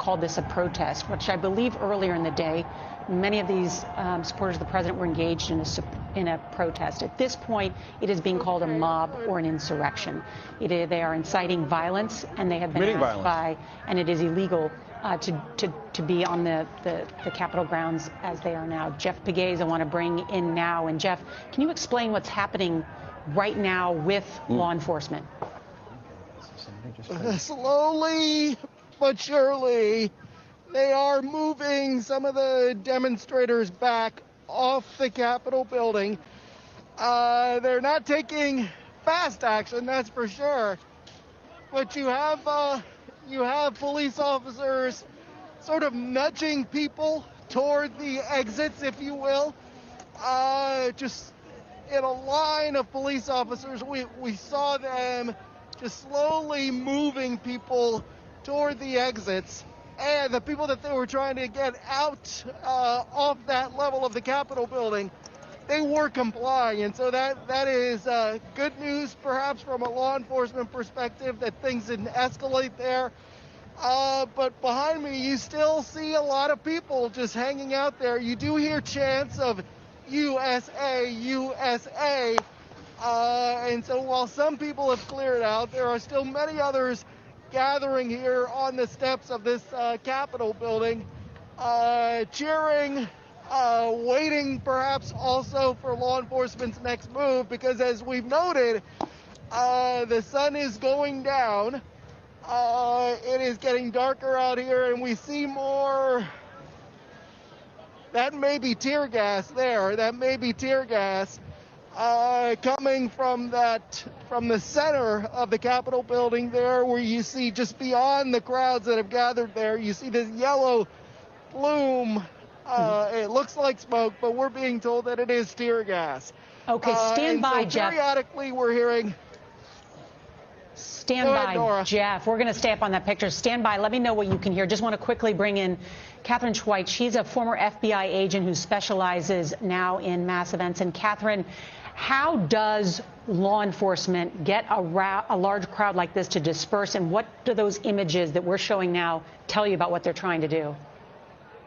called this a protest, which I believe earlier in the day, many of these supporters of the president were engaged in a protest. At this point, it is being called a mob or an insurrection. They are inciting violence, and they have been asked and it is illegal to be on the Capitol grounds as they are now. Jeff Pegues, I want to bring in now. And Jeff, can you explain what's happening right now with law enforcement? Slowly but surely, they are moving some of the demonstrators back off the Capitol building. They're not taking fast action, that's for sure. But you have police officers sort of nudging people toward the exits, if you will. Just in a line of police officers, we saw them just slowly moving people toward the exits. And the people that they were trying to get out off that level of the Capitol building, they were complying. And so that is good news, perhaps from a law enforcement perspective, that things didn't escalate there. But behind me, you still see a lot of people just hanging out there. You do hear chants of USA, USA. And so while some people have cleared out, there are still many others gathering here on the steps of this Capitol building, cheering, waiting perhaps also for law enforcement's next move, because as we've noted, the sun is going down. It is getting darker out here, and we see more. That may be tear gas there. That may be tear gas coming from the center of the Capitol building there, where you see just beyond the crowds that have gathered there, you see this yellow plume. It looks like smoke, but we're being told that it is tear gas. Okay, stand by, Jeff. Periodically, we're hearing. Stand by, Jeff. We're going to stay up on that picture. Stand by. Let me know what you can hear. Just want to quickly bring in Catherine Schweitz. She's a former FBI agent who specializes now in mass events. And Catherine, how does law enforcement get a large crowd like this to disperse? And what do those images that we're showing now tell you about what they're trying to do?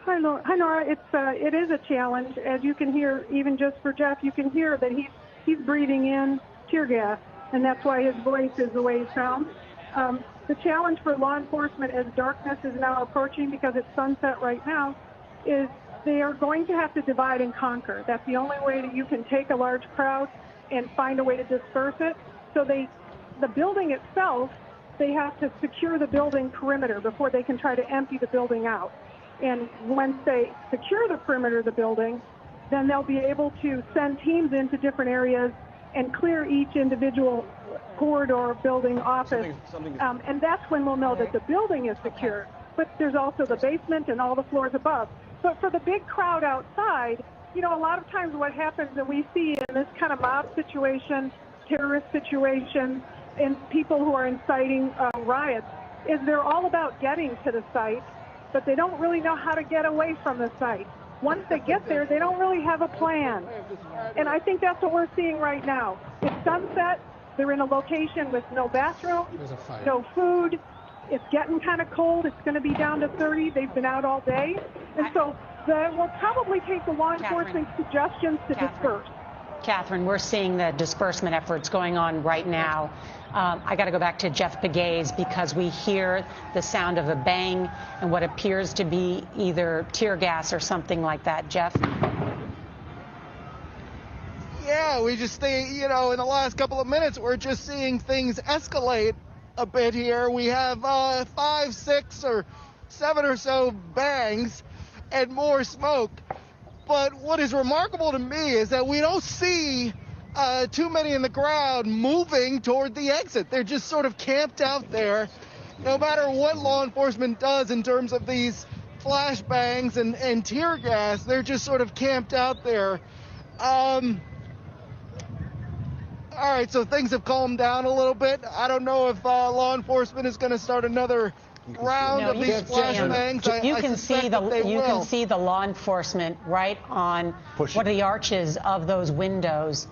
Hi, Nora. It is a challenge. As you can hear, even just for Jeff, you can hear that he's breathing in tear gas, and that's why his voice is the way it sounds. The challenge for law enforcement as darkness is now approaching, because it's sunset right now, is they are going to have to divide and conquer. That's the only way that you can take a large crowd and find a way to disperse it. So the building itself, they have to secure the building perimeter before they can try to empty the building out. And once they secure the perimeter of the building, then they'll be able to send teams into different areas and clear each individual corridor, building, office. And that's when we'll know that the building is secure. But there's also the basement and all the floors above. But for the big crowd outside, you know, a lot of times what happens, and we see in this kind of mob situation, terrorist situation, and people who are inciting riots, is they're all about getting to the site, but they don't really know how to get away from the site. Once they get there, they don't really have a plan. And I think that's what we're seeing right now. It's sunset. They're in a location with no bathroom, no food. It's getting kind of cold. It's going to be down to 30. They've been out all day. And so that will probably take the law enforcement suggestions to disperse. Catherine, we're seeing the disbursement efforts going on right now. I got to go back to Jeff Pegues, because we hear the sound of a bang and what appears to be either tear gas or something like that. Jeff? Yeah, we just think, you know, in the last couple of minutes, we're just seeing things escalate a bit here. We have 5, 6, or 7 or so bangs and more smoke. But what is remarkable to me is that we don't see too many in the crowd moving toward the exit. They're just sort of camped out there. No matter what law enforcement does in terms of these flashbangs and tear gas, they're just sort of camped out there. All right, so things have calmed down a little bit. I don't know if law enforcement is going to start another round of these flashbangs. You can see the law enforcement right on one of the arches of those windows,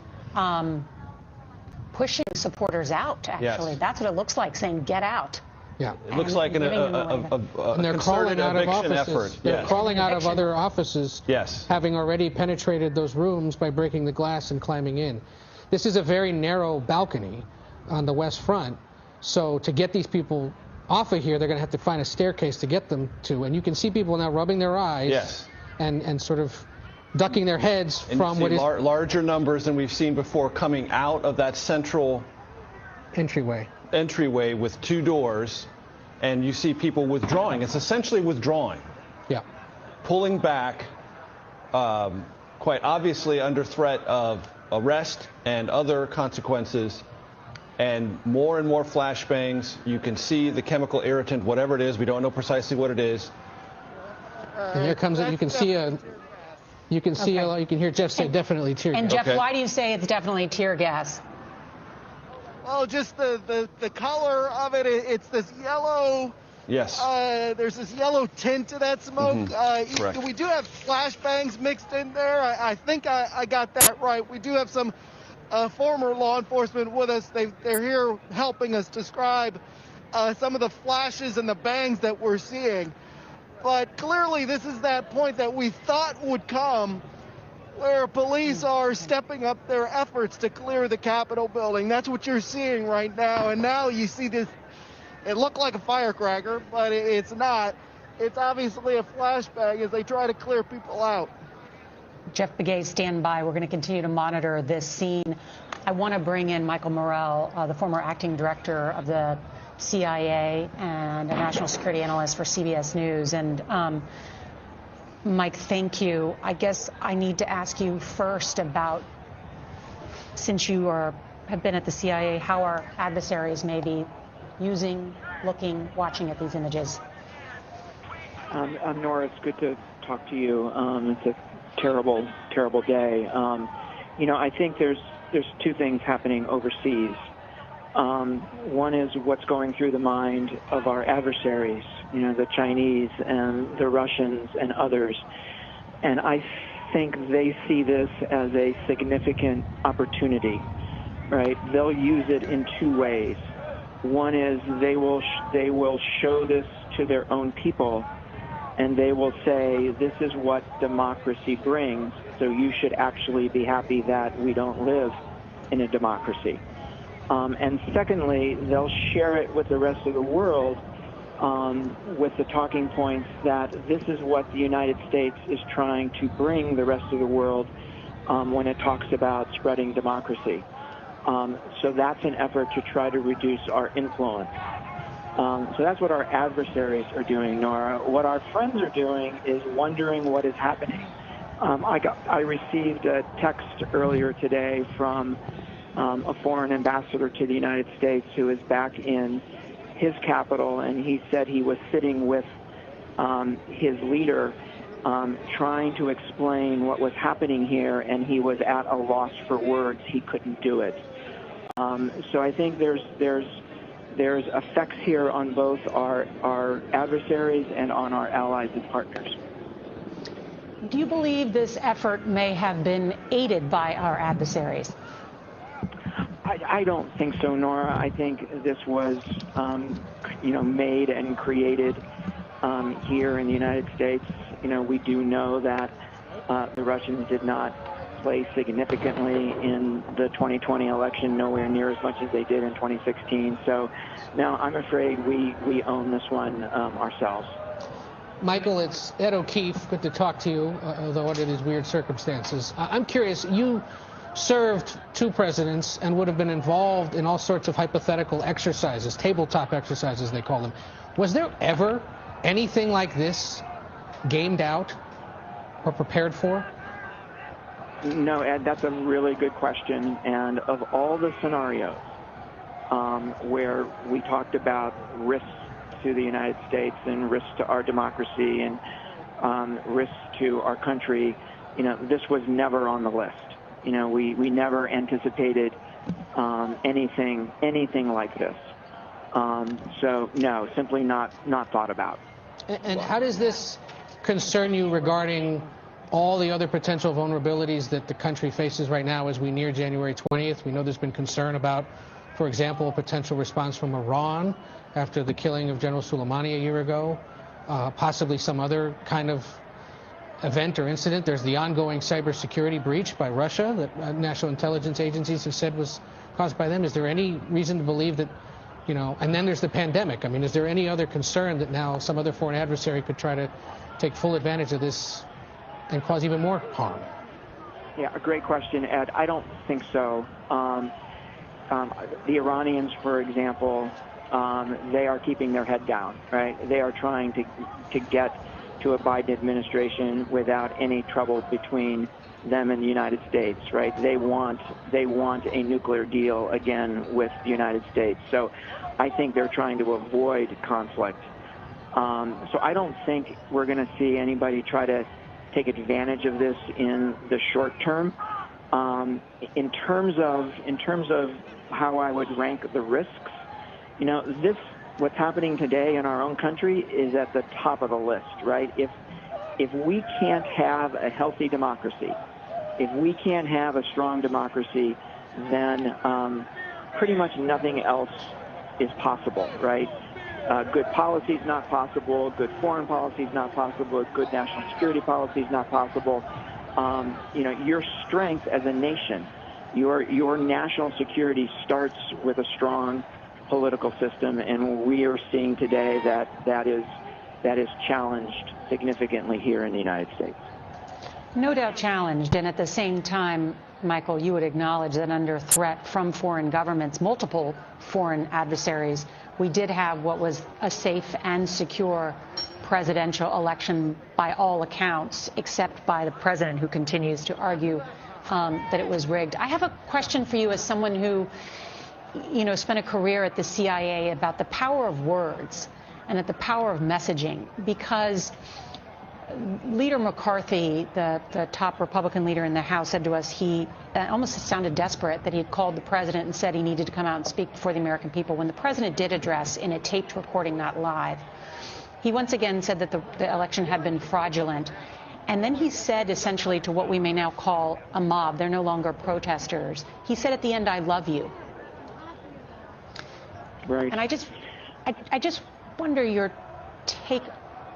pushing supporters out. Actually, that's what it looks like, saying "Get out." Yeah. It looks like and they're crawling out of offices. Effort. They're Yes. crawling out of other offices, yes, having already penetrated those rooms by breaking the glass and climbing in. This is a very narrow balcony on the west front, so to get these people off of here, they're going to have to find a staircase to get them to. And you can see people now rubbing their eyes yes. and sort of ducking their heads and from you see what is larger numbers than we've seen before coming out of that central entryway with 2 doors, and you see people withdrawing. It's essentially withdrawing. Yeah. Pulling back, quite obviously under threat of arrest and other consequences, and more flashbangs. You can see the chemical irritant, whatever it is. We don't know precisely what it is. And here comes it. You can see you can hear Jeff say definitely tear gas. And Jeff, why do you say it's definitely tear gas? Well, just the color of it, it's this yellow. Yes. There's this yellow tint to that smoke. Correct. We do have flashbangs mixed in there. I think I got that right. We do have some former law enforcement with us. They're here helping us describe some of the flashes and the bangs that we're seeing. But clearly this is that point that we thought would come, where police are stepping up their efforts to clear the Capitol building. That's what you're seeing right now. And now you see this, it looked like a firecracker, but it's not. It's obviously a flashbang as they try to clear people out. Jeff Begay, stand by. We're going to continue to monitor this scene. I want to bring in Michael Morell, the former acting director of the CIA and a national security analyst for CBS News. And Mike, thank you. I guess I need to ask you first about, since you have been at the CIA, how our adversaries may be using, looking, watching at these images. Nora, it's good to talk to you. It's a terrible, terrible day. I think there's 2 things happening overseas. One is what's going through the mind of our adversaries, the Chinese and the Russians and others. And I think they see this as a significant opportunity, right? They'll use it in 2 ways. One is they will show this to their own people, and they will say, this is what democracy brings, so you should actually be happy that we don't live in a democracy. And secondly, they'll share it with the rest of the world with the talking points that this is what the United States is trying to bring the rest of the world when it talks about spreading democracy. So that's an effort to try to reduce our influence. So that's what our adversaries are doing, Nora. What our friends are doing is wondering what is happening. I received a text earlier today from a foreign ambassador to the United States who is back in his capital, and he said he was sitting with his leader trying to explain what was happening here, and he was at a loss for words. He couldn't do it. So I think there's effects here on both our adversaries and on our allies and partners. Do you believe this effort may have been aided by our adversaries? I don't think so, Nora. I think this was, made and created here in the United States. We do know that the Russians did not play significantly in the 2020 election, nowhere near as much as they did in 2016. So now I'm afraid we own this one ourselves. Michael, it's Ed O'Keefe. Good to talk to you, although under these weird circumstances. I'm curious, you served 2 presidents and would have been involved in all sorts of hypothetical exercises, tabletop exercises they call them. Was there ever anything like this gamed out or prepared for? No, Ed, that's a really good question. And of all the scenarios where we talked about risks to the United States and risks to our democracy and risks to our country, this was never on the list. We never anticipated anything like this. So no, simply not thought about. And how does this concern you regarding all the other potential vulnerabilities that the country faces right now as we near January 20th? We know there's been concern about For example, a potential response from Iran after the killing of General Soleimani a year ago, possibly some other kind of event or incident. There's the ongoing cybersecurity breach by Russia that national intelligence agencies have said was caused by them. Is there any reason to believe that, you know, and then there's the pandemic. I mean, is there any other concern that now some other foreign adversary could try to take full advantage of this and cause even more harm? Yeah, a great question, Ed. I don't think so. The Iranians, for example, they are keeping their head down, right? They are trying to get to a Biden administration without any trouble between them and the United States, right? They want a nuclear deal again with the United States. So I think they're trying to avoid conflict. So I don't think we're going to see anybody try to take advantage of this in the short term. In terms of how I would rank the risks, you know, what's happening today in our own country is at the top of the list, right? If we can't have a healthy democracy, if we can't have a strong democracy, then pretty much nothing else is possible, right? Good policy is not possible. Good foreign policy is not possible. Good national security policy is not possible. You know, your strength as a nation, your national security starts with a strong political system, and we are seeing today that is challenged significantly here in the United States. No doubt challenged, and at the same time, Michael, you would acknowledge that under threat from foreign governments, multiple foreign adversaries, we did have what was a safe and secure presidential election by all accounts, except by the president, who continues to argue that it was rigged. I have a question for you as someone who, you know, spent a career at the CIA, about the power of words and at the power of messaging, because Leader McCarthy, the top Republican leader in the House, said to us he almost sounded desperate that he had called the president and said he needed to come out and speak before the American people. When the president did address in a taped recording, not live, he once again said that the election had been fraudulent. And then he said essentially to what we may now call a mob, they're no longer protesters, he said at the end, "I love you." Right. And I just wonder your take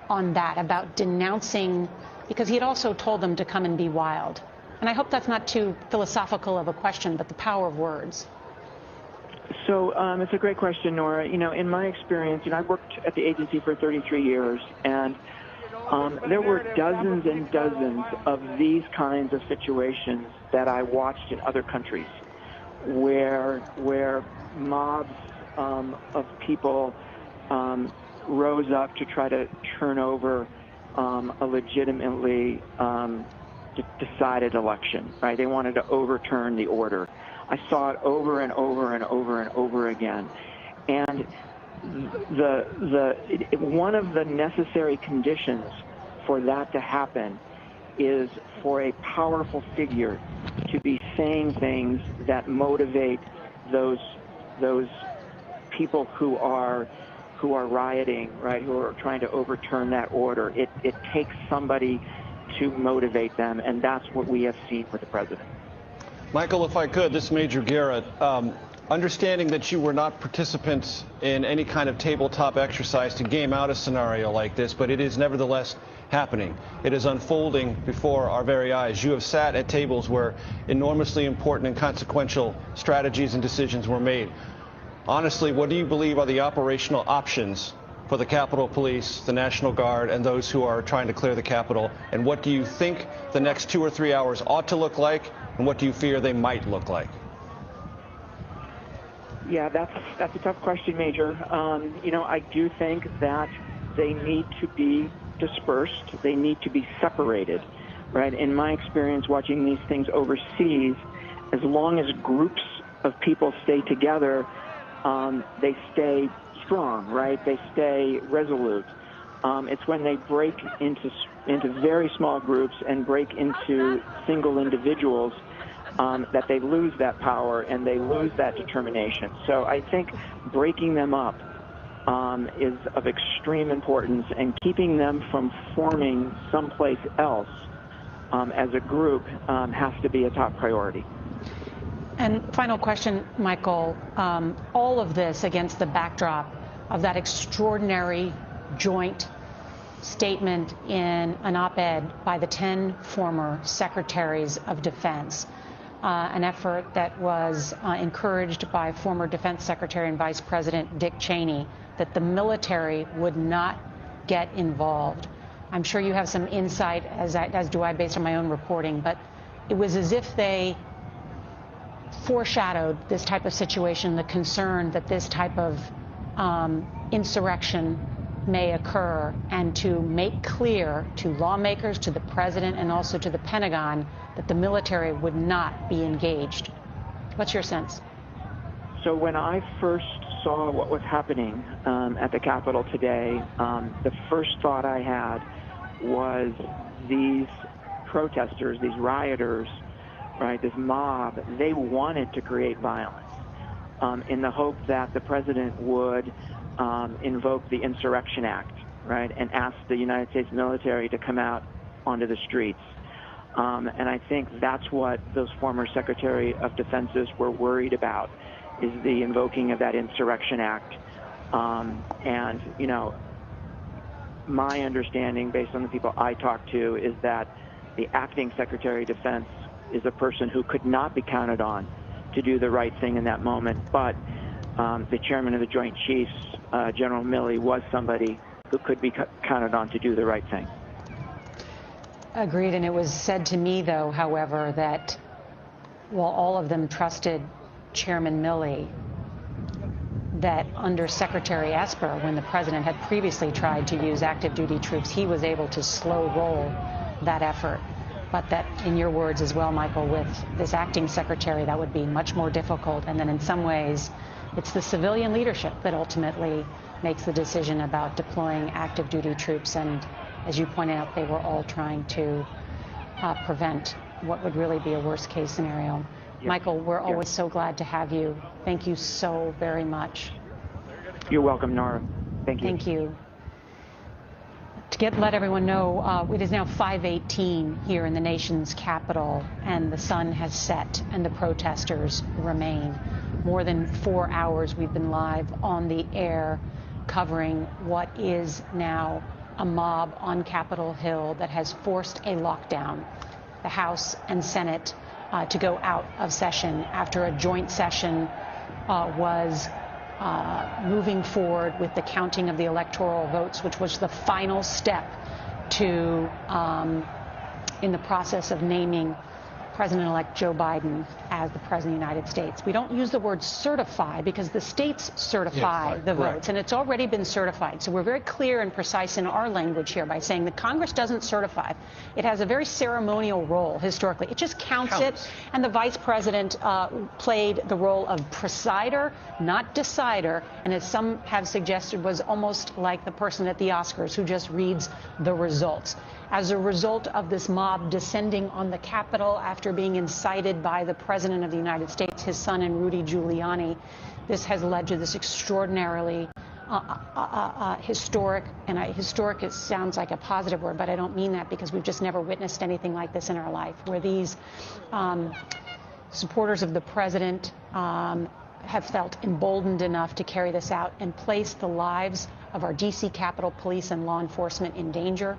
on that, about denouncing, because he had also told them to come and be wild. And I hope that's not too philosophical of a question, but the power of words. So it's a great question, Nora. You know, in my experience, you know, I worked at the agency for 33 years, and there were dozens and dozens of these kinds of situations that I watched in other countries, where mobs of people rose up to try to turn over a legitimately decided election, right? They wanted to overturn the order. I saw it over and over and over and over again. And one of the necessary conditions for that to happen is for a powerful figure to be saying things that motivate those people who are rioting, right, who are trying to overturn that order. It takes somebody to motivate them, and that's what we have seen with the president. Michael, if I could, this is Major Garrett. Understanding that you were not participants in any kind of tabletop exercise to game out a scenario like this, but it is nevertheless happening. It is unfolding before our very eyes. You have sat at tables where enormously important and consequential strategies and decisions were made. Honestly, what do you believe are the operational options for the Capitol Police, the National Guard, and those who are trying to clear the Capitol? And what do you think the next 2 or 3 hours ought to look like, and what do you fear they might look like? Yeah, that's a tough question, Major. You know, I do think that they need to be dispersed. They need to be separated, right? In my experience watching these things overseas, as long as groups of people stay together, they stay strong, right? They stay resolute. It's when they break into very small groups and break into single individuals that they lose that power and they lose that determination. So I think breaking them up is of extreme importance, and keeping them from forming someplace else as a group has to be a top priority. And final question, Michael. All of this against the backdrop of that extraordinary joint statement in an op-ed by the 10 former secretaries of defense, an effort that was encouraged by former Defense Secretary and Vice President Dick Cheney, that the military would not get involved. I'm sure you have some insight, as do I, based on my own reporting, but it was as if they foreshadowed this type of situation, the concern that this type of insurrection may occur, and to make clear to lawmakers, to the president, and also to the Pentagon that the military would not be engaged. What's your sense? So when I first saw what was happening at the Capitol today, the first thought I had was these protesters, these rioters, right, this mob, they wanted to create violence in the hope that the president would invoke the Insurrection Act, right, and ask the United States military to come out onto the streets. And I think that's what those former Secretary of Defenses were worried about, is the invoking of that Insurrection Act. And, you know, my understanding, based on the people I talked to, is that the acting Secretary of Defense is a person who could not be counted on to do the right thing in that moment. But the chairman of the Joint Chiefs, General Milley, was somebody who could be counted on to do the right thing. Agreed. And it was said to me, though, however, that while all of them trusted Chairman Milley, that under Secretary Esper, when the president had previously tried to use active duty troops, he was able to slow roll that effort. But that, in your words as well, Michael, with this acting secretary, that would be much more difficult. And then in some ways, it's the civilian leadership that ultimately makes the decision about deploying active duty troops. And as you point out, they were all trying to prevent what would really be a worst case scenario. Yes. Michael, we're always so glad to have you. Thank you so very much. You're welcome, Nora. Thank you. Thank you. To let everyone know, it is now 5:18 here in the nation's capital, and the sun has set and the protesters remain. More than 4 hours we've been live on the air covering what is now a mob on Capitol Hill that has forced a lockdown. The House and Senate to go out of session after a joint session was moving forward with the counting of the electoral votes, which was the final step to in the process of naming President-elect Joe Biden as the President of the United States. We don't use the word certify because the states certify the votes, and it's already been certified. So we're very clear and precise in our language here by saying the Congress doesn't certify. It has a very ceremonial role historically. It just counts it, and the Vice President played the role of presider, not decider, and as some have suggested, was almost like the person at the Oscars who just reads the results. As a result of this mob descending on the Capitol after being incited by the President of the United States, his son, and Rudy Giuliani, this has led to this extraordinarily historic, and historic, it sounds like a positive word, but I don't mean that, because we've just never witnessed anything like this in our life, where these supporters of the president have felt emboldened enough to carry this out and place the lives of our D.C. Capitol Police and law enforcement in danger,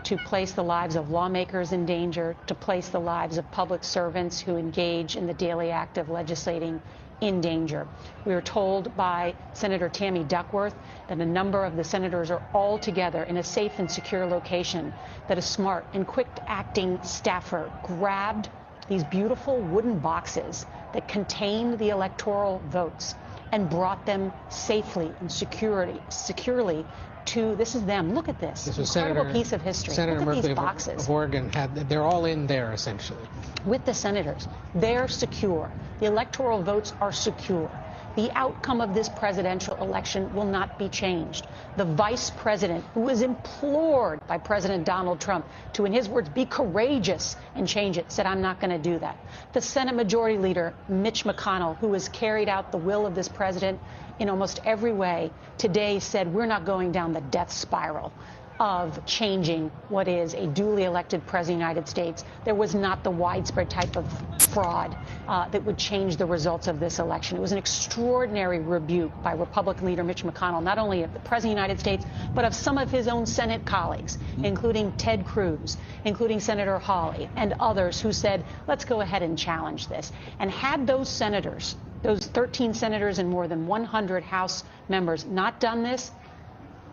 to place the lives of lawmakers in danger, to place the lives of public servants who engage in the daily act of legislating in danger. We were told by Senator Tammy Duckworth that a number of the senators are all together in a safe and secure location, that a smart and quick-acting staffer grabbed these beautiful wooden boxes that contained the electoral votes and brought them safely and securely to, this is them, look at this incredible piece of history. Senator look at Murphy these boxes. of Oregon they're all in there essentially. With the senators, they're secure. The electoral votes are secure. The outcome of this presidential election will not be changed. The vice president, who was implored by President Donald Trump to, in his words, be courageous and change it, said, I'm not going to do that. The Senate Majority Leader, Mitch McConnell, who has carried out the will of this president in almost every way, today said, we're not going down the death spiral. of changing what is a duly elected president of the United States. There was not the widespread type of fraud that would change the results of this election. It was an extraordinary rebuke by Republican leader Mitch McConnell, not only of the president of the United States, but of some of his own Senate colleagues, including Ted Cruz, including Senator Hawley, and others who said, let's go ahead and challenge this. And had those senators, those 13 senators and more than 100 House members not done this,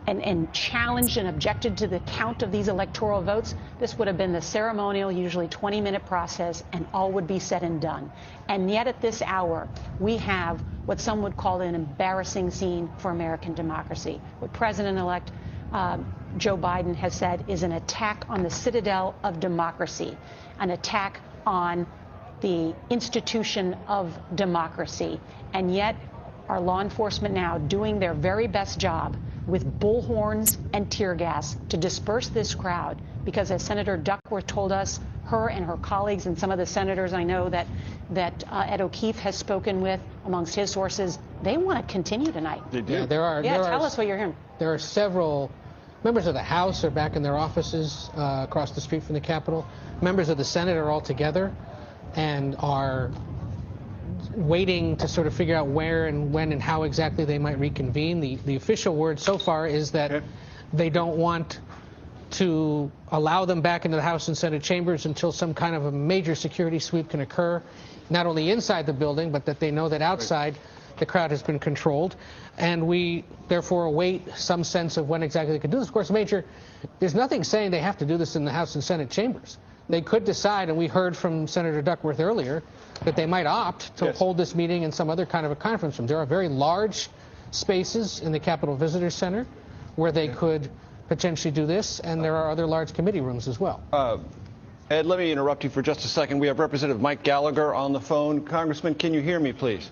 and challenged and objected to the count of these electoral votes, this would have been the ceremonial, usually 20-minute process, and all would be said and done. And yet at this hour, we have what some would call an embarrassing scene for American democracy. What President-elect Joe Biden has said is an attack on the citadel of democracy, an attack on the institution of democracy. And yet our law enforcement now doing their very best job with bullhorns and tear gas to disperse this crowd, because as Senator Duckworth told us, her and her colleagues and some of the senators I know that Ed O'Keefe has spoken with amongst his sources, they want to continue tonight. They do. Yeah, Tell us what you're hearing. There are several members of the House are back in their offices across the street from the Capitol. Members of the Senate are all together and are waiting to sort of figure out where and when and how exactly they might reconvene. The official word so far is that they don't want to allow them back into the House and Senate chambers until some kind of a major security sweep can occur, not only inside the building, but that they know that outside the crowd has been controlled. And we therefore await some sense of when exactly they can do this. Of course, Major, there's nothing saying they have to do this in the House and Senate chambers. They could decide, and we heard from Senator Duckworth earlier, that they might opt to hold this meeting in some other kind of a conference room. There are very large spaces in the Capitol Visitor Center where they could potentially do this, and there are other large committee rooms as well. Ed, let me interrupt you for just a second. We have Representative Mike Gallagher on the phone. Congressman, can you hear me, please?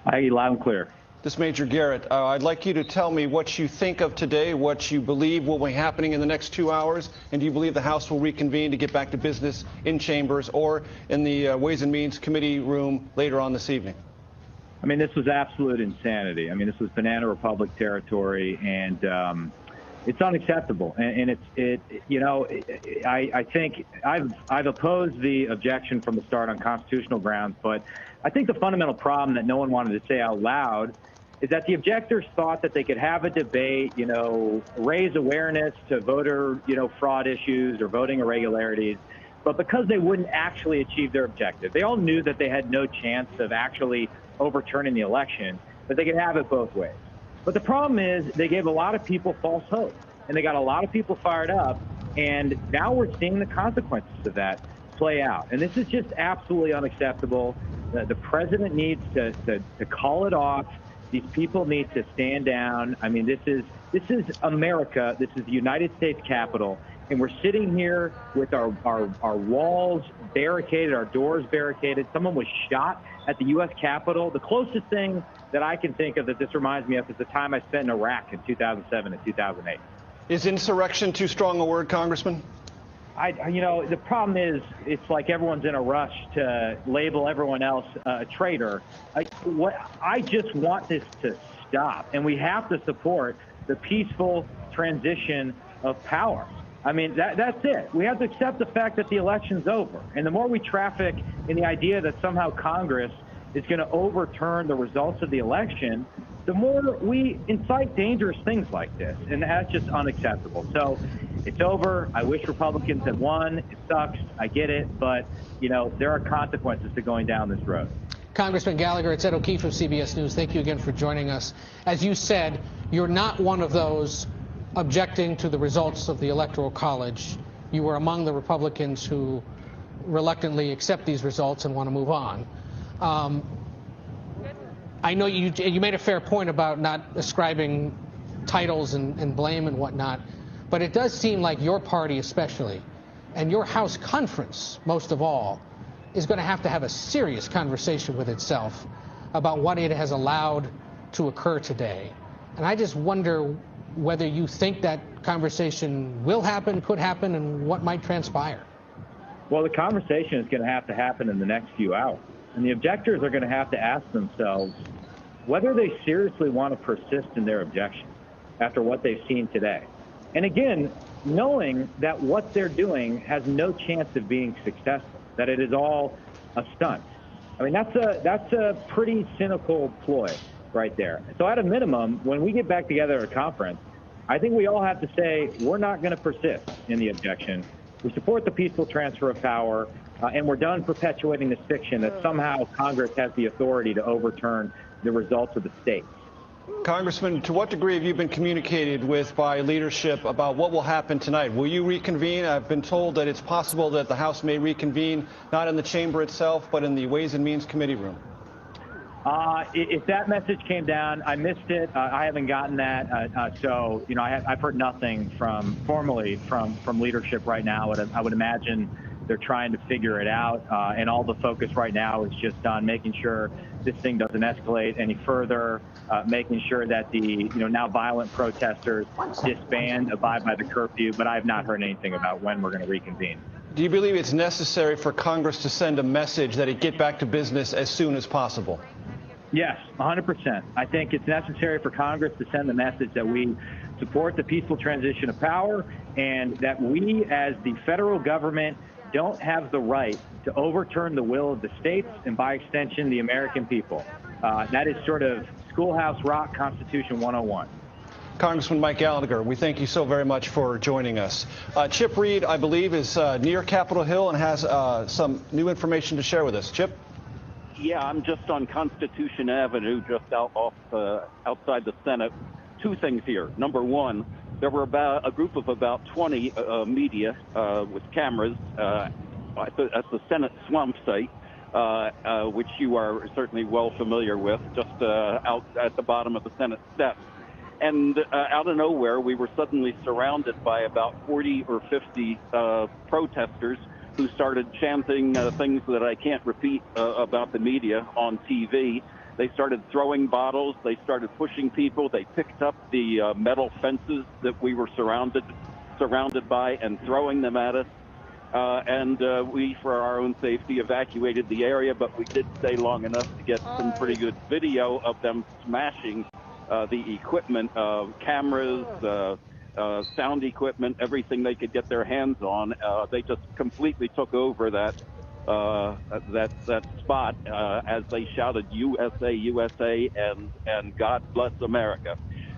I hear you loud and clear. This Major Garrett, I'd like you to tell me what you think of today, what you believe will be happening in the next 2 hours, and do you believe the House will reconvene to get back to business in chambers or in the Ways and Means Committee room later on this evening? I mean, this was absolute insanity. I mean, this was banana republic territory, and it's unacceptable. And I think I've opposed the objection from the start on constitutional grounds, but I think the fundamental problem that no one wanted to say out loud is that the objectors thought that they could have a debate, raise awareness to voter, fraud issues or voting irregularities. But because they wouldn't actually achieve their objective, they all knew that they had no chance of actually overturning the election, but they could have it both ways. But the problem is they gave a lot of people false hope, and they got a lot of people fired up. And now we're seeing the consequences of that play out. And this is just absolutely unacceptable. The president needs to call it off. These people need to stand down. I mean, this is America. This is the United States Capitol. And we're sitting here with our walls barricaded, our doors barricaded. Someone was shot at the U.S. Capitol. The closest thing that I can think of that this reminds me of is the time I spent in Iraq in 2007 and 2008. Is insurrection too strong a word, Congressman? The problem is it's like everyone's in a rush to label everyone else a traitor. I just want this to stop, and we have to support the peaceful transition of power. I mean, that's it. We have to accept the fact that the election's over. And the more we traffic in the idea that somehow Congress is going to overturn the results of the election, the more we incite dangerous things like this. And that's just unacceptable. So it's over. I wish Republicans had won. It sucks. I get it. But, there are consequences to going down this road. Congressman Gallagher, it's Ed O'Keefe of CBS News. Thank you again for joining us. As you said, you're not one of those objecting to the results of the Electoral College. You were among the Republicans who reluctantly accept these results and want to move on. I know you made a fair point about not ascribing titles and blame and whatnot, but it does seem like your party especially, and your House conference most of all, is going to have a serious conversation with itself about what it has allowed to occur today. And I just wonder whether you think that conversation will happen, could happen, and what might transpire. Well, the conversation is going to happen in the next few hours. And the objectors are going to have to ask themselves whether they seriously want to persist in their objection after what they've seen today. And again, knowing that what they're doing has no chance of being successful, that it is all a stunt. I mean, that's a pretty cynical ploy right there. So at a minimum, when we get back together at a conference, I think we all have to say we're not going to persist in the objection. We support the peaceful transfer of power, and we're done perpetuating this fiction that somehow Congress has the authority to overturn the results of the states. Congressman, to what degree have you been communicated with by leadership about what will happen tonight? Will you reconvene? I've been told that it's possible that the House may reconvene, not in the chamber itself, but in the Ways and Means Committee room. If that message came down, I missed it. I haven't gotten that. So, you know, I've heard nothing formally from leadership right now. I would imagine they're trying to figure it out. And all the focus right now is just on making sure this thing doesn't escalate any further, making sure that the, now violent protesters disband, abide by the curfew. But I have not heard anything about when we're going to reconvene. Do you believe it's necessary for Congress to send a message that it get back to business as soon as possible? Yes, 100%. I think it's necessary for Congress to send the message that we support the peaceful transition of power and that we, as the federal government, don't have the right to overturn the will of the states and, by extension, the American people. That is sort of Schoolhouse Rock Constitution 101. Congressman Mike Gallagher, we thank you so very much for joining us. Chip Reed, I believe, is near Capitol Hill and has some new information to share with us. Chip? Yeah, I'm just on Constitution Avenue, just outside the Senate. Two things here. Number one, there were about a group of about 20 media with cameras at the Senate swamp site, which you are certainly well familiar with, just out at the bottom of the Senate steps. And out of nowhere, we were suddenly surrounded by about 40 or 50 protesters who started chanting things that I can't repeat about the media on TV. They started throwing bottles. They started pushing people. They picked up the metal fences that we were surrounded by and throwing them at us. And we, for our own safety, evacuated the area, but we did stay long enough to get some pretty good video of them smashing the equipment, cameras, sound equipment, everything they could get their hands on. They just completely took over that spot as they shouted USA, USA, and God bless America.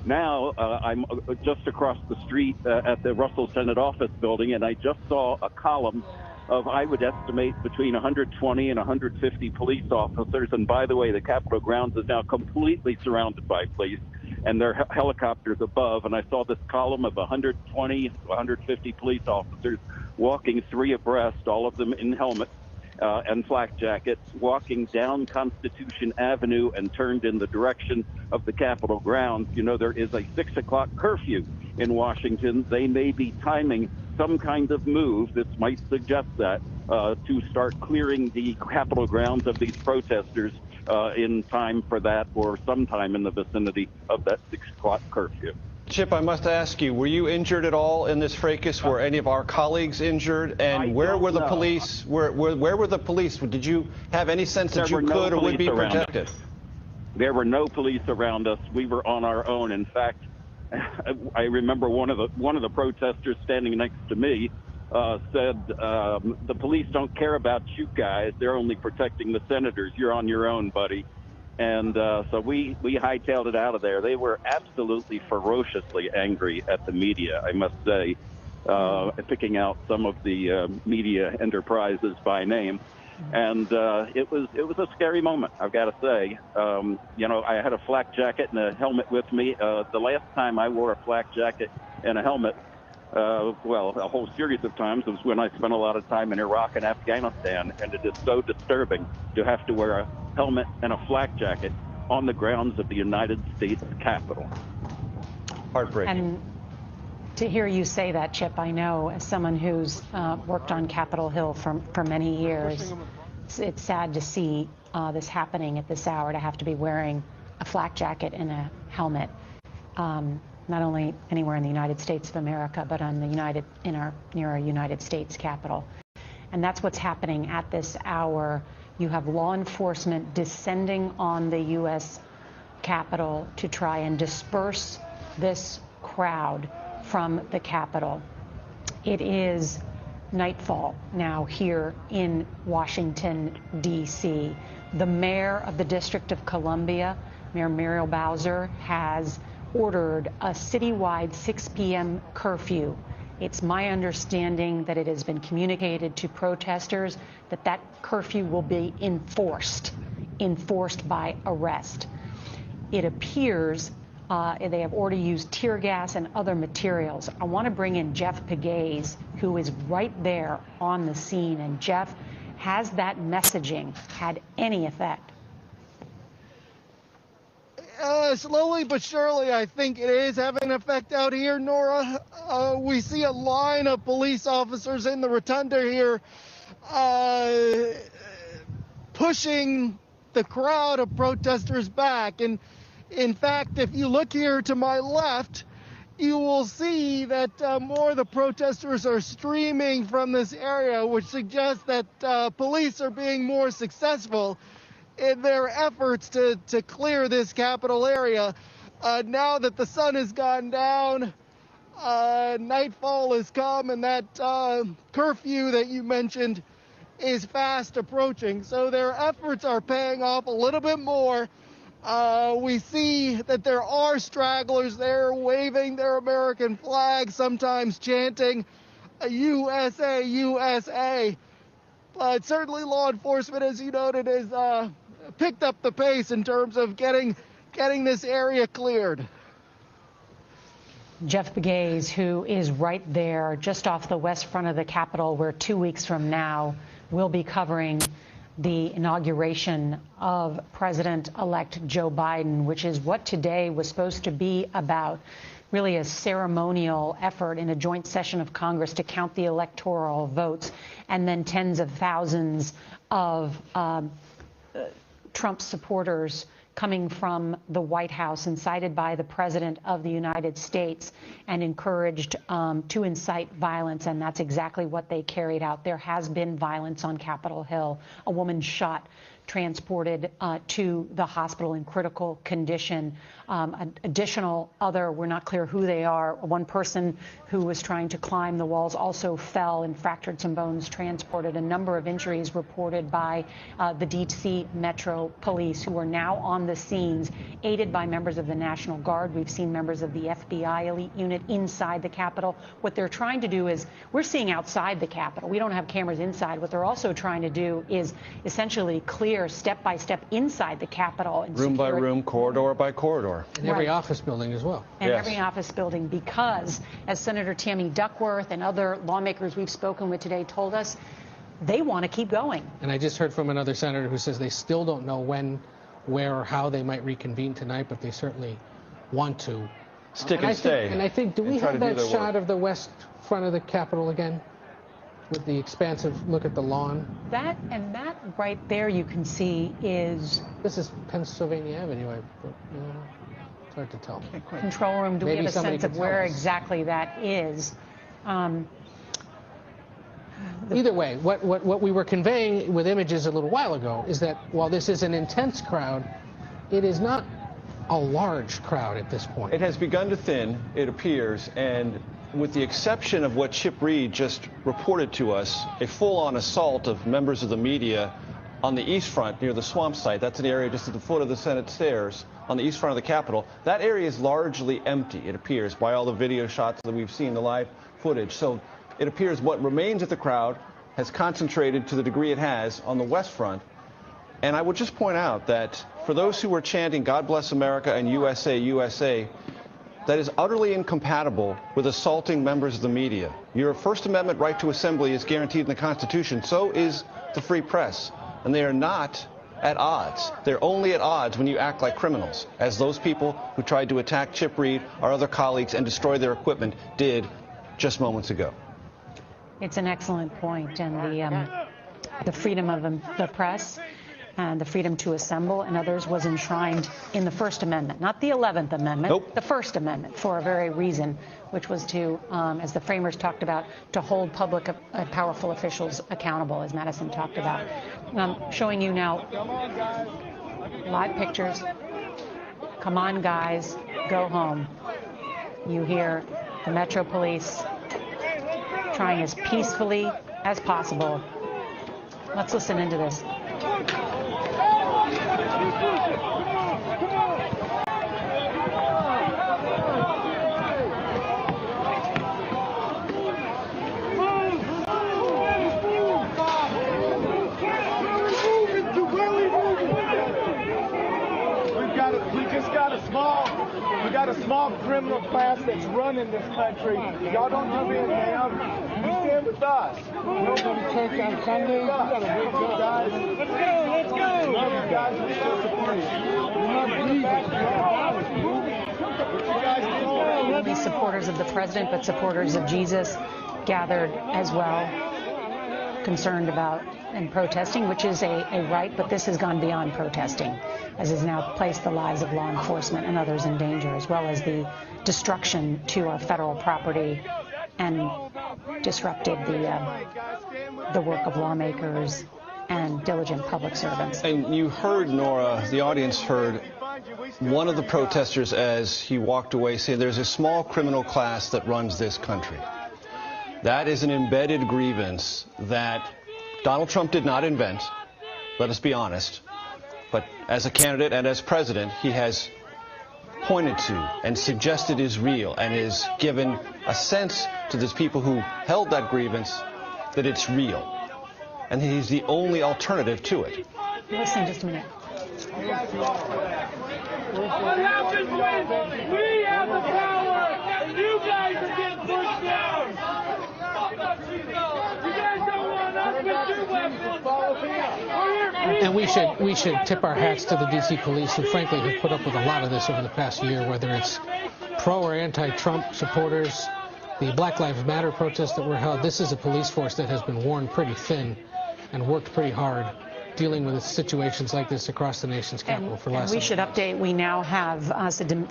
Now I'm just across the street at the Russell Senate Office Building, and I just saw a column of, I would estimate, between 120 and 150 police officers. And by the way, the Capitol grounds is now completely surrounded by police, and there are helicopters above. And I saw this column of 120 to 150 police officers walking three abreast, all of them in helmets and flak jackets, walking down Constitution Avenue and turned in the direction of the Capitol grounds. You know, there is a 6 o'clock curfew in Washington. They may be timing some kind of move, this might suggest that, to start clearing the Capitol grounds of these protesters in time for that, or sometime in the vicinity of that 6 o'clock curfew. Chip, I must ask you, were you injured at all in this fracas? Were any of our colleagues injured? And where were the police? Where were the police? Did you have any sense that you could or would be protected? There were no police around us. We were on our own. In fact, I remember one of the protesters standing next to me said, "The police don't care about you guys. They're only protecting the senators. You're on your own, buddy." And so we hightailed it out of there. They were absolutely ferociously angry at the media, I must say, picking out some of the media enterprises by name. And it was a scary moment, I've got to say. You know, I had a flak jacket and a helmet with me. The last time I wore a flak jacket and a helmet, well, a whole series of times, was when I spent a lot of time in Iraq and Afghanistan. And it is so disturbing to have to wear a helmet and a flak jacket on the grounds of the United States Capitol. Heartbreaking. And to hear you say that, Chip, I know as someone who's worked on Capitol Hill for many years, it's sad to see this happening at this hour, to have to be wearing a flak jacket and a helmet, not only anywhere in the United States of America, but on near our United States Capitol. And that's what's happening at this hour. You have law enforcement descending on the U.S. Capitol to try and disperse this crowd from the Capitol. It is nightfall now here in Washington, D.C. The mayor of the District of Columbia, Mayor Muriel Bowser, has ordered a citywide 6 p.m. curfew. It's my understanding that it has been communicated to protesters that that curfew will be enforced by arrest. It appears they have already used tear gas and other materials. I want to bring in Jeff Pegues, who is right there on the scene. And Jeff, has that messaging had any effect? Slowly but surely, I think it is having an effect out here, Nora. We see a line of police officers in the rotunda here pushing the crowd of protesters back. And in fact, if you look here to my left, you will see that more of the protesters are streaming from this area, which suggests that police are being more successful in their efforts to clear this Capitol area. Now that the sun has gone down, nightfall has come, and that curfew that you mentioned is fast approaching. So their efforts are paying off a little bit more. We see that there are stragglers there waving their American flag, sometimes chanting USA, USA. But certainly law enforcement, as you noted, has picked up the pace in terms of getting this area cleared. Jeff Pegues, who is right there just off the west front of the Capitol, where 2 weeks from now we'll be covering the inauguration of President-elect Joe Biden, which is what today was supposed to be about. Really a ceremonial effort in a joint session of Congress to count the electoral votes, and then tens of thousands of Trump supporters coming from the White House, incited by the President of the United States and encouraged to incite violence. And that's exactly what they carried out. There has been violence on Capitol Hill. A woman shot, transported to the hospital in critical condition. Additional other, we're not clear who they are. One person who was trying to climb the walls also fell and fractured some bones, transported. A number of injuries reported by the D.C. Metro Police, who are now on the scenes, aided by members of the National Guard. We've seen members of the FBI elite unit inside the Capitol. What they're trying to do is, we're seeing outside the Capitol. We don't have cameras inside. What they're also trying to do is essentially clear step by step inside the Capitol. And room by room, corridor by corridor. And every office building as well. And every office building, because as Senator Tammy Duckworth and other lawmakers we've spoken with today told us, they want to keep going. And I just heard from another senator who says they still don't know when, where, or how they might reconvene tonight, but they certainly want to. Stick and stay. And I think, do we have that shot of the west front of the Capitol again? With the expansive look at the lawn? That right there you can see is... This is Pennsylvania Avenue, it's hard to tell. Control room, do we have a sense of where exactly that is? Either way, what we were conveying with images a little while ago is that while this is an intense crowd, it is not a large crowd at this point. It has begun to thin, it appears, and with the exception of what Chip Reed just reported to us, a full-on assault of members of the media on the east front near the swamp site. That's an area just at the foot of the Senate stairs on the east front of the Capitol. That area is largely empty, it appears, by all the video shots that we've seen, the live footage. So it appears what remains of the crowd has concentrated to the degree it has on the west front. And I would just point out that for those who were chanting God bless America and USA, USA, that is utterly incompatible with assaulting members of the media. Your First Amendment right to assembly is guaranteed in the Constitution. So is the free press. And they are not at odds. They're only at odds when you act like criminals, as those people who tried to attack Chip Reed, our other colleagues, and destroy their equipment did just moments ago. It's an excellent point. And the freedom of the press and the freedom to assemble and others was enshrined in the First Amendment, not the 11th Amendment, nope. The First Amendment, for a very reason, which was to, as the framers talked about, to hold public powerful officials accountable, as Madison talked about. Showing you now live pictures. Come on, guys, go home. You hear The Metro Police trying as peacefully as possible. Let's listen into this. We got a small criminal class that's running this country. Y'all don't give in, man. You stand with us. We're going to church on Sunday. We got a big good guys. Let's go. Let's go. Love you guys. We support you. Not only supporters of the president, but supporters of Jesus gathered as well, concerned about and protesting, which is a right, but this has gone beyond protesting, as has now placed the lives of law enforcement and others in danger, as well as the destruction to our federal property and disrupted the work of lawmakers and diligent public servants. And you heard, Nora, the audience heard one of the protesters as he walked away say there's a small criminal class that runs this country. That is an embedded grievance that Donald Trump did not invent, let us be honest, but as a candidate and as president, he has pointed to and suggested is real and is given a sense to these people who held that grievance that it's real. And he's the only alternative to it. Listen just a minute. What happens when we have the power and you guys are getting pushed down? You guys don't want us with your weapons. And we should tip our hats to the D.C. police, who frankly have put up with a lot of this over the past year, whether it's pro or anti-Trump supporters, the Black Lives Matter protests that were held. This is a police force that has been worn pretty thin and worked pretty hard dealing with situations like this across the nation's capital for last. We should update. We now have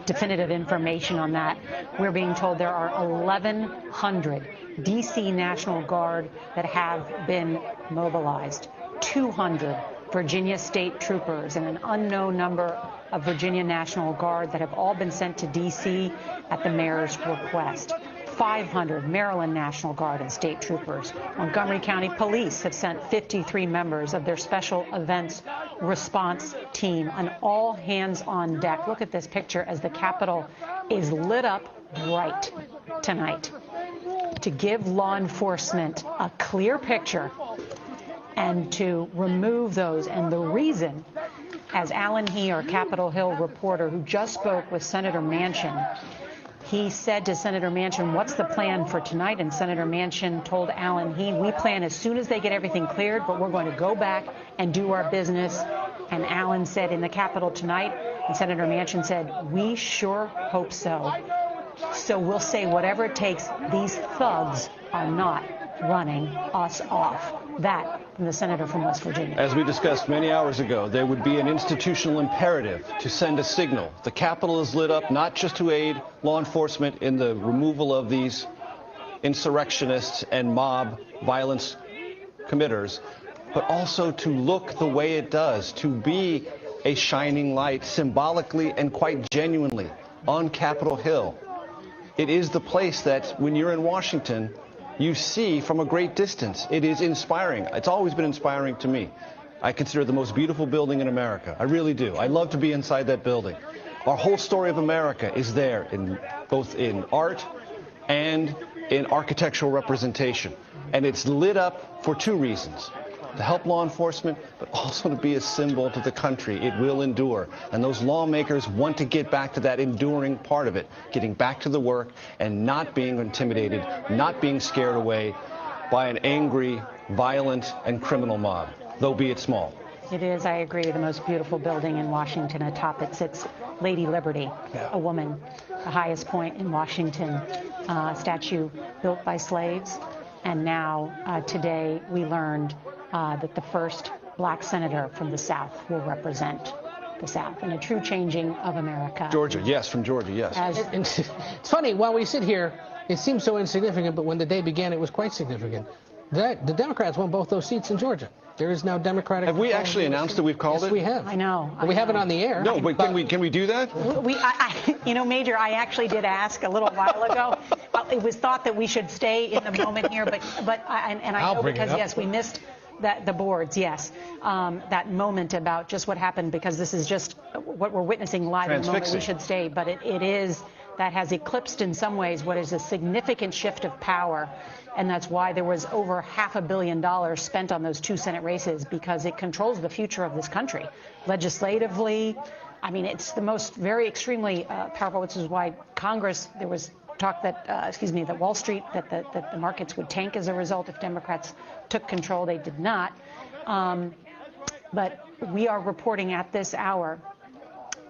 definitive information on that. We're being told there are 1,100 D.C. National Guard that have been mobilized, 200 Virginia state troopers, and an unknown number of Virginia National Guard that have all been sent to D.C. at the mayor's request. 500 Maryland National Guard and state troopers. Montgomery County Police have sent 53 members of their special events response team, an all hands on deck. Look at this picture as the Capitol is lit up bright tonight to give law enforcement a clear picture and to remove those. And the reason, as Alan He, our Capitol Hill reporter who just spoke with Senator Manchin, he said to Senator Manchin, what's the plan for tonight? And Senator Manchin told Alan He, we plan as soon as they get everything cleared, but we're going to go back and do our business. And Alan said in the Capitol tonight, and Senator Manchin said, we sure hope so. So we'll say whatever it takes. These thugs are not running us off. That from the senator from West Virginia. As we discussed many hours ago, there would be an institutional imperative to send a signal. The Capitol is lit up not just to aid law enforcement in the removal of these insurrectionists and mob violence committers, but also to look the way it does, to be a shining light symbolically and quite genuinely on Capitol Hill. It is the place that when you're in Washington, you see from a great distance. It is inspiring. It's always been inspiring to me. I consider it the most beautiful building in America. I really do. I love to be inside that building. Our whole story of America is there, both in art and in architectural representation. And it's lit up for two reasons: to help law enforcement, but also to be a symbol to the country. It will endure. And those lawmakers want to get back to that enduring part of it, getting back to the work and not being intimidated, not being scared away by an angry, violent, and criminal mob, though be it small. It is, I agree, the most beautiful building in Washington. Atop it sits Lady Liberty, a woman, the highest point in Washington, statue built by slaves. And now, today, we learned that the first black senator from the South will represent the South in a true changing of America. Georgia, yes, from Georgia, yes. It's funny, while we sit here, it seems so insignificant, but when the day began, it was quite significant. The Democrats won both those seats in Georgia. There is now Democratic. Have we actually announced that we've called it? Yes, we have. I know. But we have it on the air. No, but can we do that? Major, I actually did ask a little while ago. It was thought that we should stay in the moment here, but I know because yes, we missed the boards. Yes, that moment about just what happened, because this is just what we're witnessing live in the moment. We should stay, but it is that has eclipsed in some ways what is a significant shift of power. And that's why there was over $500 million spent on those 2 Senate races, because it controls the future of this country. Legislatively, I mean, it's the most very extremely powerful, which is why Congress, there was talk that, that Wall Street, that the markets would tank as a result if Democrats took control. They did not. But we are reporting at this hour,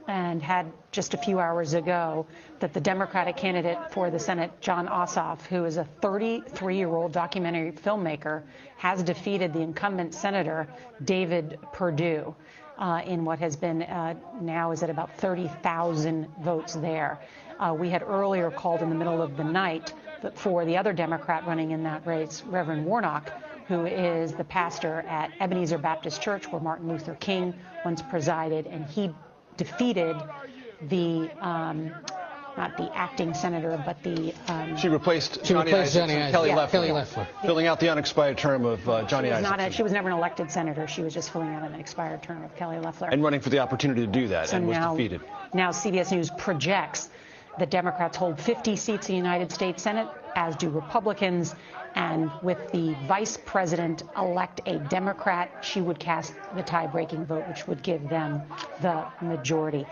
and had just a few hours ago, that the Democratic candidate for the Senate, John Ossoff, who is a 33-year-old documentary filmmaker, has defeated the incumbent Senator David Perdue in what has been now is at about 30,000 votes there. We had earlier called in the middle of the night for the other Democrat running in that race, Reverend Warnock, who is the pastor at Ebenezer Baptist Church, where Martin Luther King once presided, and he defeated the not the acting senator, but the she replaced Johnny Isaacs, Kelly Loeffler, filling out the unexpired term of Johnny Isaacs. She was never an elected senator. She was just filling out an expired term of Kelly Loeffler. And running for the opportunity to do that, so and was defeated. Now CBS News projects that Democrats hold 50 seats in the United States Senate, as do Republicans. And with the vice president-elect a Democrat, she would cast the tie-breaking vote, which would give them the majority.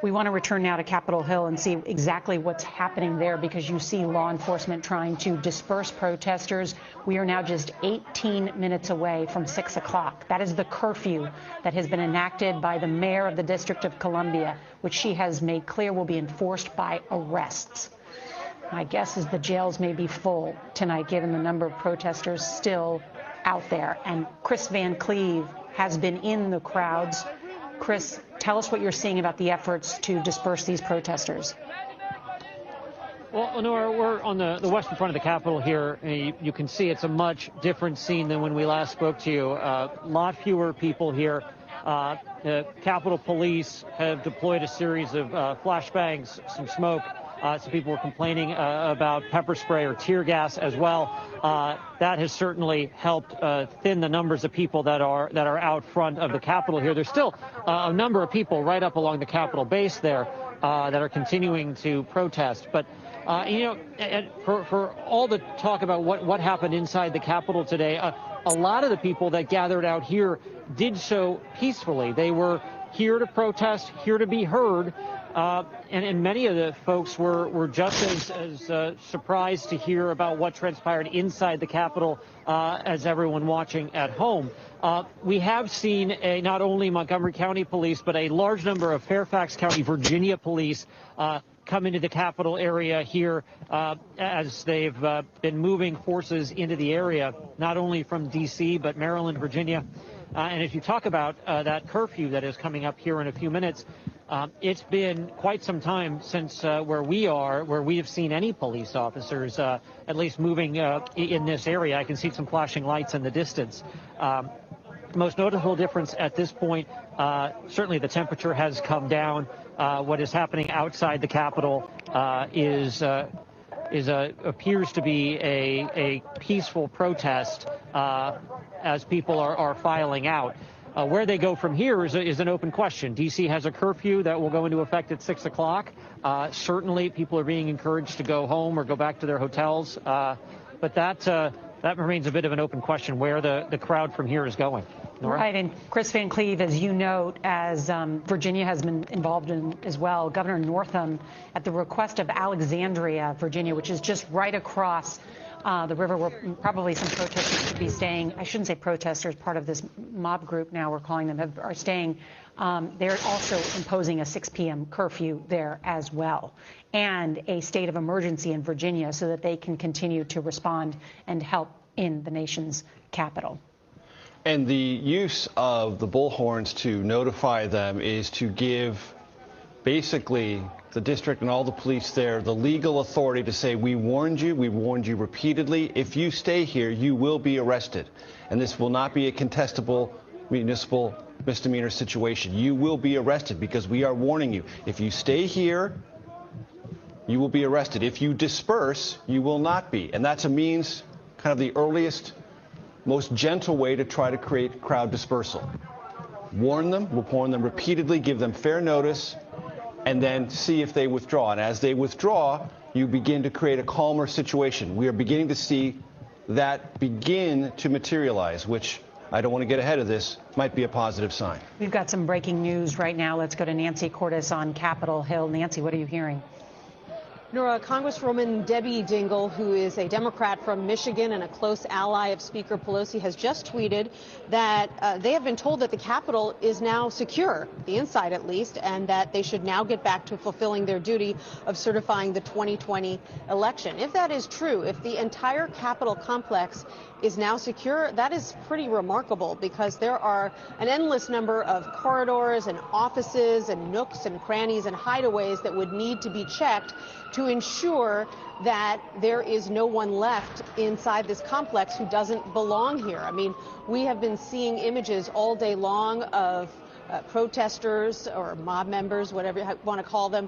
We want to return now to Capitol Hill and see exactly what's happening there, because you see law enforcement trying to disperse protesters. We are now just 18 minutes away from 6 o'clock. That is the curfew that has been enacted by the mayor of the District of Columbia, which she has made clear will be enforced by arrests. My guess is the jails may be full tonight, given the number of protesters still out there. And Chris Van Cleve has been in the crowds. Chris, tell us what you're seeing about the efforts to disperse these protesters. Well, Nora, we're on the western front of the Capitol here. You can see it's a much different scene than when we last spoke to you. A lot fewer people here. The Capitol Police have deployed a series of flashbangs, some smoke. Some people were complaining about pepper spray or tear gas as well. That has certainly helped thin the numbers of people that are out front of the Capitol here. There's still a number of people right up along the Capitol base there that are continuing to protest. But for all the talk about what happened inside the Capitol today, a lot of the people that gathered out here did so peacefully. They were here to protest, here to be heard. And many of the folks were just as surprised to hear about what transpired inside the Capitol as everyone watching at home. We have seen not only Montgomery County Police, but a large number of Fairfax County, Virginia police come into the Capitol area here as they've been moving forces into the area, not only from D.C., but Maryland, Virginia. And if you talk about that curfew that is coming up here in a few minutes, it's been quite some time since where we have seen any police officers, at least moving in this area. I can see some flashing lights in the distance. Most notable difference at this point, certainly the temperature has come down. What is happening outside the Capitol appears to be a peaceful protest as people are filing out. Where they go from here is an open question. D.C. has a curfew that will go into effect at 6 o'clock. Certainly, people are being encouraged to go home or go back to their hotels. But that remains a bit of an open question, where the crowd from here is going. Nora? Right, and Chris Van Cleve, as you note, as Virginia has been involved in as well, Governor Northam, at the request of Alexandria, Virginia, which is just right across the river, where probably some protesters could be staying. I shouldn't say protesters, part of this mob group now we're calling them, are staying. They're also imposing a 6 p.m. curfew there as well, and a state of emergency in Virginia so that they can continue to respond and help in the nation's capital. And the use of the bullhorns to notify them is to give basically the district and all the police there the legal authority to say, we warned you repeatedly. If you stay here, you will be arrested. And this will not be a contestable municipal misdemeanor situation. You will be arrested because we are warning you. If you stay here, you will be arrested. If you disperse, you will not be. And that's a means, kind of the earliest, most gentle way to try to create crowd dispersal. Warn them, warn them repeatedly, give them fair notice, and then see if they withdraw. And as they withdraw, you begin to create a calmer situation. We are beginning to see that begin to materialize, which, I don't want to get ahead of this, might be a positive sign. We've got some breaking news right now. Let's go to Nancy Cordes on Capitol Hill. Nancy, what are you hearing? Nora, Congresswoman Debbie Dingell, who is a Democrat from Michigan and a close ally of Speaker Pelosi, has just tweeted that they have been told that the Capitol is now secure, the inside at least, and that they should now get back to fulfilling their duty of certifying the 2020 election. If that is true, if the entire Capitol complex is now secure, that is pretty remarkable because there are an endless number of corridors and offices and nooks and crannies and hideaways that would need to be checked to ensure that there is no one left inside this complex who doesn't belong here. I mean, we have been seeing images all day long of protesters or mob members, whatever you want to call them,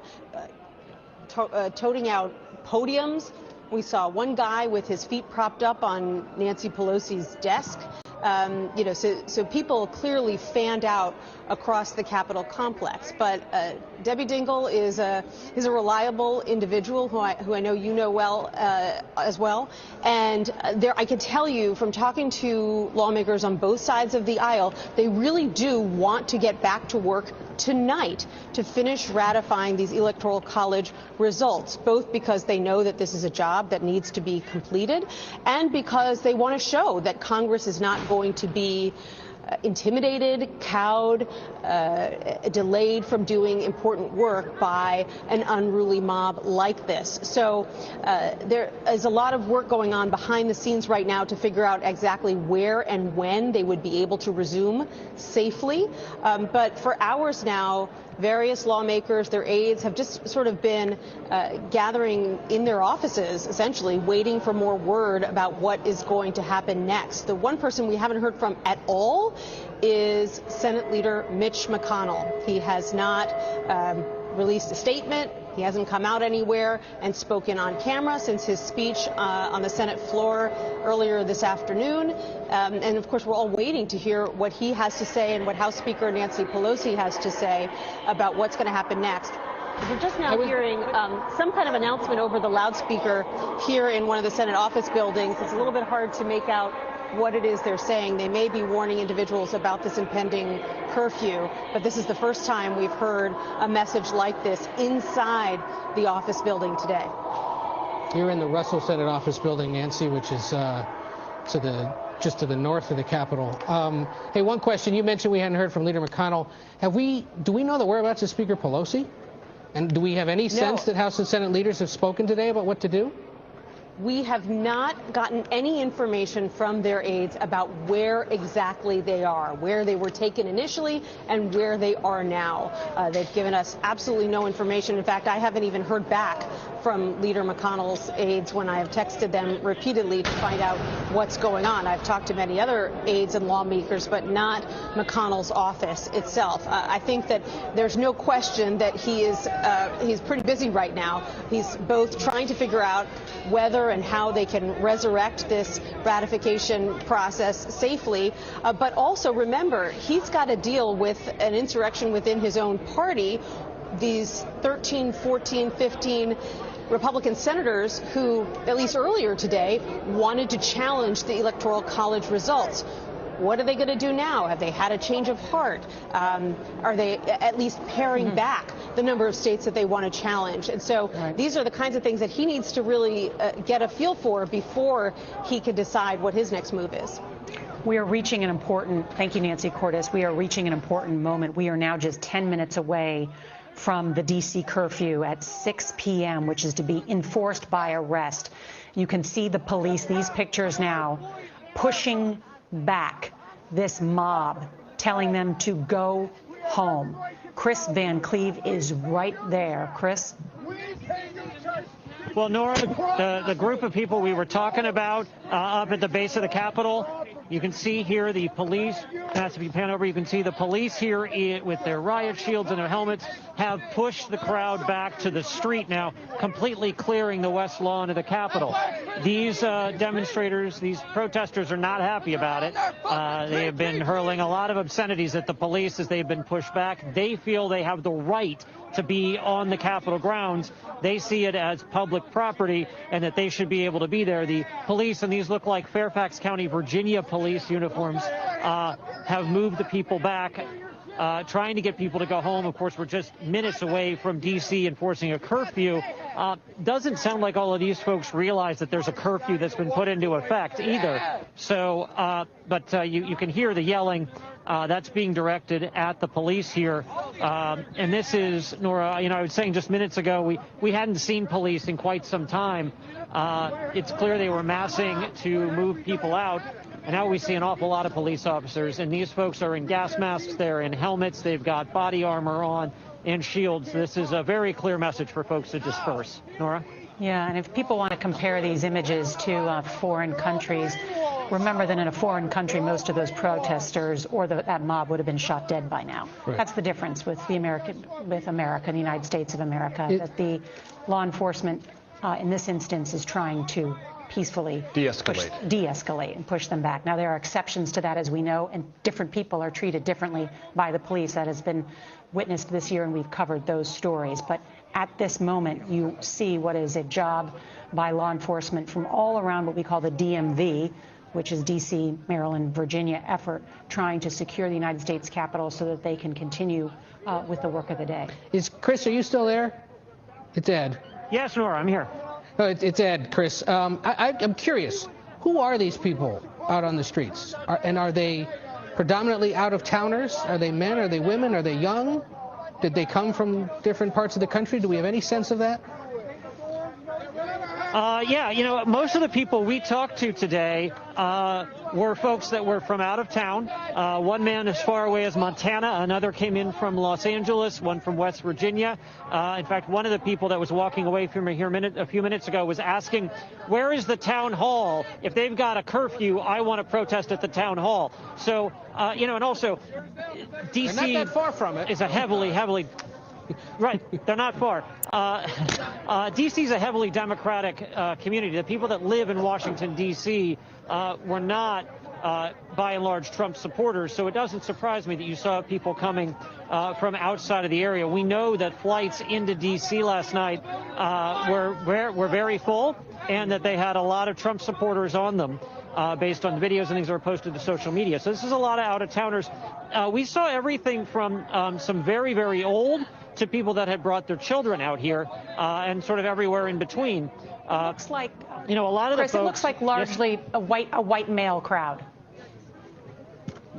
toting out podiums. We saw one guy with his feet propped up on Nancy Pelosi's desk. So people clearly fanned out across the Capitol complex. But Debbie Dingell is a reliable individual who I know you know well as well. And I can tell you from talking to lawmakers on both sides of the aisle, they really do want to get back to work tonight to finish ratifying these Electoral College results, both because they know that this is a job that needs to be completed and because they want to show that Congress is not going to be intimidated, cowed, delayed from doing important work by an unruly mob like this. So there is a lot of work going on behind the scenes right now to figure out exactly where and when they would be able to resume safely. But for hours now, various lawmakers, their aides, have just sort of been gathering in their offices, essentially waiting for more word about what is going to happen next. The one person we haven't heard from at all is Senate Leader Mitch McConnell. He has not released a statement. He hasn't come out anywhere and spoken on camera since his speech on the Senate floor earlier this afternoon. And of course, we're all waiting to hear what he has to say and what House Speaker Nancy Pelosi has to say about what's going to happen next. We're just now hearing some kind of announcement over the loudspeaker here in one of the Senate office buildings. It's a little bit hard to make out what it is they're saying. They may be warning individuals about this impending curfew, but this is the first time we've heard a message like this inside the office building today. You're in the Russell Senate office building, Nancy, which is just to the north of the Capitol. Hey, one question. You mentioned we hadn't heard from Leader McConnell. Do we know the whereabouts of Speaker Pelosi? And do we have any sense that House and Senate leaders have spoken today about what to do? We have not gotten any information from their aides about where exactly they are, where they were taken initially and where they are now. They've given us absolutely no information. In fact, I haven't even heard back from Leader McConnell's aides when I have texted them repeatedly to find out what's going on. I've talked to many other aides and lawmakers, but not McConnell's office itself. I think that there's no question that he's pretty busy right now. He's both trying to figure out whether and how they can resurrect this ratification process safely. But also remember, he's got to deal with an insurrection within his own party. These 13, 14, 15 Republican senators who, at least earlier today, wanted to challenge the Electoral College results. What are they going to do now? Have they had a change of heart? Are they at least paring back the number of states that they want to challenge? And so these are the kinds of things that he needs to really get a feel for before he can decide what his next move is. We are reaching an important, thank you, Nancy Cordes. We are reaching an important moment. We are now just 10 minutes away from the D.C. curfew at 6 p.m., which is to be enforced by arrest. You can see the police, these pictures now, pushing back this mob, telling them to go home. Chris Van Cleve is right there. Chris? Well, Nora, the group of people we were talking about up at the base of the Capitol, you can see here the police. As if you pan over, you can see the police here with their riot shields and their helmets have pushed the crowd back to the street now, completely clearing the west lawn of the Capitol. These demonstrators, these protesters are not happy about it. They have been hurling a lot of obscenities at the police as they've been pushed back. They feel they have the right to be on the Capitol grounds. They see it as public property and that they should be able to be there. The police, and these look like Fairfax County, Virginia police uniforms, have moved the people back, trying to get people to go home. Of course, we're just minutes away from D.C. enforcing a curfew. Doesn't sound like all of these folks realize that there's a curfew that's been put into effect either. So, but you can hear the yelling. That's being directed at the police here. And this is, Nora, I was saying just minutes ago, we hadn't seen police in quite some time. It's clear they were massing to move people out. And now we see an awful lot of police officers. And these folks are in gas masks. They're in helmets. They've got body armor on and shields. This is a very clear message for folks to disperse. Nora? Yeah, and if people want to compare these images to foreign countries, remember that in a foreign country, most of those protesters or that mob would have been shot dead by now. Right. That's the difference with America, the United States of America, that the law enforcement in this instance is trying to peacefully de-escalate and push them back. Now, there are exceptions to that, as we know, and different people are treated differently by the police. That has been witnessed this year, and we've covered those stories. But at this moment, you see what is a job by law enforcement from all around what we call the DMV, which is D.C., Maryland, Virginia effort, trying to secure the United States Capitol so that they can continue with the work of the day. Chris, are you still there? It's Ed. Yes, Nora, I'm here. Oh, it's Ed, Chris. I'm curious, who are these people out on the streets? And are they predominantly out-of-towners? Are they men? Are they women? Are they young? Did they come from different parts of the country? Do we have any sense of that? Yeah, most of the people we talked to today were folks that were from out of town. One man as far away as Montana, another came in from Los Angeles, one from West Virginia. In fact, one of the people that was walking away from here a few minutes ago was asking, where is the town hall? If they've got a curfew, I want to protest at the town hall. So, and also, D.C. They're not that far from it. Is a heavily right, they're not far. D.C. is a heavily Democratic community. The people that live in Washington, D.C. Were not, by and large, Trump supporters. So it doesn't surprise me that you saw people coming from outside of the area. We know that flights into D.C. last night were very full, and that they had a lot of Trump supporters on them. Based on the videos and things that were posted to social media. So this is a lot of out-of-towners. We saw everything from some very, very old to people that had brought their children out here and sort of everywhere in between. Looks like, a lot of Chris, the folks, it looks like largely a white male crowd.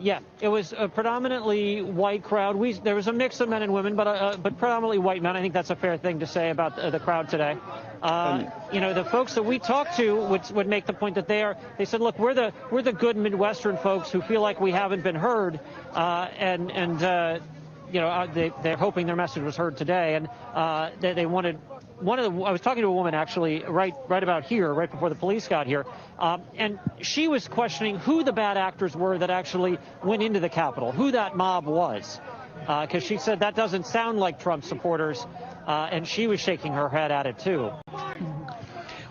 Yeah, it was a predominantly white crowd. There was a mix of men and women, but predominantly white men. I think that's a fair thing to say about the crowd today. The folks that we talked to would make the point that they said, look, we're the good Midwestern folks who feel like we haven't been heard, they're hoping their message was heard today, and they wanted. I was talking to a woman actually right about here, right before the police got here, and she was questioning who the bad actors were that actually went into the Capitol, who that mob was, because she said that doesn't sound like Trump supporters, and she was shaking her head at it too.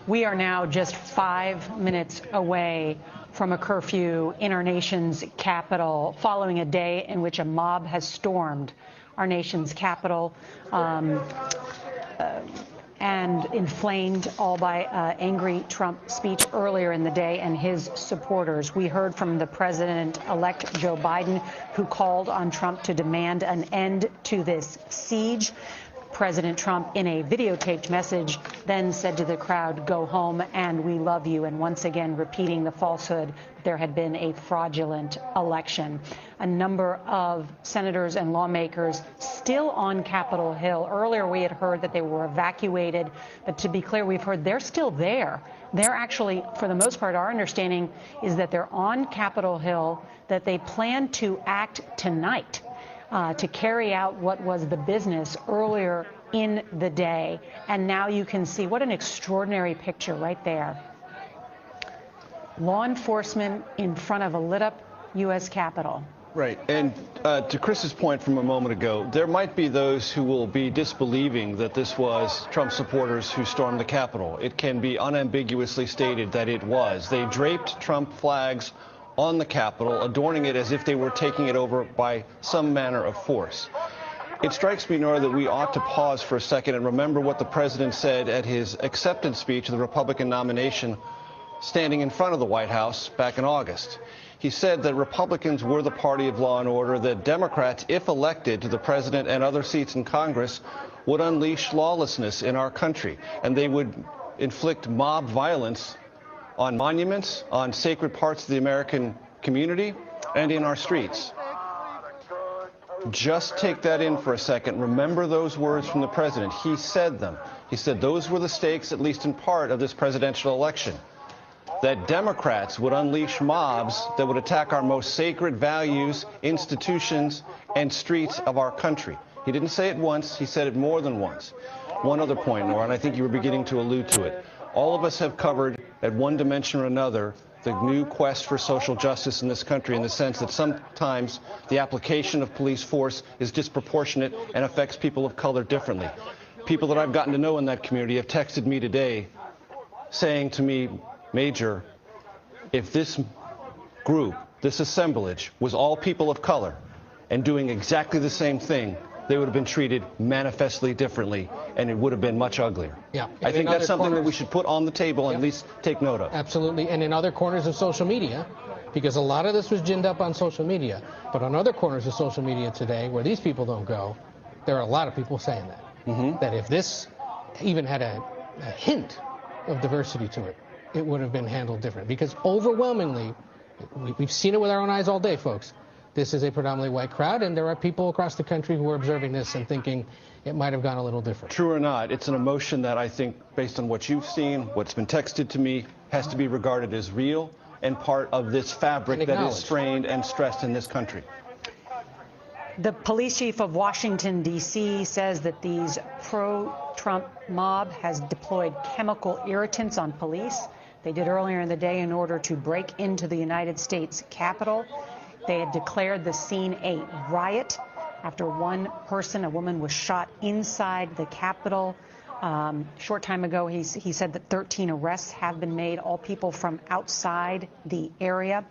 We are now just 5 minutes away from a curfew in our nation's capital, following a day in which a mob has stormed our nation's capital. And inflamed all by angry Trump speech earlier in the day and his supporters. We heard from the president-elect Joe Biden, who called on Trump to demand an end to this siege. President Trump, in a videotaped message, then said to the crowd, go home and we love you, and once again repeating the falsehood that there had been a fraudulent election. A number of senators and lawmakers still on Capitol Hill. Earlier we had heard that they were evacuated, but to be clear, we've heard they're still there. They're actually, for the most part, our understanding is that they're on Capitol Hill, that they plan to act tonight. to carry out what was the business earlier in the day. And now you can see what an extraordinary picture right there. Law enforcement in front of a lit up U.S. Capitol. Right. And to Chris's point from a moment ago, there might be those who will be disbelieving that this was Trump supporters who stormed the Capitol. It can be unambiguously stated that it was. They draped Trump flags on the Capitol, adorning it as if they were taking it over by some manner of force. It strikes me, Nora, that we ought to pause for a second and remember what the president said at his acceptance speech of the Republican nomination standing in front of the White House back in August. He said that Republicans were the party of law and order, that Democrats, if elected to the president and other seats in Congress, would unleash lawlessness in our country, and they would inflict mob violence on monuments, on sacred parts of the American community, and in our streets. Just take that in for a second. Remember those words from the president. He said them. He said those were the stakes, at least in part, of this presidential election. That Democrats would unleash mobs that would attack our most sacred values, institutions, and streets of our country. He didn't say it once, he said it more than once. One other point, Nora, and I think you were beginning to allude to it. All of us have covered, at one dimension or another, the new quest for social justice in this country, in the sense that sometimes the application of police force is disproportionate and affects people of color differently. People that I've gotten to know in that community have texted me today saying to me, Major, if this group, this assemblage, was all people of color and doing exactly the same thing, they would have been treated manifestly differently, and it would have been much uglier. Yeah. I think that's something that we should put on the table and at least take note of. Absolutely. And in other corners of social media, because a lot of this was ginned up on social media, but on other corners of social media today, where these people don't go, there are a lot of people saying that. That if this even had a hint of diversity to it, it would have been handled different. Because overwhelmingly, we've seen it with our own eyes all day, folks. This is a predominantly white crowd, and there are people across the country who are observing this and thinking it might have gone a little different. True or not, it's an emotion that I think, based on what you've seen, what's been texted to me, has to be regarded as real and part of this fabric that is strained and stressed in this country. The police chief of Washington, D.C. says that these pro-Trump mob has deployed chemical irritants on police. They did earlier in the day in order to break into the United States Capitol. They had declared the scene a riot after one person, a woman, was shot inside the Capitol. Short time ago, he said that 13 arrests have been made, all people from outside the area.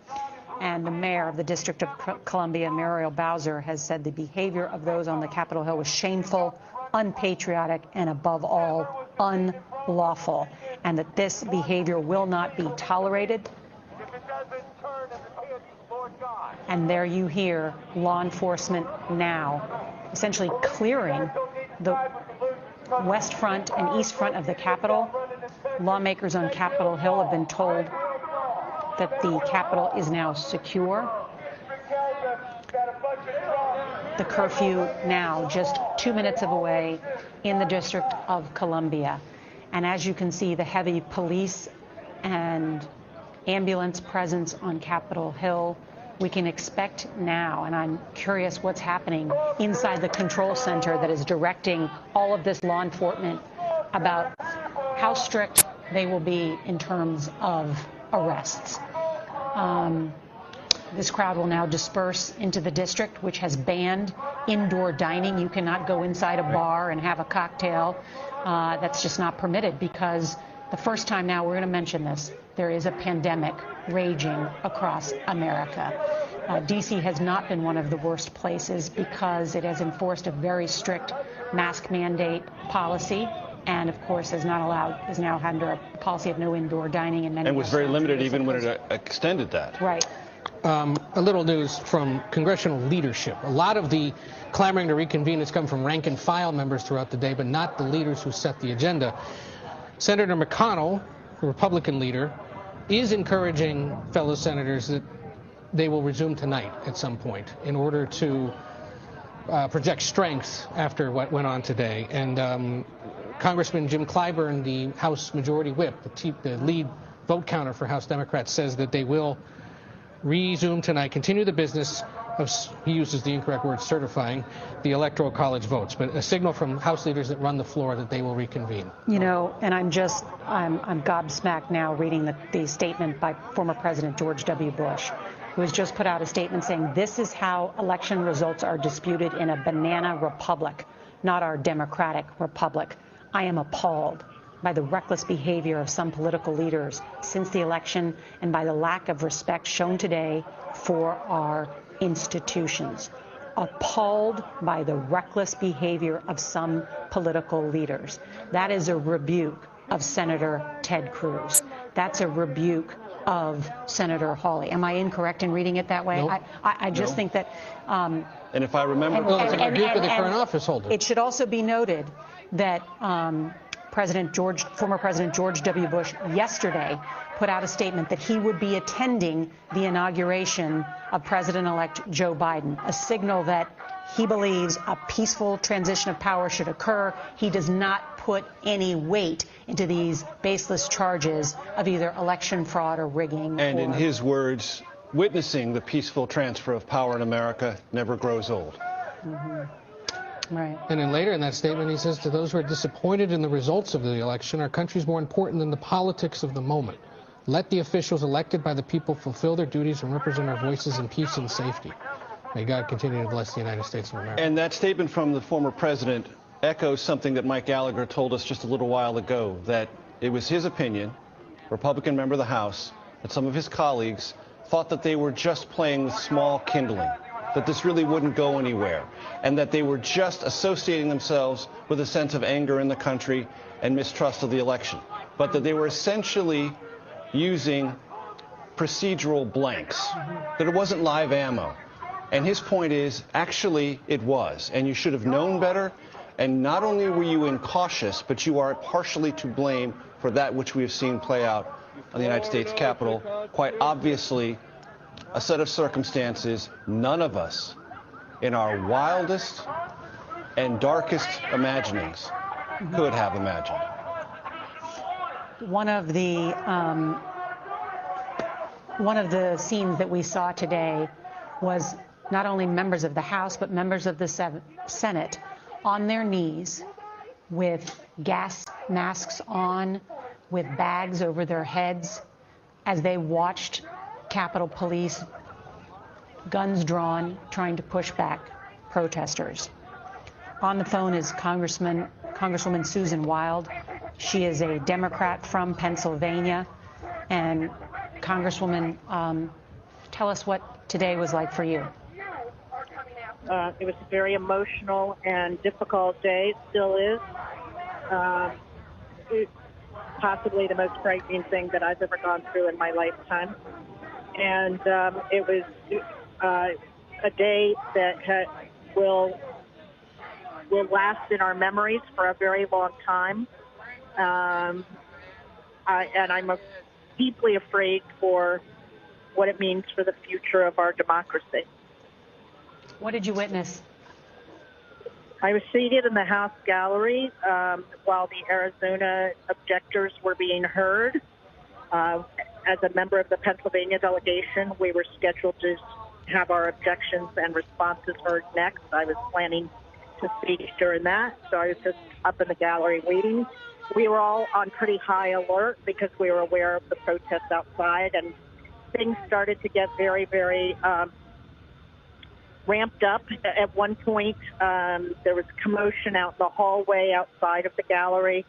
And the mayor of the District of Columbia, Muriel Bowser, has said the behavior of those on the Capitol Hill was shameful, unpatriotic, and above all, unlawful, and that this behavior will not be tolerated. And there you hear law enforcement now essentially clearing the west front and east front of the Capitol. Lawmakers on Capitol Hill have been told that the Capitol is now secure. The curfew now just 2 minutes away in the District of Columbia. And as you can see, the heavy police and ambulance presence on Capitol Hill, we can expect now, and I'm curious what's happening inside the control center that is directing all of this law enforcement about how strict they will be in terms of arrests. This crowd will now disperse into the district, which has banned indoor dining. You cannot go inside a bar and have a cocktail. That's just not permitted, because the first time now, we're going to mention this, there is a pandemic raging across America. D.C. has not been one of the worst places because it has enforced a very strict mask mandate policy, and of course is now under a policy of no indoor dining in many. And was very limited even when it extended that. Right. A little news from congressional leadership. A lot of the clamoring to reconvene has come from rank and file members throughout the day, but not the leaders who set the agenda. Senator McConnell, the Republican leader, is encouraging fellow senators that they will resume tonight at some point in order to project strength after what went on today. And Congressman Jim Clyburn, the House Majority Whip, the lead vote counter for House Democrats, says that they will resume tonight, continue the business he uses the incorrect word, certifying the Electoral College votes, but a signal from House leaders that run the floor that they will reconvene. You know, and I'm gobsmacked now reading the statement by former President George W. Bush, who has just put out a statement saying this is how election results are disputed in a banana republic, not our democratic republic. I am appalled by the reckless behavior of some political leaders since the election and by the lack of respect shown today for our institutions. Appalled by the reckless behavior of some political leaders. That is a rebuke of Senator Ted Cruz. That's a rebuke of Senator Hawley. Am I incorrect in reading it that way? Nope. I just think that... and if I remember... Well, it's a rebuke of the current office holder. It should also be noted that former President George W. Bush yesterday put out a statement that he would be attending the inauguration of President-elect Joe Biden, a signal that he believes a peaceful transition of power should occur. He does not put any weight into these baseless charges of either election fraud or rigging. And in his words, witnessing the peaceful transfer of power in America never grows old. Mm-hmm. Right. And then later in that statement, he says, to those who are disappointed in the results of the election, our country is more important than the politics of the moment. Let the officials elected by the people fulfill their duties and represent our voices in peace and safety. May God continue to bless the United States of America. And that statement from the former president echoes something that Mike Gallagher told us just a little while ago, that it was his opinion, Republican member of the House, that some of his colleagues thought that they were just playing with small kindling, that this really wouldn't go anywhere, and that they were just associating themselves with a sense of anger in the country and mistrust of the election, but that they were essentially using procedural blanks, that it wasn't live ammo. And his point is, actually, it was, and you should have known better, and not only were you incautious, but you are partially to blame for that which we have seen play out on the United States Capitol. Quite obviously, a set of circumstances none of us in our wildest and darkest imaginings could have imagined. One of the scenes that we saw today was not only members of the House, but members of the Senate on their knees with gas masks on, with bags over their heads, as they watched Capitol Police, guns drawn, trying to push back protesters. On the phone is Congresswoman Susan Wild. She is a Democrat from Pennsylvania. And Congresswoman, tell us what today was like for you. It was a very emotional and difficult day. It still is. It's possibly the most frightening thing that I've ever gone through in my lifetime. And it was a day that will last in our memories for a very long time. And I'm deeply afraid for what it means for the future of our democracy. What did you witness? I was seated in the House gallery while the Arizona objectors were being heard. As a member of the Pennsylvania delegation, we were scheduled to have our objections and responses heard next. I was planning to speak during that, so I was just up in the gallery waiting. We were all on pretty high alert because we were aware of the protests outside, and things started to get very, very ramped up. At one point, there was commotion out in the hallway outside of the gallery,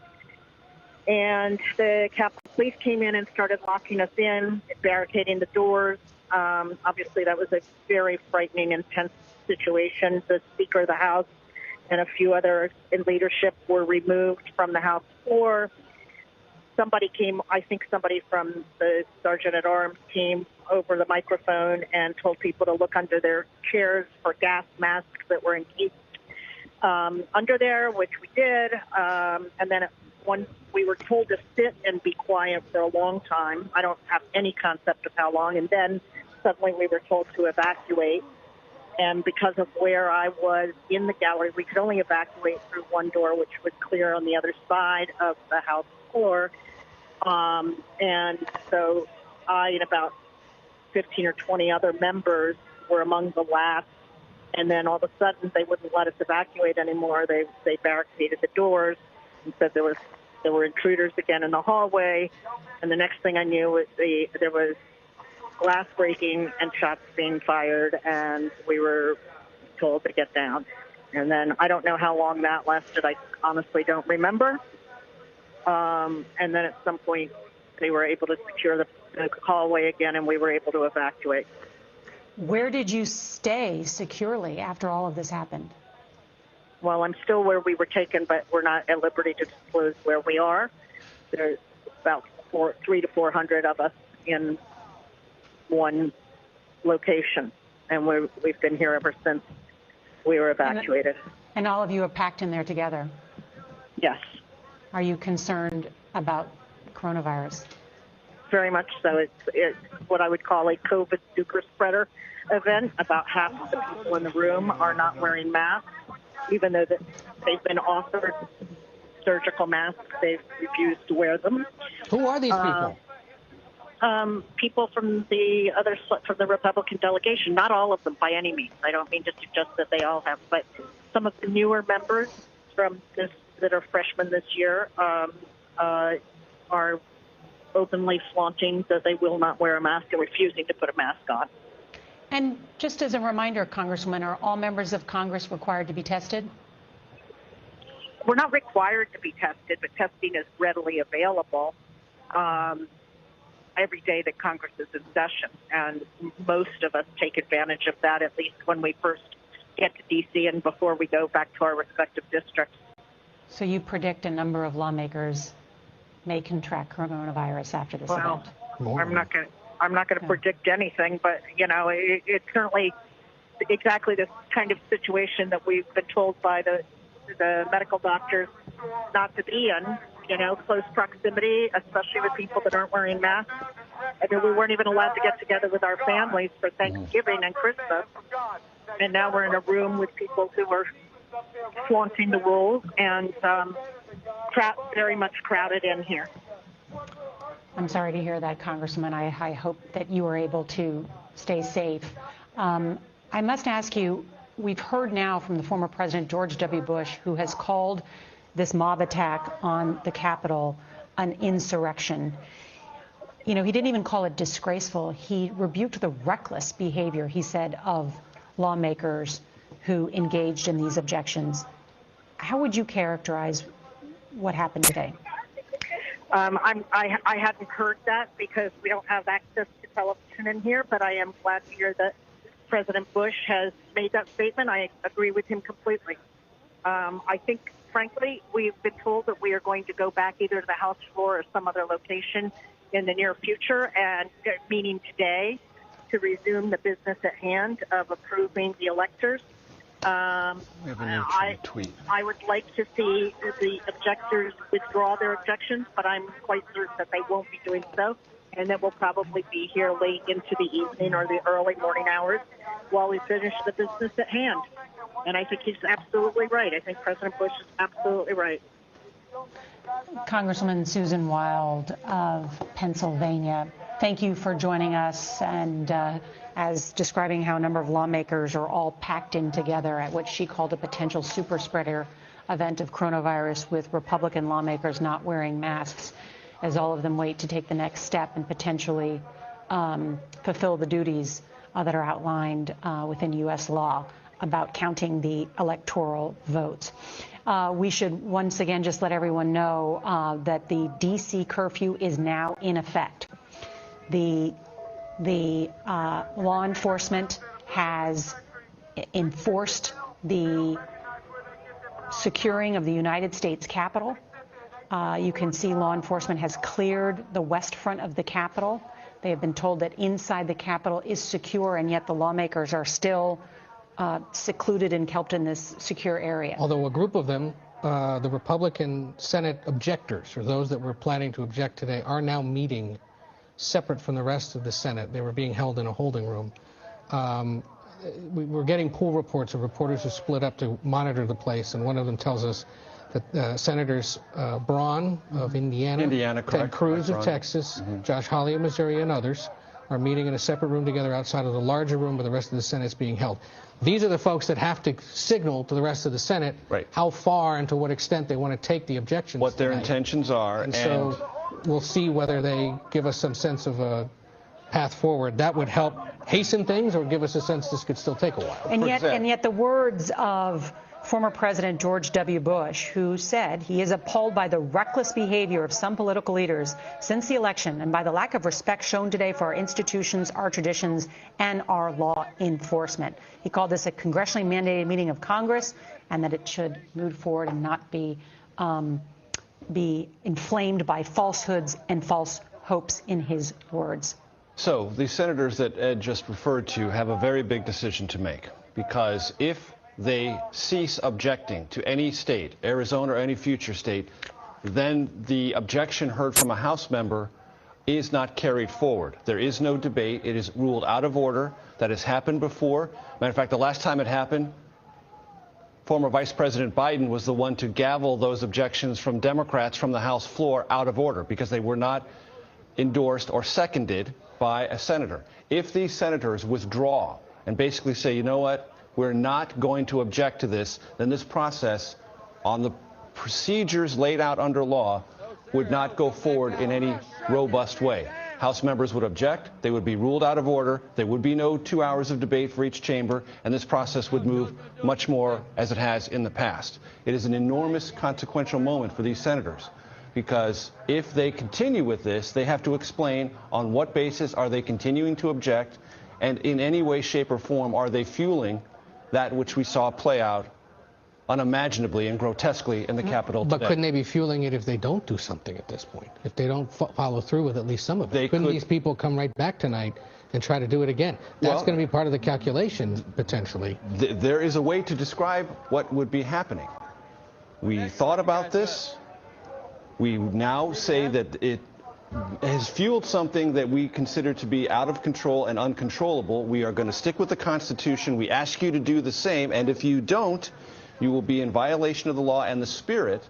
and the Capitol Police came in and started locking us in, barricading the doors. Obviously, that was a very frightening, intense situation. The Speaker of the House and a few others in leadership were removed from the House floor. Somebody came, I think somebody from the Sergeant-at-Arms came over the microphone and told people to look under their chairs for gas masks that were encased under there, which we did. And then we were told to sit and be quiet for a long time. I don't have any concept of how long. And then suddenly we were told to evacuate. And because of where I was in the gallery, we could only evacuate through one door, which was clear on the other side of the House floor. And so I and about 15 or 20 other members were among the last. And then all of a sudden, they wouldn't let us evacuate anymore. They barricaded the doors and said there were intruders again in the hallway. And the next thing I knew, there was glass breaking and shots being fired, and we were told to get down. And then I don't know how long that lasted. I honestly don't remember. And then at some point, they were able to secure the hallway again, and we were able to evacuate. Where did you stay securely after all of this happened? Well, I'm still where we were taken, but we're not at liberty to disclose where we are. There's about 300 to 400 of us in one location, and we've been here ever since we were evacuated. And all of you are packed in there together? Yes. Are you concerned about coronavirus? Very much so. It's what I would call a COVID super spreader event. About half of the people in the room are not wearing masks, even though they've been offered surgical masks. They've refused to wear them. Who are these people? People from the Republican delegation. Not all of them by any means. I don't mean to suggest that they all have, but some of the newer members from this that are freshmen this year are openly flaunting that they will not wear a mask and refusing to put a mask on. And just as a reminder, Congresswoman, are all members of Congress required to be tested? We're not required to be tested, but testing is readily available every day that Congress is in session. And most of us take advantage of that, at least when we first get to D.C. and before we go back to our respective districts. So you predict a number of lawmakers may contract coronavirus after this event? I'm not going to predict anything, but it's certainly exactly this kind of situation that we've been told by the medical doctors not to be in. Close proximity, especially with people that aren't wearing masks. I mean, we weren't even allowed to get together with our families for Thanksgiving and Christmas, and now we're in a room with people who are flaunting the rules and very much crowded in here. I'm sorry to hear that, Congresswoman. I hope that you are able to stay safe. I must ask you, we've heard now from the former President George W. Bush, who has called this mob attack on the Capitol an insurrection. He didn't even call it disgraceful. He rebuked the reckless behavior, he said, of lawmakers who engaged in these objections. How would you characterize what happened today? I hadn't heard that because we don't have access to television in here, but I am glad to hear that President Bush has made that statement. I agree with him completely. I think, frankly, we've been told that we are going to go back either to the House floor or some other location in the near future, and meaning today, to resume the business at hand of approving the electors. I would like to see the objectors withdraw their objections, but I'm quite certain that they won't be doing so, and that we'll probably be here late into the evening or the early morning hours while we finish the business at hand. And I think he's absolutely right. I think President Bush is absolutely right. Congresswoman Susan Wild of Pennsylvania, thank you for joining us and as describing how a number of lawmakers are all packed in together at what she called a potential super spreader event of coronavirus, with Republican lawmakers not wearing masks as all of them wait to take the next step and potentially fulfill the duties that are outlined within U.S. law about counting the electoral votes. We should once again just let everyone know that the D.C. curfew is now in effect. The law enforcement has enforced the securing of the United States Capitol. You can see law enforcement has cleared the west front of the Capitol. They have been told that inside the Capitol is secure, and yet the lawmakers are still secluded and kept in this secure area. Although a group of them, the Republican Senate objectors, or those that were planning to object today, are now meeting separate from the rest of the Senate. They were being held in a holding room. We're getting pool reports of reporters who split up to monitor the place, and one of them tells us that Senators Braun of Indiana, Ted Cruz of Texas, Josh Hawley of Missouri, and others are meeting in a separate room together outside of the larger room where the rest of the Senate is being held. These are the folks that have to signal to the rest of the Senate how far and to what extent they want to take the objections. What their intentions are. And so we'll see whether they give us some sense of a path forward. That would help hasten things or give us a sense this could still take a while. And yet the words of former President George W. Bush, who said he is appalled by the reckless behavior of some political leaders since the election and by the lack of respect shown today for our institutions, our traditions, and our law enforcement. He called this a congressionally mandated meeting of Congress and that it should move forward and not be inflamed by falsehoods and false hopes, in his words. So the senators that Ed just referred to have a very big decision to make, because if they cease objecting to any state, Arizona or any future state, then the objection heard from a House member is not carried forward. There is no debate. It is ruled out of order. That has happened before. Matter of fact, the last time it happened, former Vice President Biden was the one to gavel those objections from Democrats from the House floor out of order because they were not endorsed or seconded by a senator. If these senators withdraw and basically say, you know what, we're not going to object to this, then this process on the procedures laid out under law would not go forward in any robust way. House members would object, they would be ruled out of order, there would be no 2 hours of debate for each chamber, and this process would move much more as it has in the past. It is an enormous consequential moment for these senators, because if they continue with this, they have to explain on what basis are they continuing to object, and in any way, shape, or form are they fueling that which we saw play out unimaginably and grotesquely in the Capitol today. But couldn't they be fueling it if they don't do something at this point? If they don't follow through with at least some of it? Couldn't these people come right back tonight and try to do it again? That's going to be part of the calculation, potentially. There is a way to describe what would be happening. We thought about this. We now say that it has fueled something that we consider to be out of control and uncontrollable. We are going to stick with the Constitution. We ask you to do the same, and if you don't, you will be in violation of the law and the spirit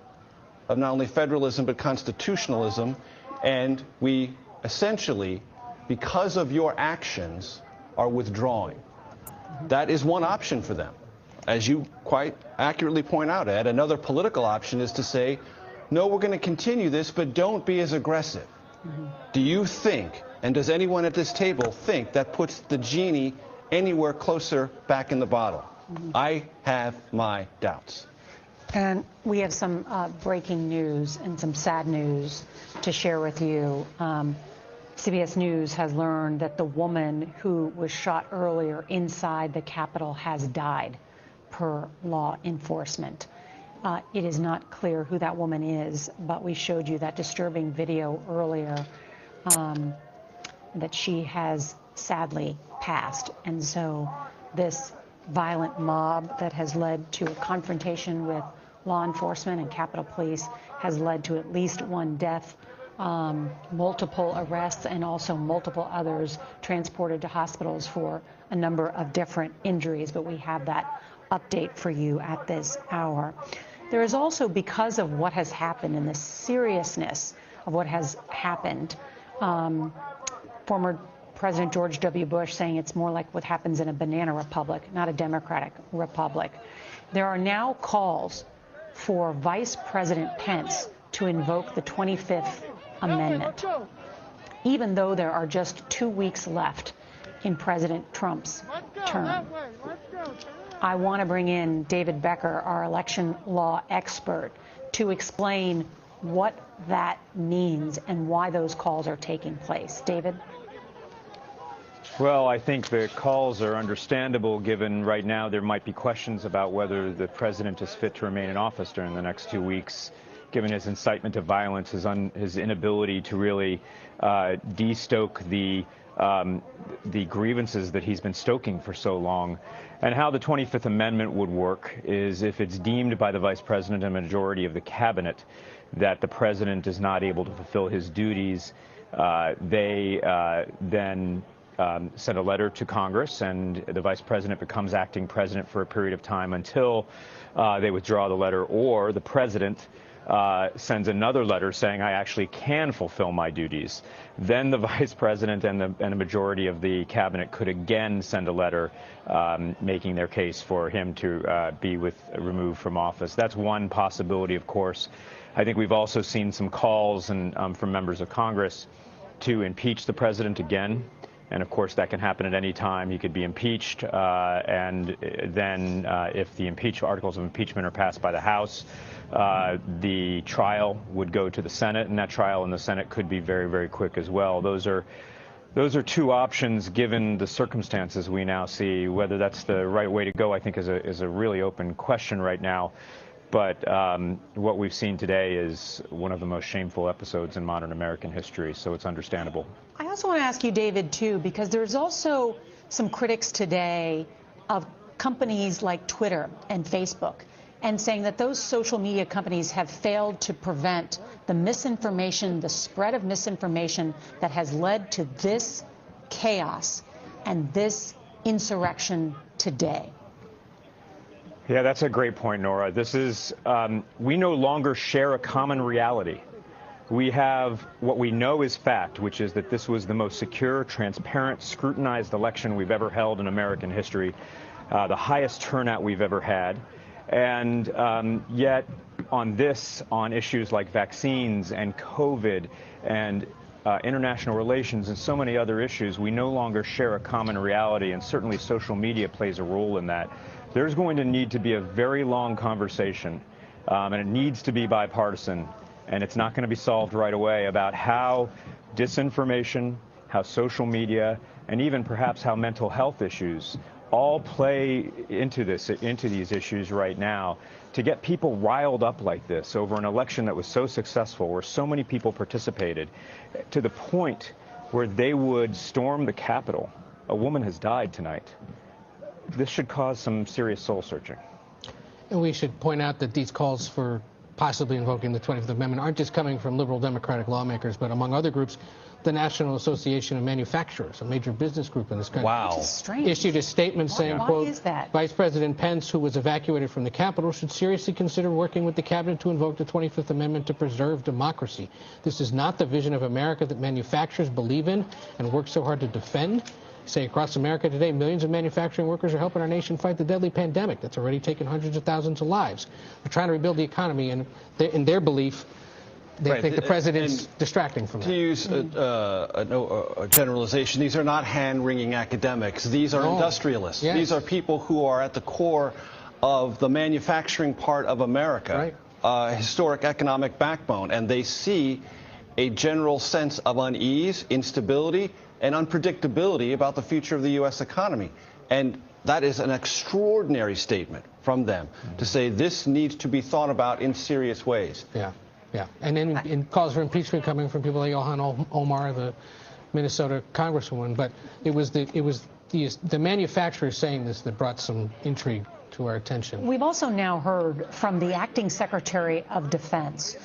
of not only federalism but constitutionalism, and we essentially, because of your actions, are withdrawing. That is one option for them. As you quite accurately point out, Ed, another political option is to say, no, we're going to continue this, but don't be as aggressive. Do you think, and does anyone at this table think, that puts the genie anywhere closer back in the bottle? I have my doubts. And we have some breaking news and some sad news to share with you. CBS News has learned that the woman who was shot earlier inside the Capitol has died, per law enforcement. It is not clear who that woman is, but we showed you that disturbing video earlier that she has sadly passed. And so this violent mob that has led to a confrontation with law enforcement and Capitol Police has led to at least one death, multiple arrests, and also multiple others transported to hospitals for a number of different injuries. But we have that update for you at this hour. There is also, because of what has happened and the seriousness of what has happened, former President George W. Bush saying it's more like what happens in a banana republic, not a democratic republic. There are now calls for Vice President Pence to invoke the 25th Amendment, even though there are just 2 weeks left in President Trump's term. I want to bring in David Becker, our election law expert, to explain what that means and why those calls are taking place. David? Well, I think the calls are understandable, given right now there might be questions about whether the president is fit to remain in office during the next 2 weeks, given his incitement to violence, his inability to really de-stoke the grievances that he's been stoking for so long. And how the 25th Amendment would work is if it's deemed by the vice president and majority of the cabinet that the president is not able to fulfill his duties, they then send a letter to Congress, and the vice president becomes acting president for a period of time until they withdraw the letter, or the president sends another letter saying, I actually can fulfill my duties. Then the vice president and the majority of the cabinet could again send a letter making their case for him to be removed from office. That's one possibility, of course. I think we've also seen some calls from members of Congress to impeach the president again. And of course, that can happen at any time. He could be impeached, and then if the articles of impeachment are passed by the House, the trial would go to the Senate, and that trial in the Senate could be very, very quick as well. Those are two options given the circumstances we now see. Whether that's the right way to go, I think, is a really open question right now. But what we've seen today is one of the most shameful episodes in modern American history, so it's understandable. I also want to ask you, David, too, because there's also some critics today of companies like Twitter and Facebook, and saying that those social media companies have failed to prevent the misinformation, the spread of misinformation that has led to this chaos and this insurrection today. Yeah, that's a great point, Nora. This is, we no longer share a common reality. We have what we know is fact, which is that this was the most secure, transparent, scrutinized election we've ever held in American history, the highest turnout we've ever had. And yet on issues like vaccines and COVID and international relations and so many other issues, we no longer share a common reality, and certainly social media plays a role in that. There's going to need to be a very long conversation, and it needs to be bipartisan, and it's not going to be solved right away, about how disinformation, how social media, and even perhaps how mental health issues all play into these issues right now, to get people riled up like this over an election that was so successful, where so many people participated, to the point where they would storm the Capitol. A woman has died tonight. This should cause some serious soul searching. And we should point out that these calls for possibly invoking the 25th Amendment aren't just coming from liberal Democratic lawmakers, but among other groups, the National Association of Manufacturers, a major business group in this country, issued a statement saying, quote, Vice President Pence, who was evacuated from the Capitol, should seriously consider working with the cabinet to invoke the 25th Amendment to preserve democracy. This is not the vision of America that manufacturers believe in and work so hard to defend. Say across America today, millions of manufacturing workers are helping our nation fight the deadly pandemic that's already taken hundreds of thousands of lives. We're trying to rebuild the economy, and in their belief, they think the president's distracting from that. To use a generalization, these are not hand-wringing academics. These are industrialists. Yes. These are people who are at the core of the manufacturing part of America, historic economic backbone, and they see a general sense of unease, instability, and unpredictability about the future of the U.S. economy. And that is an extraordinary statement from them to say this needs to be thought about in serious ways. Yeah, yeah. And then in calls for impeachment coming from people like Ilhan Omar, the Minnesota congresswoman. But it was the manufacturers saying this that brought some intrigue to our attention. We've also now heard from the acting Secretary of Defense,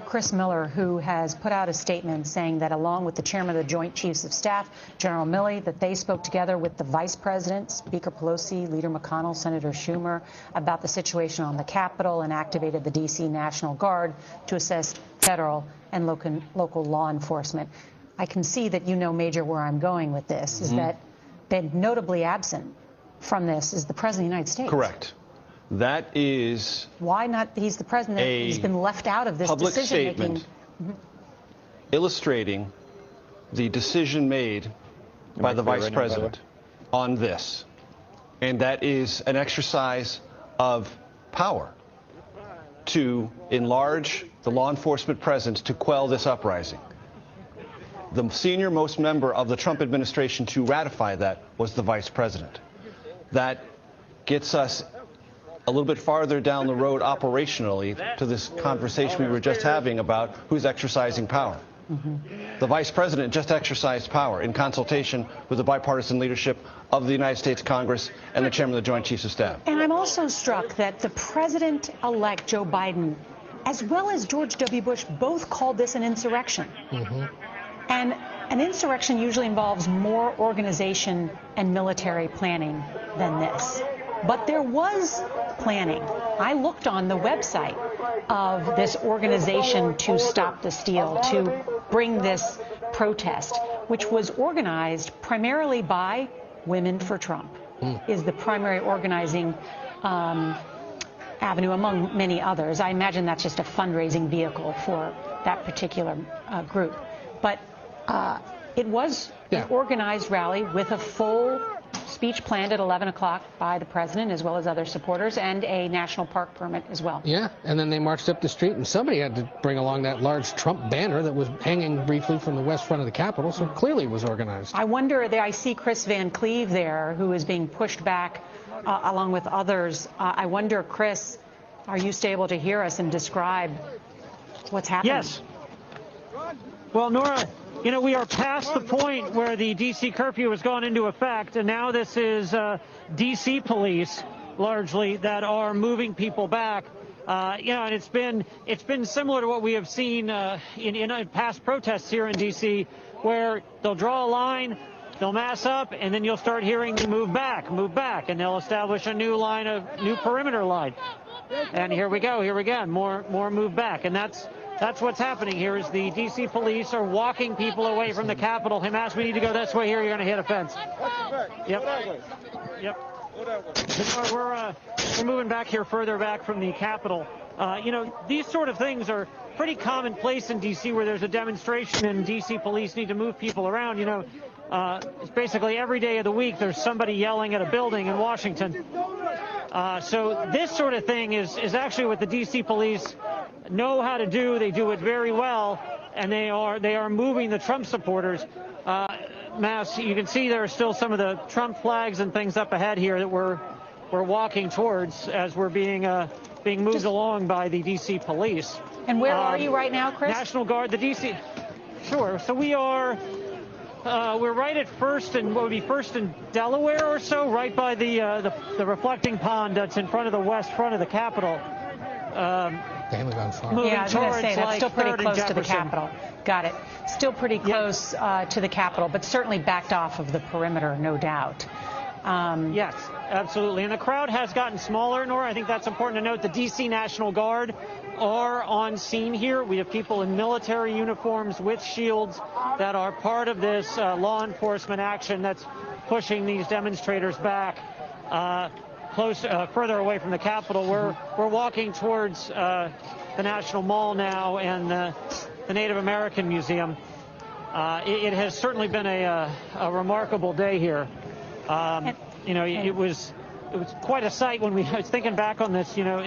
Chris Miller, who has put out a statement saying that along with the chairman of the Joint Chiefs of Staff, General Milley, that they spoke together with the Vice President, Speaker Pelosi, Leader McConnell, Senator Schumer, about the situation on the Capitol, and activated the D.C. National Guard to assist federal and local law enforcement. I can see that you know, Major, where I'm going with this, is that been notably absent from this is the President of the United States. Correct. That is why not? He's the president. He's been left out of this public decision-making. Statement illustrating the decision made by the Vice President on this, and that is an exercise of power to enlarge the law enforcement presence to quell this uprising. The senior-most member of the Trump administration to ratify that was the Vice President. That gets us a little bit farther down the road operationally to this conversation we were just having about who's exercising power. The Vice President just exercised power in consultation with the bipartisan leadership of the United States Congress and the Chairman of the Joint Chiefs of Staff. And I'm also struck that the President-elect Joe Biden, as well as George W. Bush, both called this an insurrection. And an insurrection usually involves more organization and military planning than this. But there was planning. I looked on the website. of this organization to stop the steal, to bring this protest, which was organized primarily by Women for Trump, is the primary organizing avenue among many others. I imagine that's just a fundraising vehicle for that particular group. But it was an organized rally with a full speech planned at 11 o'clock by the president as well as other supporters, and a national park permit as well. Yeah, and then they marched up the street, and somebody had to bring along that large Trump banner that was hanging briefly from the west front of the Capitol, so clearly it was organized. I wonder, I see Chris Van Cleve there, who is being pushed back along with others. I wonder, Chris, are you able to hear us and describe what's happening? Yes. Well, Nora, you know, we are past the point where the D.C. curfew has gone into effect, and now this is D.C. police, largely, that are moving people back. You know, and it's been similar to what we have seen in past protests here in D.C., where they'll draw a line, they'll mass up, and then you'll start hearing them move back, and they'll establish a new perimeter line. And here we go, here again, more move back, and that's what's happening here. Is the D.C. police are walking people away from the Capitol. Hey, Mass, we need to go this way here. You're going to hit a fence. Yep. We're moving back here, further back from the Capitol. You know, these sort of things are pretty commonplace in D.C. where there's a demonstration and D.C. police need to move people around. You know, it's basically every day of the week there's somebody yelling at a building in Washington. So this sort of thing is actually what the D.C. police know how to do. They do it very well, and they are moving the Trump supporters. Mass, you can see there are still some of the Trump flags and things up ahead here that we're walking towards as we're being moved along by the D.C. police. And where are you right now, Chris? National Guard, the D.C. Sure. So we are. We're right at First and what would be First and Delaware or so, right by the reflecting pond that's in front of the west front of the Capitol. Damn, we've gone far. Yeah, I was going to say, that's still pretty close to the Jefferson. Capitol. Got it. Still pretty close to the Capitol, but certainly backed off of the perimeter, no doubt. Yes, absolutely. And the crowd has gotten smaller, Nora. I think that's important to note. The D.C. National Guard are on scene here. We have people in military uniforms with shields that are part of this law enforcement action that's pushing these demonstrators back further away from the Capitol. We're walking towards the National Mall now and the Native American Museum. It has certainly been a remarkable day here. You know, it was quite a sight when I was thinking back on this. You know,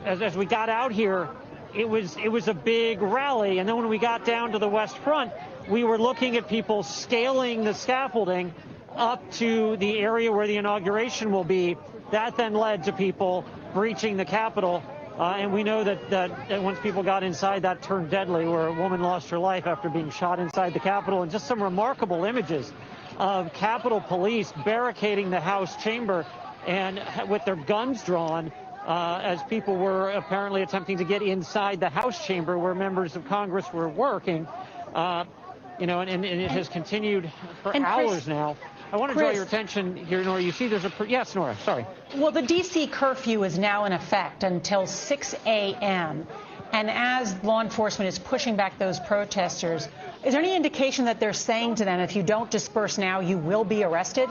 as we got out here, it was a big rally, and then when we got down to the West Front, we were looking at people scaling the scaffolding up to the area where the inauguration will be. That then led to people breaching the Capitol. And we know that once people got inside, that turned deadly, where a woman lost her life after being shot inside the Capitol. And just some remarkable images of Capitol Police barricading the House chamber and with their guns drawn as people were apparently attempting to get inside the House chamber where members of Congress were working. You know, and it has continued for hours Chris, now. I want to draw your attention here, Nora. You see there's yes, Nora, sorry. Well, the D.C. curfew is now in effect until 6 a.m. And as law enforcement is pushing back those protesters, is there any indication that they're saying to them, if you don't disperse now, you will be arrested?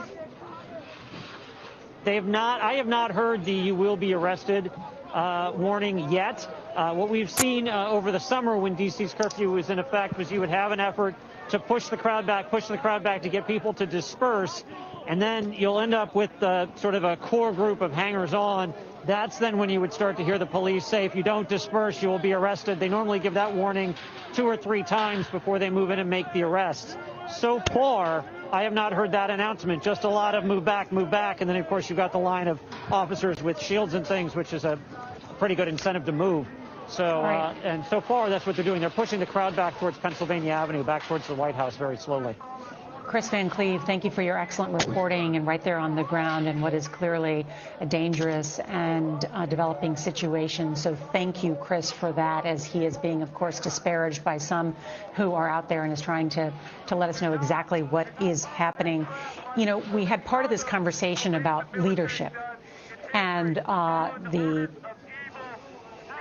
They have not. I have not heard the "you will be arrested" warning yet. What we've seen over the summer when D.C.'s curfew was in effect was you would have an effort to push the crowd back to get people to disperse, and then you'll end up with sort of a core group of hangers-on. That's then when you would start to hear the police say, if you don't disperse, you will be arrested. They normally give that warning 2 or 3 times before they move in and make the arrest. So far, I have not heard that announcement, just a lot of move back, and then, of course, you've got the line of officers with shields and things, which is a pretty good incentive to move. So, and so far, that's what they're doing. They're pushing the crowd back towards Pennsylvania Avenue, back towards the White House very slowly. Chris Van Cleve, thank you for your excellent reporting and right there on the ground in what is clearly a dangerous and developing situation. So thank you, Chris, for that, as he is being, of course, disparaged by some who are out there and is trying to let us know exactly what is happening. You know, we had part of this conversation about leadership and the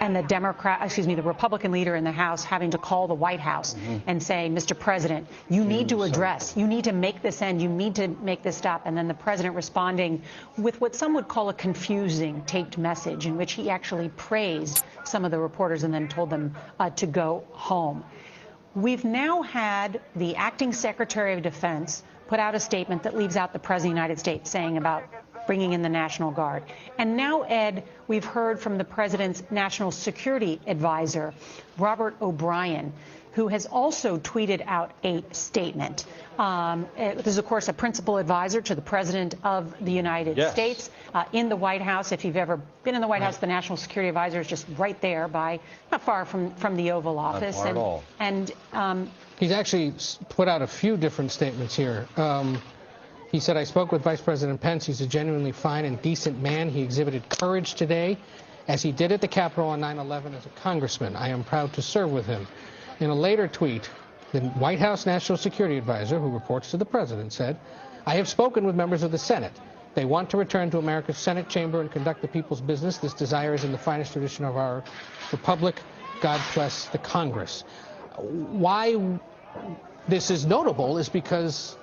and the Republican leader in the House having to call the White House and say, Mr. President, you need to address, you need to make this end, you need to make this stop. And then the president responding with what some would call a confusing taped message in which he actually praised some of the reporters and then told them to go home. We've now had the acting Secretary of Defense put out a statement that leaves out the President of the United States saying about bringing in the National Guard. And now, Ed, we've heard from the President's National Security Advisor, Robert O'Brien, who has also tweeted out a statement. This is, of course, a principal advisor to the President of the United States in the White House. If you've ever been in the White House, the National Security Advisor is just right there not far from the Oval Office. Not far at all. And he's actually put out a few different statements here. He said, I spoke with Vice President Pence. He's a genuinely fine and decent man. He exhibited courage today, as he did at the Capitol on 9/11 as a congressman. I am proud to serve with him. In a later tweet, the White House National Security Advisor, who reports to the president, said, I have spoken with members of the Senate. They want to return to America's Senate chamber and conduct the people's business. This desire is in the finest tradition of our republic. God bless the Congress. Why this is notable is because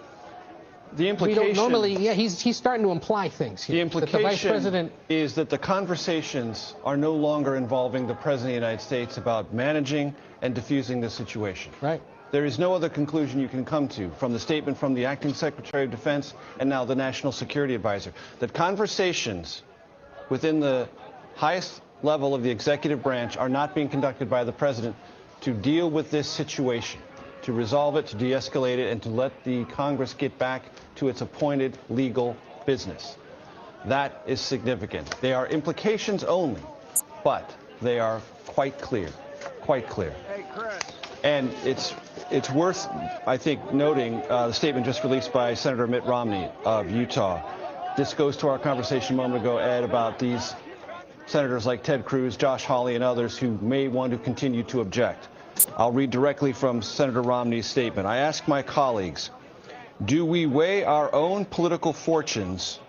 the implication, we don't normally, he's starting to imply things here. The implication that the Vice President is that the conversations are no longer involving the President of the United States about managing and diffusing the situation. Right. There is no other conclusion you can come to from the statement from the acting Secretary of Defense and now the National Security Advisor, that conversations within the highest level of the executive branch are not being conducted by the President to deal with this situation, to resolve it, to de-escalate it, and to let the Congress get back to its appointed legal business. That is significant. They are implications only, but they are quite clear, quite clear. Hey, Chris. And it's worth, I think, noting the statement just released by Senator Mitt Romney of Utah. This goes to our conversation a moment ago, Ed, about these senators like Ted Cruz, Josh Hawley, and others who may want to continue to object. I'll read directly from Senator Romney's statement. I ask my colleagues, do we weigh our own political fortunes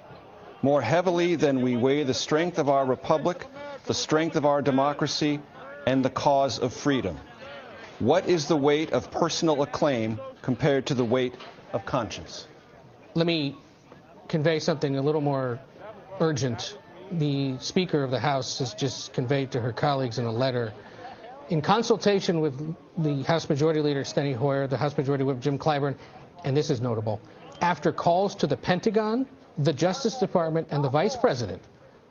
more heavily than we weigh the strength of our republic, the strength of our democracy, and the cause of freedom? What is the weight of personal acclaim compared to the weight of conscience? Let me convey something a little more urgent. The Speaker of the House has just conveyed to her colleagues in a letter, in consultation with the House Majority Leader Steny Hoyer, the House Majority Whip Jim Clyburn, and this is notable, after calls to the Pentagon, the Justice Department, and the Vice President,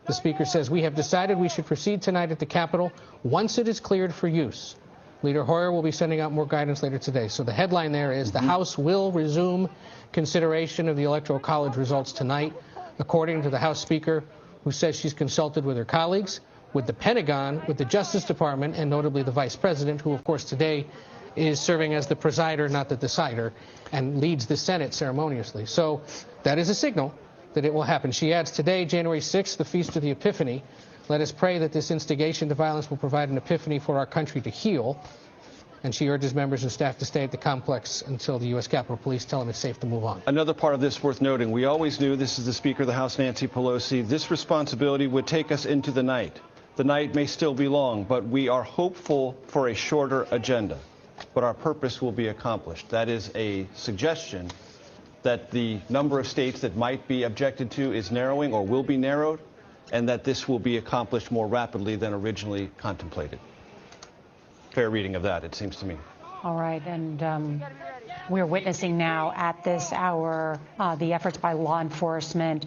the Speaker says, we have decided we should proceed tonight at the Capitol once it is cleared for use. Leader Hoyer will be sending out more guidance later today. So the headline there is the House will resume consideration of the Electoral College results tonight, according to the House Speaker, who says she's consulted with her colleagues, with the Pentagon, with the Justice Department, and notably the Vice President, who, of course, today is serving as the presider, not the decider, and leads the Senate ceremoniously. So that is a signal that it will happen. She adds, today, January 6th, the Feast of the Epiphany. Let us pray that this instigation to violence will provide an epiphany for our country to heal. And she urges members and staff to stay at the complex until the U.S. Capitol Police tell them it's safe to move on. Another part of this worth noting, we always knew, this is the Speaker of the House, Nancy Pelosi, this responsibility would take us into the night. The night may still be long, but we are hopeful for a shorter agenda. But our purpose will be accomplished. That is a suggestion that the number of states that might be objected to is narrowing or will be narrowed, and that this will be accomplished more rapidly than originally contemplated. Fair reading of that, it seems to me. All right, and we're witnessing now at this hour the efforts by law enforcement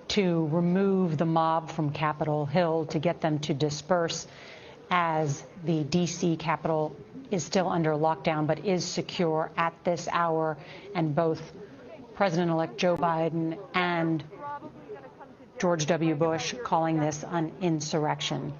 to remove the mob from Capitol Hill, to get them to disperse, as the D.C. Capitol is still under lockdown but is secure at this hour, and both President-elect Joe Biden and George W. Bush calling this an insurrection.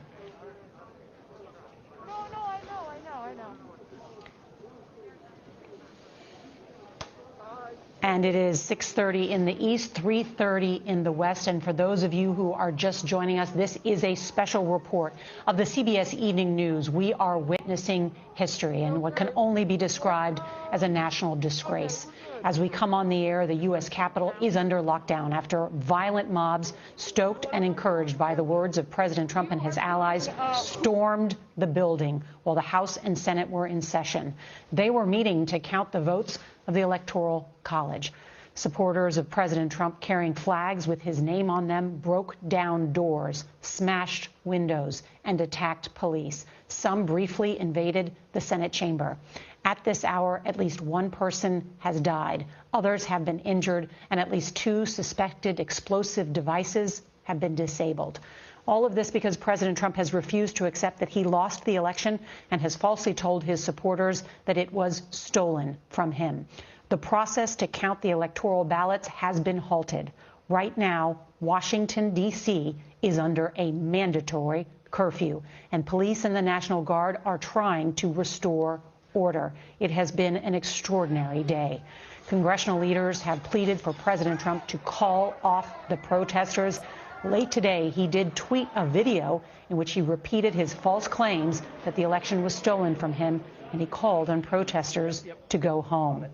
And it is 6:30 in the east, 3:30 in the west. And for those of you who are just joining us, this is a special report of the CBS Evening News. We are witnessing history and what can only be described as a national disgrace. As we come on the air, the U.S. Capitol is under lockdown after violent mobs, stoked and encouraged by the words of President Trump and his allies, stormed the building while the House and Senate were in session. They were meeting to count the votes of the Electoral College. Supporters of President Trump carrying flags with his name on them broke down doors, smashed windows, and attacked police. Some briefly invaded the Senate chamber. At this hour, at least one person has died. Others have been injured, and at least 2 suspected explosive devices have been disabled. All of this because President Trump has refused to accept that he lost the election and has falsely told his supporters that it was stolen from him. The process to count the electoral ballots has been halted. Right now, Washington, D.C. is under a mandatory curfew, and police and the National Guard are trying to restore order. It has been an extraordinary day. Congressional leaders have pleaded for President Trump to call off the protesters. Late today, he did tweet a video in which he repeated his false claims that the election was stolen from him, and he called on protesters to go home.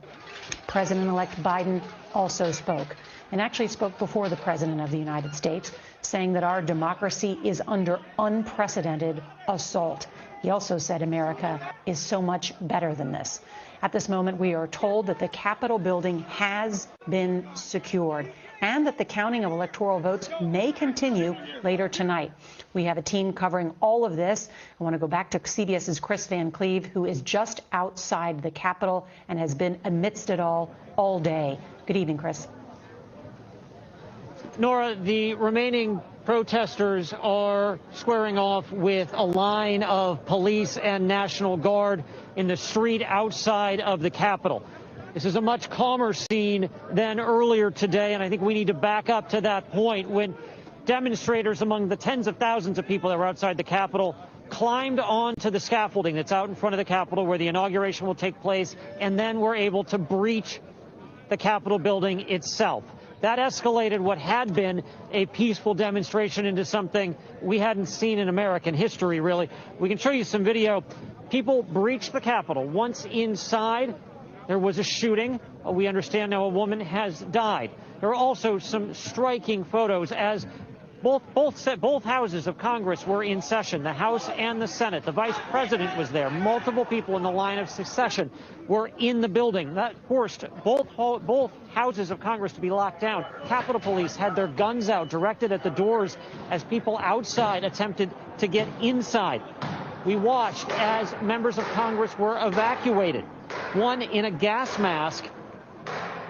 President-elect Biden also spoke, and actually spoke before the President of the United States, saying that our democracy is under unprecedented assault. He also said America is so much better than this. At this moment, we are told that the Capitol building has been secured and that the counting of electoral votes may continue later tonight. We have a team covering all of this. I want to go back to CBS's Chris Van Cleve, who is just outside the Capitol and has been amidst it all day. Good evening, Chris. Nora, the remaining protesters are squaring off with a line of police and National Guard in the street outside of the Capitol. This is a much calmer scene than earlier today, and I think we need to back up to that point when demonstrators, among the tens of thousands of people that were outside the Capitol, climbed onto the scaffolding that's out in front of the Capitol where the inauguration will take place, and then were able to breach the Capitol building itself. That escalated what had been a peaceful demonstration into something we hadn't seen in American history, really. We can show you some video. People breached the Capitol. Once inside, there was a shooting. We understand now a woman has died. There are also some striking photos as both houses of Congress were in session, the House and the Senate. The Vice President was there. Multiple people in the line of succession were in the building. That forced both houses of Congress to be locked down. Capitol Police had their guns out, directed at the doors as people outside attempted to get inside. We watched as members of Congress were evacuated, one in a gas mask.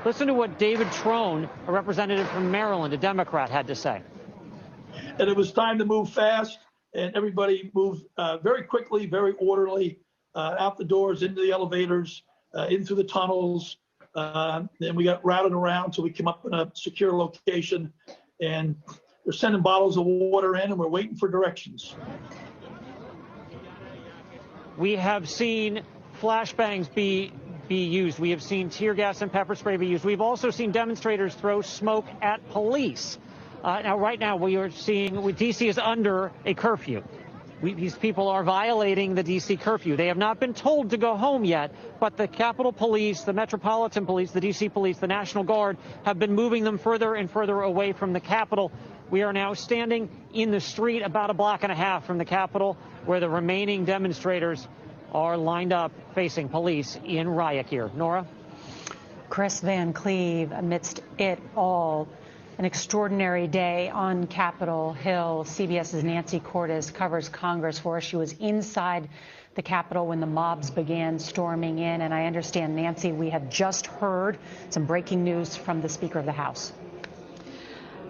Listen to what David Trone, a representative from Maryland, a Democrat, had to say. And it was time to move fast, and everybody moved very quickly, very orderly, out the doors, into the elevators, into the tunnels. Then we got routed around till we came up in a secure location, and they're sending bottles of water in, and we're waiting for directions. We have seen flashbangs be used. We have seen tear gas and pepper spray be used. We've also seen demonstrators throw smoke at police. Now, right now, we are seeing D.C. is under a curfew. These people are violating the D.C. curfew. They have not been told to go home yet, but the Capitol Police, the Metropolitan Police, the D.C. Police, the National Guard have been moving them further and further away from the Capitol. We are now standing in the street about a block and a half from the Capitol, where the remaining demonstrators are lined up facing police in riot gear. Nora? Chris Van Cleve, amidst it all. An extraordinary day on Capitol Hill. CBS's Nancy Cordes covers Congress for us. She was inside the Capitol when the mobs began storming in. And I understand, Nancy, we have just heard some breaking news from the Speaker of the House.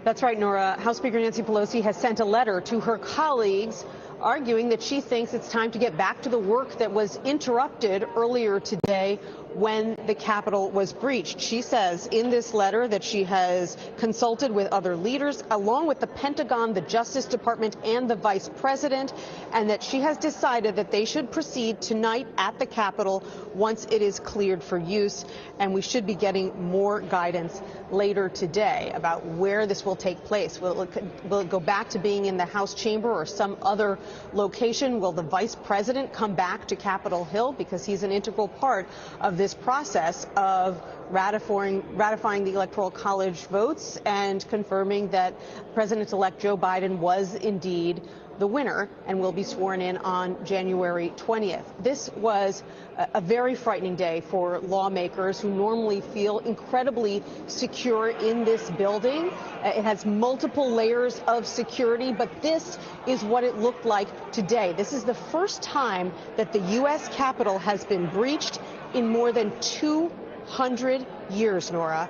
That's right, Nora. House Speaker Nancy Pelosi has sent a letter to her colleagues arguing that she thinks it's time to get back to the work that was interrupted earlier today when the Capitol was breached. She says in this letter that she has consulted with other leaders, along with the Pentagon, the Justice Department, and the Vice President, and that she has decided that they should proceed tonight at the Capitol once it is cleared for use. And we should be getting more guidance later today about where this will take place. Will it go back to being in the House chamber or some other location? Will the Vice President come back to Capitol Hill, because he's an integral part of this process of ratifying the Electoral College votes and confirming that President-elect Joe Biden was indeed the winner and will be sworn in on January 20th. This was a very frightening day for lawmakers who normally feel incredibly secure in this building. It has multiple layers of security, but this is what it looked like today. This is the first time that the U.S. Capitol has been breached in more than 200 years, Nora.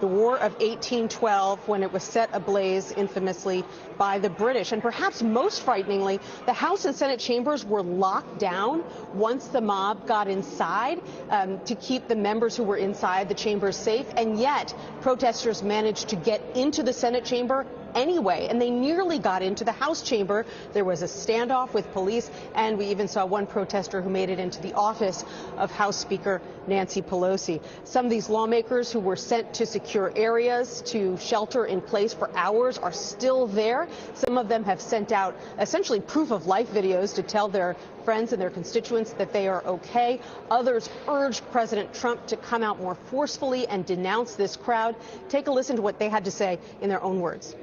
The War of 1812, when it was set ablaze infamously by the British. And perhaps most frighteningly, the House and Senate chambers were locked down once the mob got inside to keep the members who were inside the chambers safe. And yet protesters managed to get into the Senate chamber anyway, and they nearly got into the House chamber. There was a standoff with police, and we even saw one protester who made it into the office of House Speaker Nancy Pelosi. Some of these lawmakers who were sent to secure areas to shelter in place for hours are still there. Some of them have sent out essentially proof of life videos to tell their friends and their constituents that they are okay. Others urged President Trump to come out more forcefully and denounce this crowd. Take a listen to what they had to say in their own words.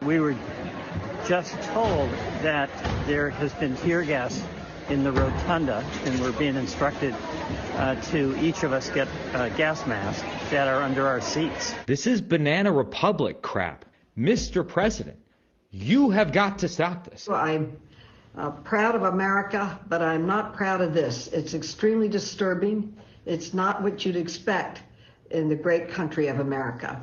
We were just told that there has been tear gas in the rotunda, and we're being instructed to each of us get gas masks that are under our seats. This is Banana Republic crap. Mr. President, you have got to stop this. Well, I'm proud of America, but I'm not proud of this. It's extremely disturbing. It's not what you'd expect in the great country of America.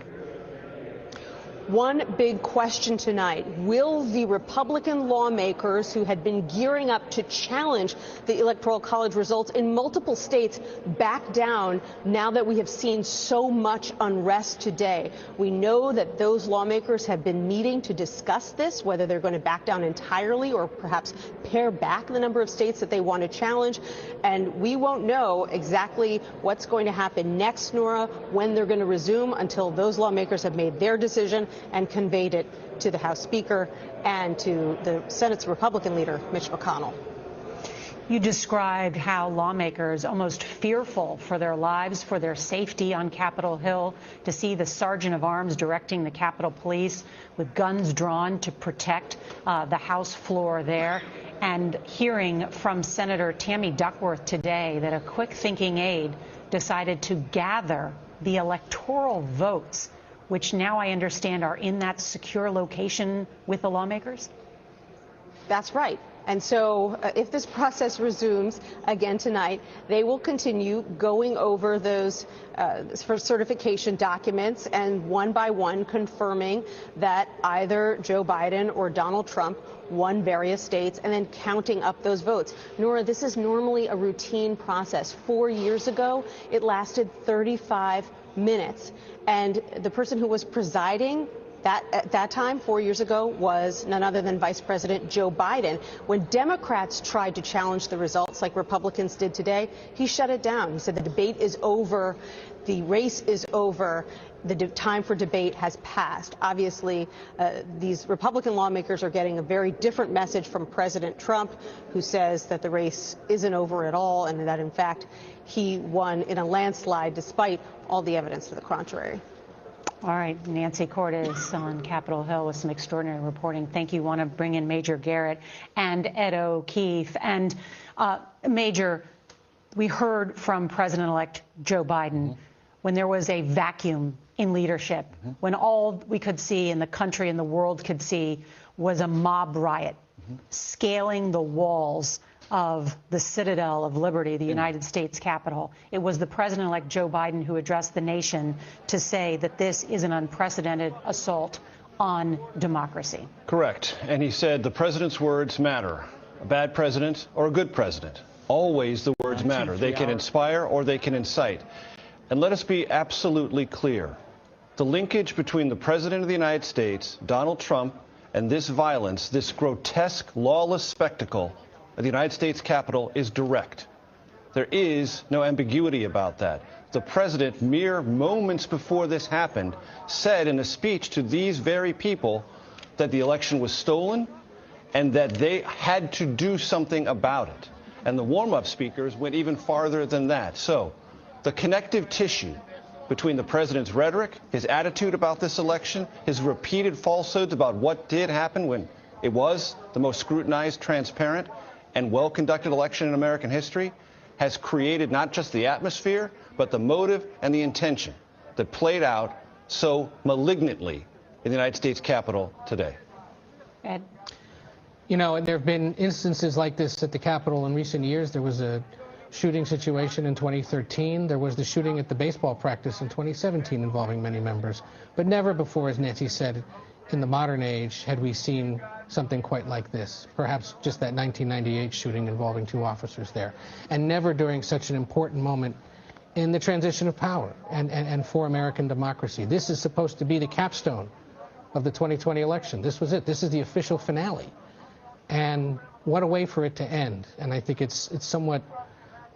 One big question tonight, will the Republican lawmakers who had been gearing up to challenge the Electoral College results in multiple states back down now that we have seen so much unrest today? We know that those lawmakers have been meeting to discuss this, whether they're going to back down entirely or perhaps pare back the number of states that they want to challenge. And we won't know exactly what's going to happen next, Nora, when they're going to resume until those lawmakers have made their decision and conveyed it to the House Speaker and to the Senate's Republican leader, Mitch McConnell. You described how lawmakers almost fearful for their lives, for their safety on Capitol Hill, to see the sergeant of arms directing the Capitol Police with guns drawn to protect the House floor there, and hearing from Senator Tammy Duckworth today that a quick-thinking aide decided to gather the electoral votes, which now I understand are in that secure location with the lawmakers? That's right. And so if this process resumes again tonight, they will continue going over those for certification documents and one by one confirming that either Joe Biden or Donald Trump won various states and then counting up those votes. Nora, this is normally a routine process. 4 years ago, it lasted 35 minutes. And the person who was presiding at that time, 4 years ago, was none other than Vice President Joe Biden. When Democrats tried to challenge the results like Republicans did today, he shut it down. He said the debate is over, the race is over, the time for debate has passed. Obviously, these Republican lawmakers are getting a very different message from President Trump, who says that the race isn't over at all and that, in fact, he won in a landslide despite all the evidence to the contrary. All right, Nancy Cordes on Capitol Hill with some extraordinary reporting. Thank you. Want to bring in Major Garrett and Ed O'Keefe. And Major, we heard from President-elect Joe Biden when there was a vacuum in leadership, when all we could see in the country and the world could see was a mob riot, scaling the walls of the citadel of liberty, the United States Capitol. It was the President-elect Joe Biden who addressed the nation to say that this is an unprecedented assault on democracy. Correct. And he said the president's words matter. A bad president or a good president. Always the words matter. They can inspire or they can incite. And let us be absolutely clear. The linkage between the President of the United States, Donald Trump, and this violence, this grotesque, lawless spectacle of the United States Capitol is direct. There is no ambiguity about that. The president, mere moments before this happened, said in a speech to these very people that the election was stolen and that they had to do something about it. And the warm-up speakers went even farther than that. So the connective tissue between the president's rhetoric, his attitude about this election, his repeated falsehoods about what did happen when it was the most scrutinized, transparent, and well-conducted election in American history, has created not just the atmosphere, but the motive and the intention that played out so malignantly in the United States Capitol today. Ed? You know, there have been instances like this at the Capitol in recent years. There was a shooting situation in 2013. There was the shooting at the baseball practice in 2017 involving many members. But never before, as Nancy said, in the modern age had we seen something quite like this. Perhaps just that 1998 shooting involving 2 officers there. And never during such an important moment in the transition of power and for American democracy. This is supposed to be the capstone of the 2020 election. This was it. This is the official finale. And what a way for it to end. And I think it's somewhat,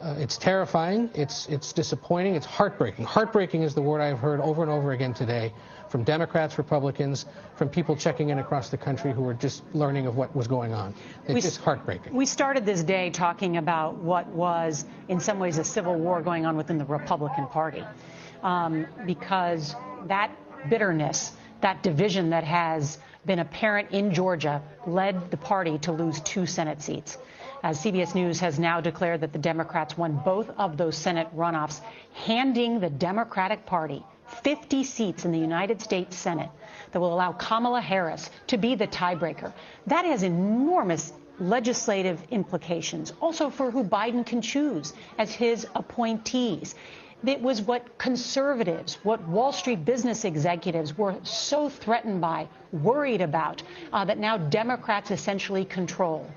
it's terrifying, it's disappointing, it's heartbreaking. Heartbreaking is the word I've heard over and over again today from Democrats, Republicans, from people checking in across the country who were just learning of what was going on. It's just heartbreaking. We started this day talking about what was, in some ways, a civil war going on within the Republican Party, because that bitterness, that division that has been apparent in Georgia led the party to lose 2 Senate seats. As CBS News has now declared that the Democrats won both of those Senate runoffs, handing the Democratic Party 50 seats in the United States Senate that will allow Kamala Harris to be the tiebreaker. That has enormous legislative implications, also for who Biden can choose as his appointees. It was what conservatives, what Wall Street business executives were so threatened by, worried about, that now Democrats essentially control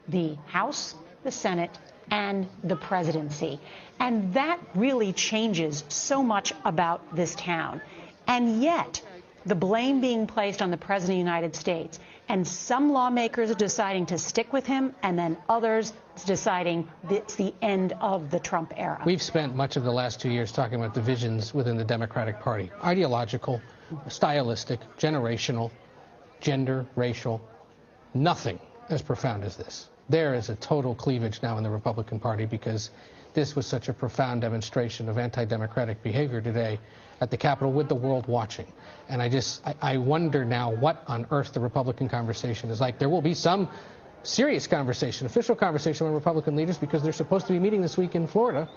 the House, the Senate, and the presidency. And that really changes so much about this town. And yet, the blame being placed on the President of the United States, and some lawmakers are deciding to stick with him, and then others deciding it's the end of the Trump era. We've spent much of the last 2 years talking about divisions within the Democratic Party. Ideological, stylistic, generational, gender, racial, nothing as profound as this. There is a total cleavage now in the Republican Party because this was such a profound demonstration of anti-democratic behavior today at the Capitol with the world watching. And I wonder now what on earth the Republican conversation is like. There will be some serious conversation, official conversation with Republican leaders because they're supposed to be meeting this week in Florida,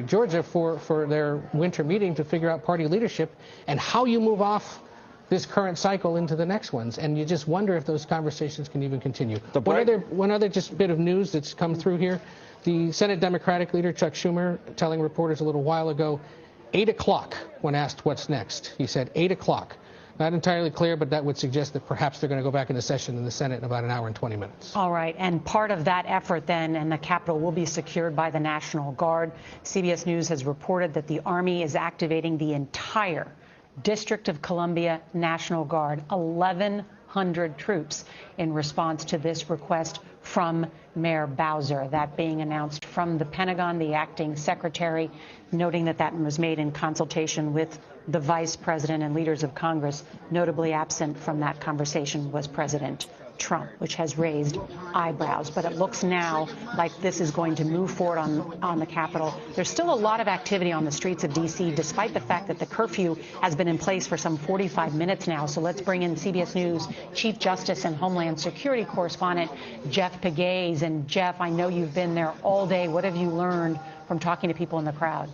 Georgia for their winter meeting to figure out party leadership and how you move off this current cycle into the next ones. And you just wonder if those conversations can even continue. One other just bit of news that's come through here. The Senate Democratic leader, Chuck Schumer, telling reporters a little while ago, 8 o'clock when asked what's next. He said 8 o'clock. Not entirely clear, but that would suggest that perhaps they're going to go back into session in the Senate in about an hour and 20 minutes. All right. And part of that effort then and the Capitol will be secured by the National Guard. CBS News has reported that the Army is activating the entire District of Columbia National Guard, 1,100 troops in response to this request from Mayor Bowser. That being announced from the Pentagon, the acting secretary, noting that that was made in consultation with the vice president and leaders of Congress. Notably absent from that conversation was President Trump, which has raised eyebrows. But it looks now like this is going to move forward on the Capitol. There's still a lot of activity on the streets of D.C., despite the fact that the curfew has been in place for some 45 minutes now. So let's bring in CBS News Chief Justice and Homeland Security correspondent Jeff Pegues. And Jeff, I know you've been there all day. What have you learned from talking to people in the crowd?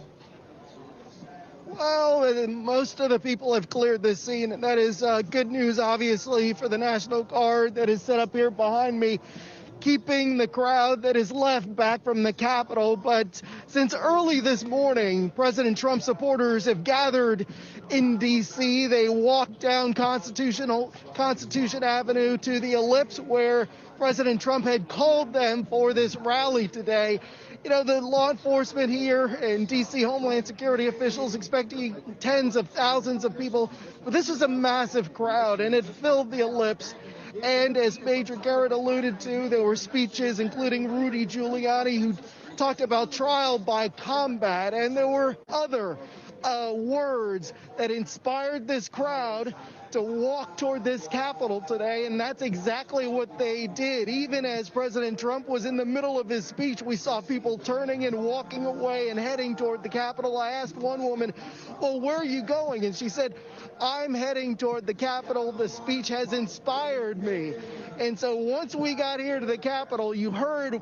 Well, most of the people have cleared the scene, and that is good news, obviously, for the National Guard that is set up here behind me, keeping the crowd that is left back from the Capitol. But since early this morning, President Trump supporters have gathered in D.C. They walked down Constitution Avenue to the ellipse where President Trump had called them for this rally today. You know, the law enforcement here and D.C. Homeland Security officials expecting tens of thousands of people. But this was a massive crowd, and it filled the ellipse. And as Major Garrett alluded to, there were speeches, including Rudy Giuliani, who talked about trial by combat. And there were other words that inspired this crowd to walk toward this Capitol today, and that's exactly what they did. Even as President Trump was in the middle of his speech, we saw people turning and walking away and heading toward the Capitol. I asked one woman, well, where are you going? And she said, I'm heading toward the Capitol. The speech has inspired me. And so once we got here to the Capitol, you heard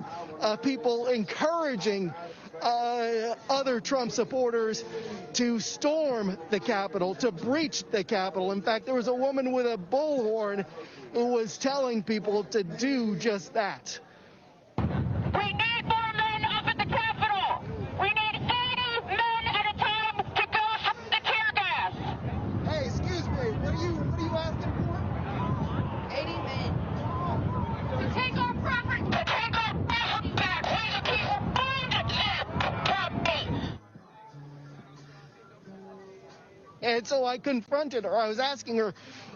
people encouraging other Trump supporters to storm the Capitol, to breach the Capitol. In fact, there was a woman with a bullhorn who was telling people to do just that. We need more men up at the Capitol. We need 80 men at a time to go up the tear gas. Hey, excuse me, what are you asking for? 80 men. To take our property, to take our property back. We the people find it property. And so I confronted her. I was asking her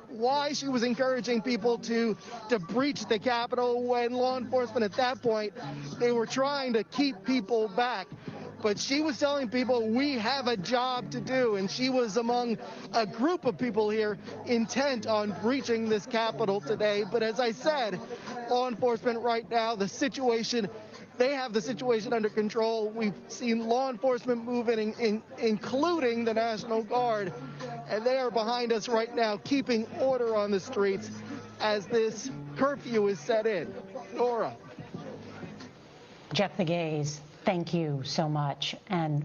why she was encouraging people to breach the Capitol when law enforcement at that point, they were trying to keep people back. But she was telling people we have a job to do, and she was among a group of people here intent on breaching this Capitol today. But as I said, law enforcement right now, they have the situation under control. We've seen law enforcement move in, including the National Guard, and they are behind us right now, keeping order on the streets as this curfew is set in. Nora. Jeff Pegues, thank you so much, and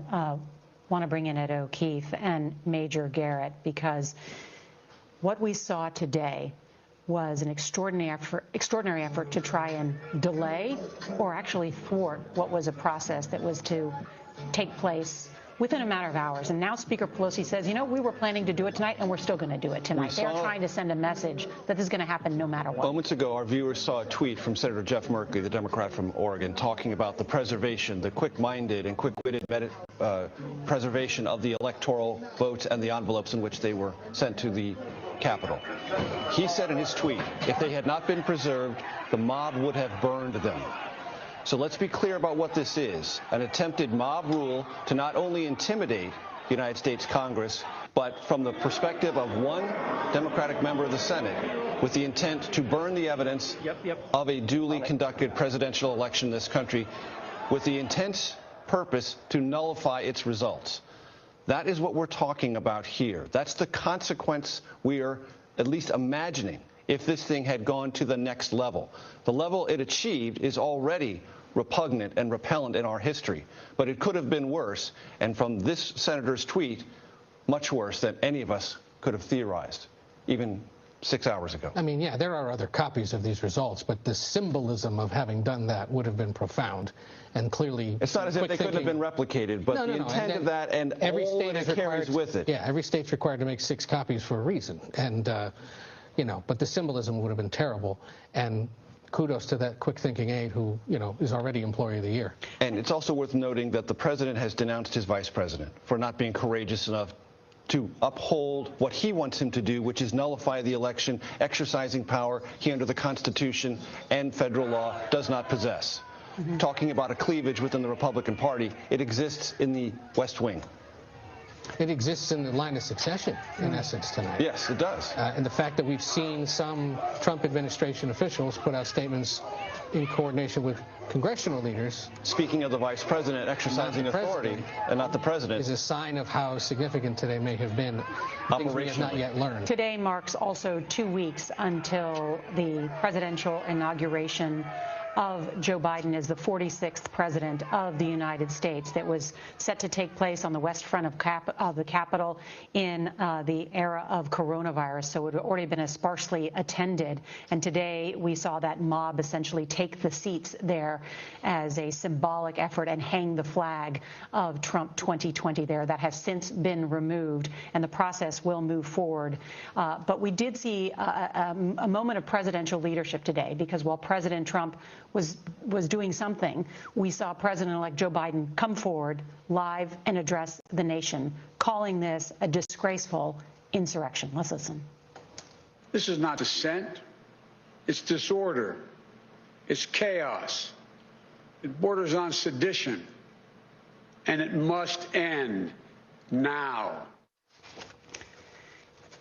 want to bring in Ed O'Keefe and Major Garrett, because what we saw today was an extraordinary effort to try and delay or actually thwart what was a process that was to take place within a matter of hours. And now Speaker Pelosi says, you know, we were planning to do it tonight, and we're still going to do it tonight. They're trying to send a message that this is going to happen no matter what. Moments ago, our viewers saw a tweet from Senator Jeff Merkley, the Democrat from Oregon, talking about the preservation, the quick-minded and quick-witted preservation of the electoral votes and the envelopes in which they were sent to the Capitol. He said in his tweet, if they had not been preserved, the mob would have burned them. So let's be clear about what this is, an attempted mob rule to not only intimidate the United States Congress, but from the perspective of one Democratic member of the Senate with the intent to burn the evidence of a duly conducted presidential election in this country with the intense purpose to nullify its results. That is what we're talking about here. That's the consequence we are at least imagining if this thing had gone to the next level. The level it achieved is already repugnant and repellent in our history, but it could have been worse, and from this senator's tweet, much worse than any of us could have theorized, even 6 hours ago. I mean, yeah, there are other copies of these results, but the symbolism of having done that would have been profound, and clearly... It's not as if they couldn't have been replicated, but the intent of that and every all state that it carries with it. Yeah, every state's required to make 6 copies for a reason, and, you know, but the symbolism would have been terrible, and kudos to that quick-thinking aide who, you know, is already Employee of the Year. And it's also worth noting that the president has denounced his vice president for not being courageous enough to uphold what he wants him to do, which is nullify the election, exercising power he, under the Constitution and federal law, does not possess. Talking about a cleavage within the Republican Party, it exists in the West Wing. It exists in the line of succession, in essence, tonight. Yes, it does. And the fact that we've seen some Trump administration officials put out statements in coordination with congressional leaders. Speaking of the vice president exercising authority and not the president, is a sign of how significant today may have been. Things we have not yet learned. Today marks also 2 weeks until the presidential inauguration of Joe Biden as the 46th president of the United States, that was set to take place on the west front of the Capitol in the era of coronavirus. So it had already been sparsely attended. And today we saw that mob essentially take the seats there as a symbolic effort and hang the flag of Trump 2020 there. That has since been removed, and the process will move forward. But we did see a moment of presidential leadership today, because while President Trump was doing something, we saw President-elect Joe Biden come forward live and address the nation, calling this a disgraceful insurrection. Let's listen. This is not dissent. It's disorder. It's chaos. It borders on sedition. And it must end now.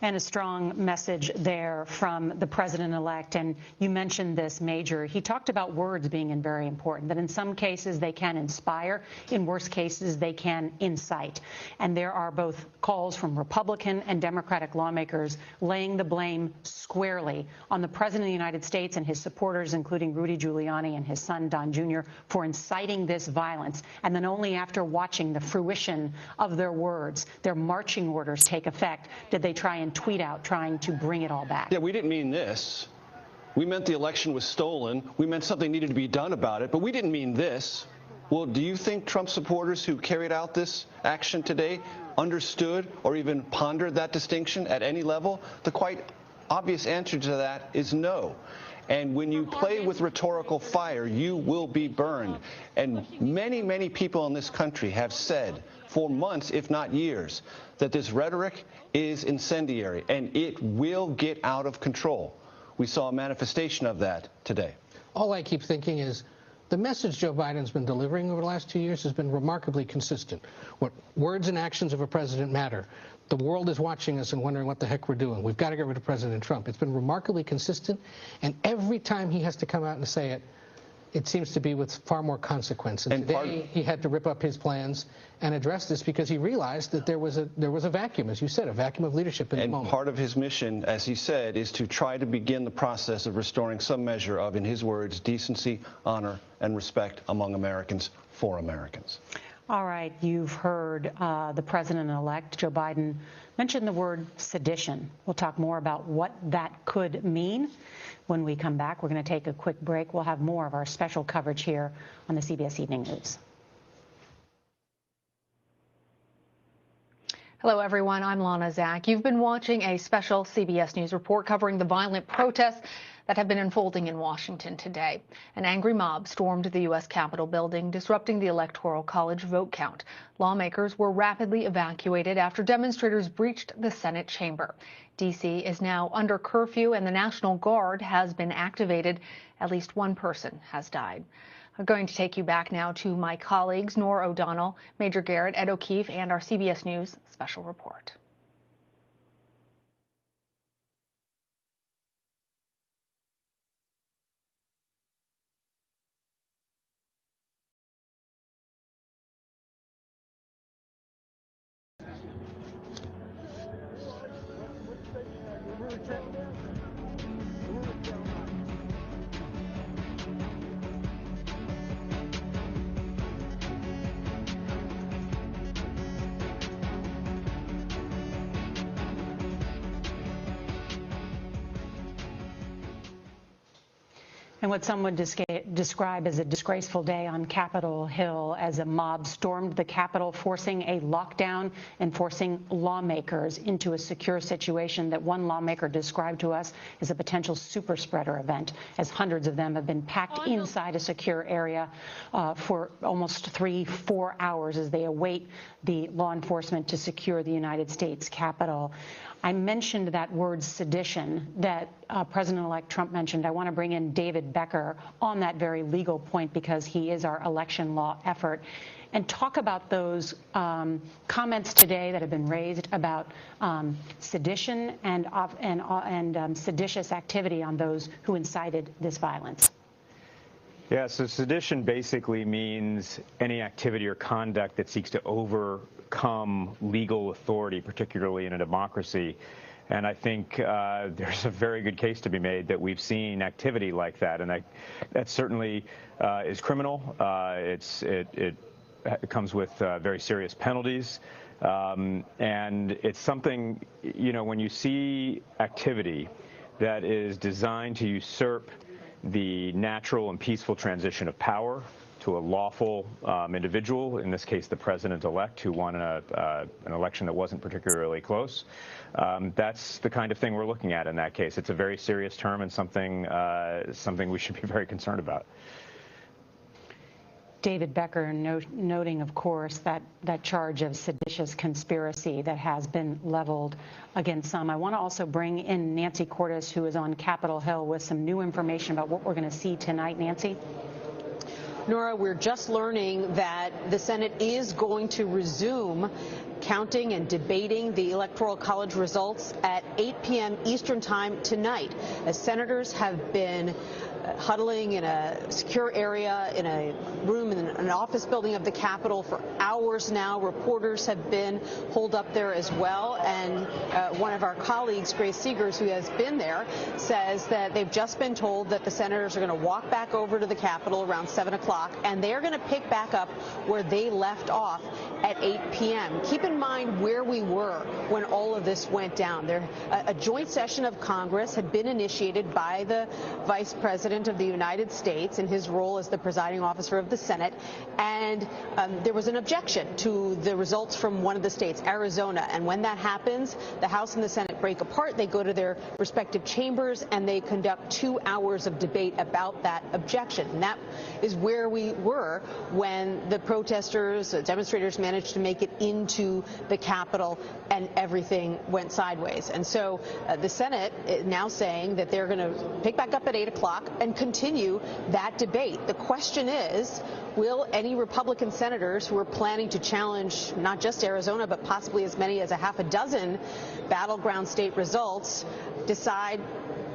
And a strong message there from the president-elect. And you mentioned this, Major. He talked about words being very important, that in some cases they can inspire, in worst cases they can incite. And there are both calls from Republican and Democratic lawmakers laying the blame squarely on the President of the United States and his supporters, including Rudy Giuliani and his son, Don Jr., for inciting this violence. And then only after watching the fruition of their words, their marching orders take effect, did they try and tweet out trying to bring it all back. Yeah, we didn't mean this. We meant the election was stolen. We meant something needed to be done about it, but we didn't mean this. Well, do you think Trump supporters who carried out this action today understood or even pondered that distinction at any level? The quite obvious answer to that is no. And when you play with rhetorical fire, you will be burned. And many, many people in this country have said for months, if not years, that this rhetoric is incendiary and it will get out of control. We saw a manifestation of that today. All I keep thinking is the message Joe Biden's been delivering over the last 2 years has been remarkably consistent. What words and actions of a president matter. The world is watching us and wondering what the heck we're doing. We've got to get rid of President Trump. It's been remarkably consistent, and every time he has to come out and say it, it seems to be with far more consequence. And today he had to rip up his plans and address this because he realized that there was a vacuum, as you said, a vacuum of leadership in the moment. And part of his mission, as he said, is to try to begin the process of restoring some measure of, in his words, decency, honor, and respect among Americans for Americans. All right, you've heard the president-elect, Joe Biden, mention the word sedition. We'll talk more about what that could mean when we come back. We're going to take a quick break. We'll have more of our special coverage here on the CBS Evening News. Hello, everyone. I'm Lana Zach. You've been watching a special CBS News report covering the violent protests that have been unfolding in Washington today. An angry mob stormed the U.S. Capitol building, disrupting the Electoral College vote count. Lawmakers were rapidly evacuated after demonstrators breached the Senate chamber. D.C. is now under curfew, and the National Guard has been activated. At least one person has died. I'm going to take you back now to my colleagues, Nora O'Donnell, Major Garrett, Ed O'Keefe, and our CBS News special report. And what some would describe as a disgraceful day on Capitol Hill as a mob stormed the Capitol, forcing a lockdown and forcing lawmakers into a secure situation that one lawmaker described to us as a potential super spreader event, as hundreds of them have been packed inside a secure area for almost 3-4 hours as they await the law enforcement to secure the United States Capitol. I mentioned that word sedition that President-elect Trump mentioned. I want to bring in David Becker on that very legal point because he is our election law effort, and talk about those comments today that have been raised about sedition and seditious activity on those who incited this violence. Yeah, so sedition basically means any activity or conduct that seeks to overcome legal authority, particularly in a democracy. And I think there's a very good case to be made that we've seen activity like that, and that certainly is criminal. It comes with very serious penalties, and it's something, you know, when you see activity that is designed to usurp the natural and peaceful transition of power to a lawful individual, in this case the president-elect, who won an election that wasn't particularly close. That's the kind of thing we're looking at in that case. It's a very serious term and something we should be very concerned about. David Becker noting, of course, that charge of seditious conspiracy that has been leveled against some. I want to also bring in Nancy Cordes, who is on Capitol Hill, with some new information about what we're going to see tonight. Nancy? Nora, we're just learning that the Senate is going to resume counting and debating the Electoral College results at 8 p.m. Eastern Time tonight, as senators have been huddling in a secure area in a room in an office building of the Capitol for hours now. Reporters have been holed up there as well. And one of our colleagues, Grace Seegers, who has been there, says that they've just been told that the senators are going to walk back over to the Capitol around 7 o'clock, and they're going to pick back up where they left off at 8 p.m. Keep in mind where we were when all of this went down. A joint session of Congress had been initiated by the Vice President of the United States in his role as the presiding officer of the Senate, and there was an objection to the results from one of the states, Arizona. And when that happens, the House and the Senate break apart. They go to their respective chambers and they conduct 2 hours of debate about that objection. And that is where we were when the protesters, demonstrators managed to make it into the Capitol and everything went sideways. And so the Senate is now saying that they're going to pick back up at 8 o'clock and continue that debate. The question is, will any Republican senators who are planning to challenge not just Arizona, but possibly as many as a half a dozen battleground state results decide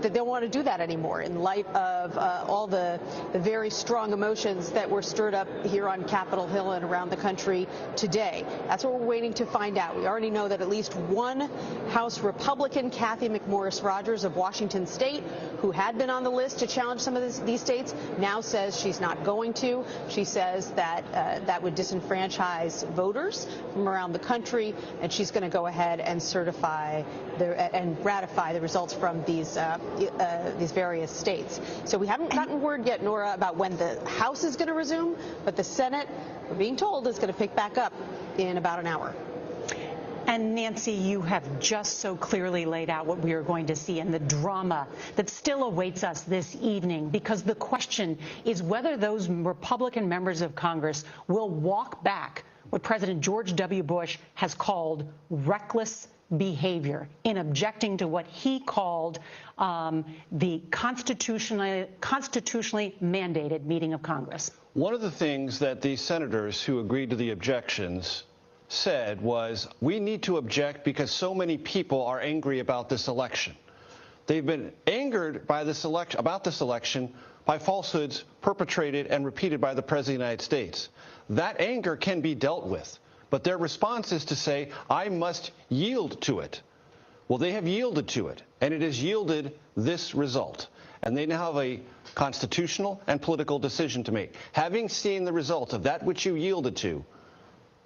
that they don't want to do that anymore in light of all the very strong emotions that were stirred up here on Capitol Hill and around the country today? That's what we're waiting to find out. We already know that at least one House Republican, Kathy McMorris Rodgers of Washington State, who had been on the list to challenge some of these states, now says she's not going to. She says that that would disenfranchise voters from around the country, and she's going to go ahead and certify and ratify the results from these various states. So we haven't gotten word yet, Nora, about when the House is going to resume, but the Senate, we're being told, is going to pick back up in about an hour. And Nancy, you have just so clearly laid out what we are going to see and the drama that still awaits us this evening, because the question is whether those Republican members of Congress will walk back what President George W. Bush has called reckless behavior in objecting to what he called the constitutionally mandated meeting of Congress. One of the things that the senators who agreed to the objections said was, we need to object because so many people are angry about this election. They've been angered by this election, about this election, by falsehoods perpetrated and repeated by the President of the United States. That anger can be dealt with, but their response is to say, I must yield to it. Well, they have yielded to it, and it has yielded this result. And they now have a constitutional and political decision to make. Having seen the result of that which you yielded to,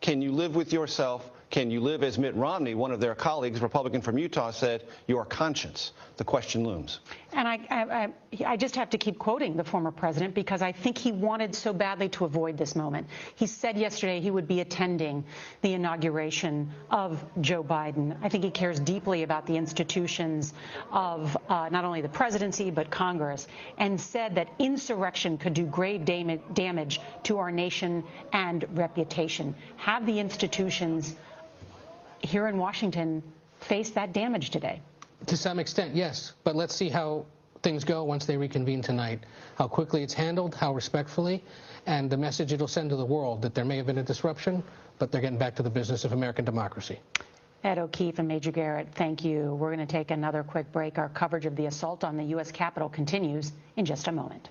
can you live with yourself? Can you live, as Mitt Romney, one of their colleagues, Republican from Utah, said, your conscience? The question looms. And I just have to keep quoting the former president because I think he wanted so badly to avoid this moment. He said yesterday he would be attending the inauguration of Joe Biden. I think he cares deeply about the institutions of not only the presidency but Congress, and said that insurrection could do grave damage to our nation and reputation. Have the institutions here in Washington face that damage today? To some extent, yes. But let's see how things go once they reconvene tonight, how quickly it's handled, how respectfully, and the message it'll send to the world that there may have been a disruption, but they're getting back to the business of American democracy. Ed O'Keefe and Major Garrett, thank you. We're going to take another quick break. Our coverage of the assault on the U.S. Capitol continues in just a moment.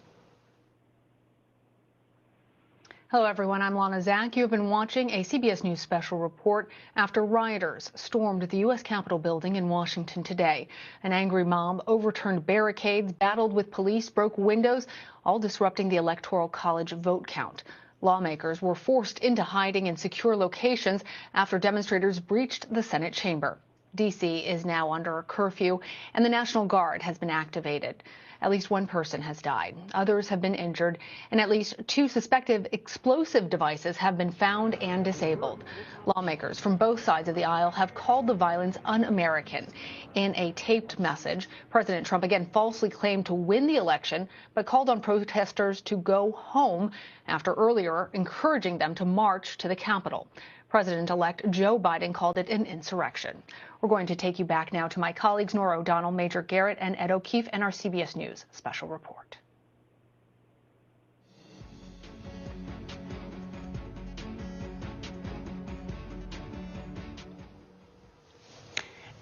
Hello, everyone. I'm Lana Zak. You have been watching a CBS News special report after rioters stormed the U.S. Capitol building in Washington today. An angry mob overturned barricades, battled with police, broke windows, all disrupting the Electoral College vote count. Lawmakers were forced into hiding in secure locations after demonstrators breached the Senate chamber. D.C. is now under a curfew, and the National Guard has been activated. At least one person has died. Others have been injured, and at least 2 suspected explosive devices have been found and disabled. Lawmakers from both sides of the aisle have called the violence un-American. In a taped message, President Trump again falsely claimed to win the election, but called on protesters to go home after earlier encouraging them to march to the Capitol. President-elect Joe Biden called it an insurrection. We're going to take you back now to my colleagues Nora O'Donnell, Major Garrett, and Ed O'Keefe, and our CBS News special report.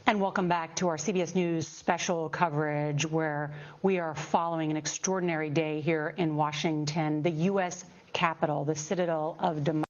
And welcome back to our CBS News special coverage, where we are following an extraordinary day here in Washington, the U.S. Capitol, the citadel of democracy.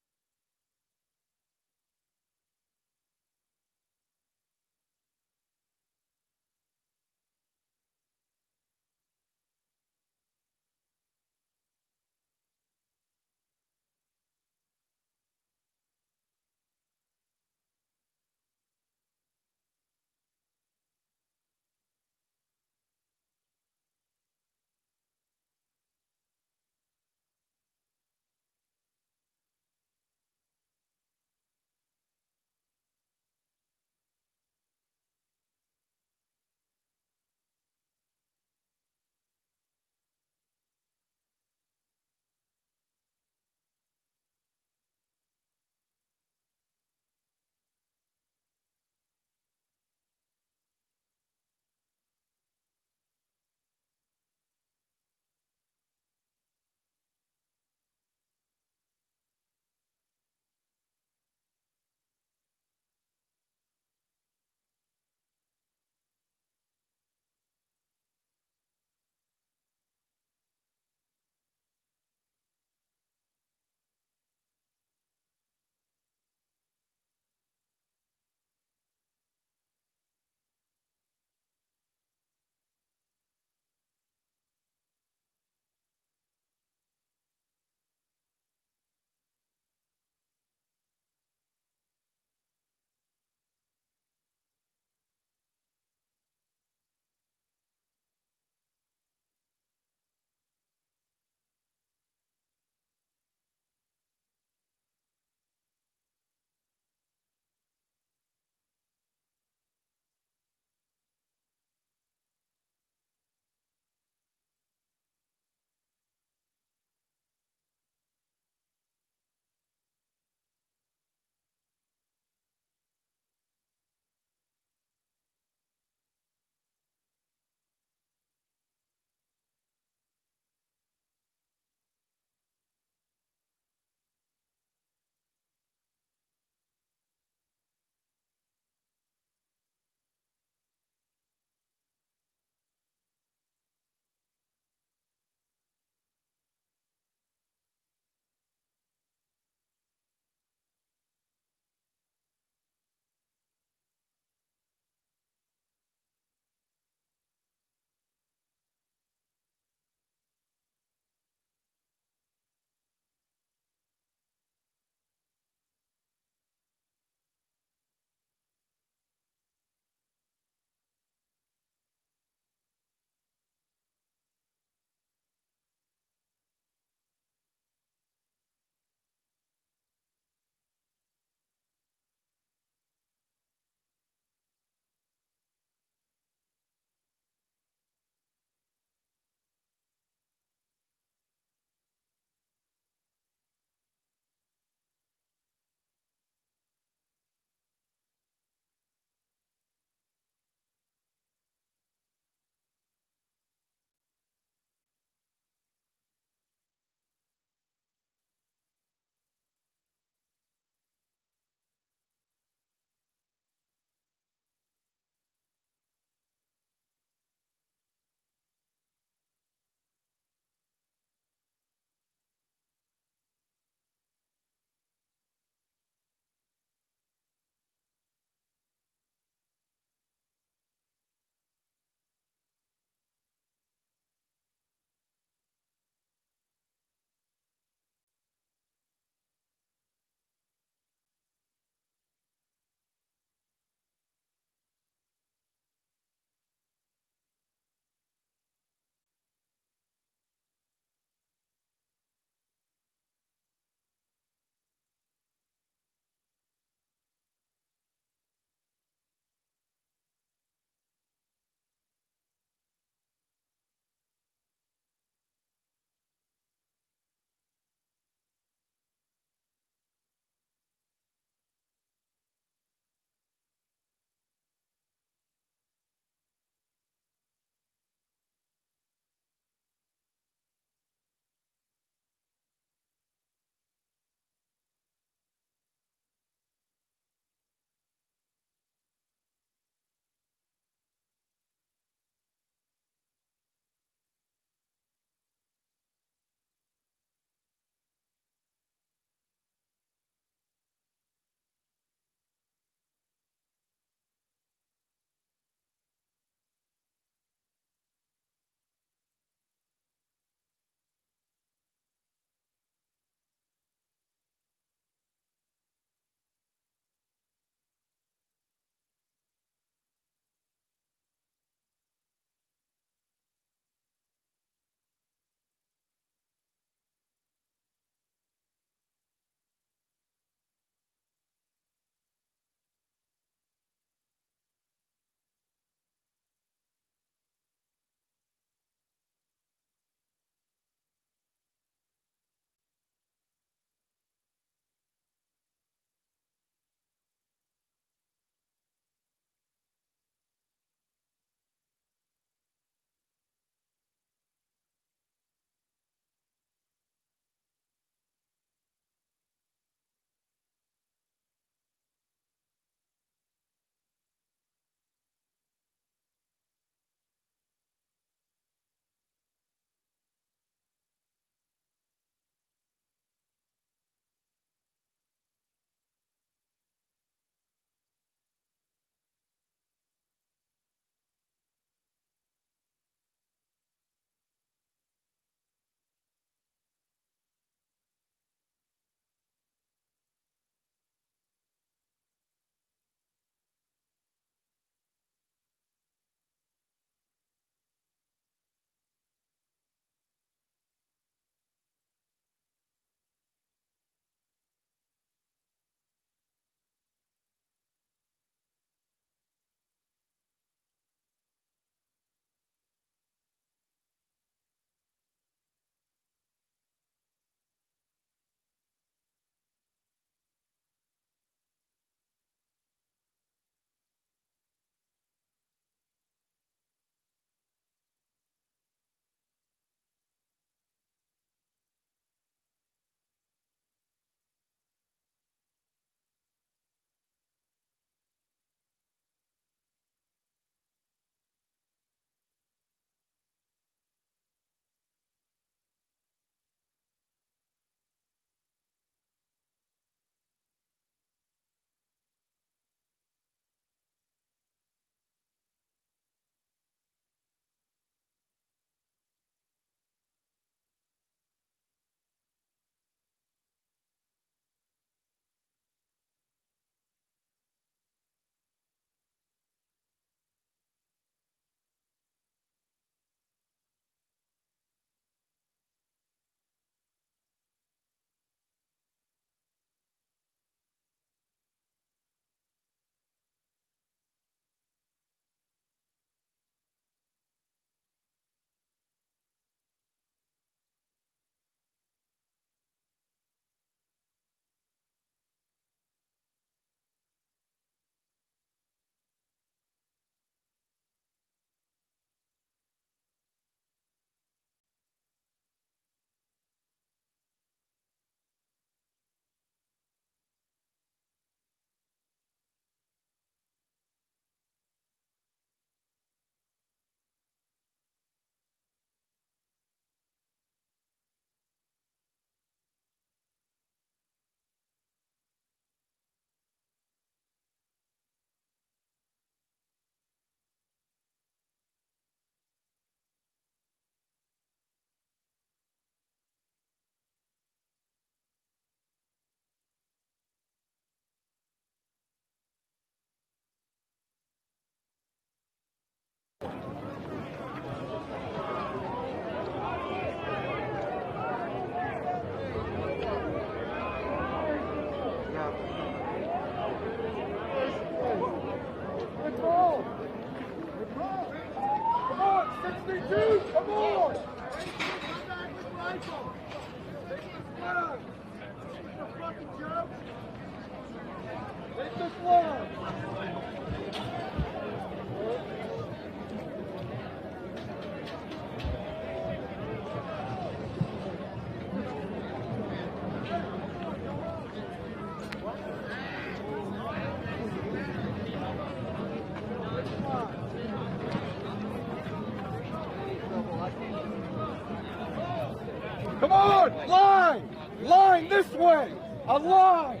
on, line! Line this way! A line!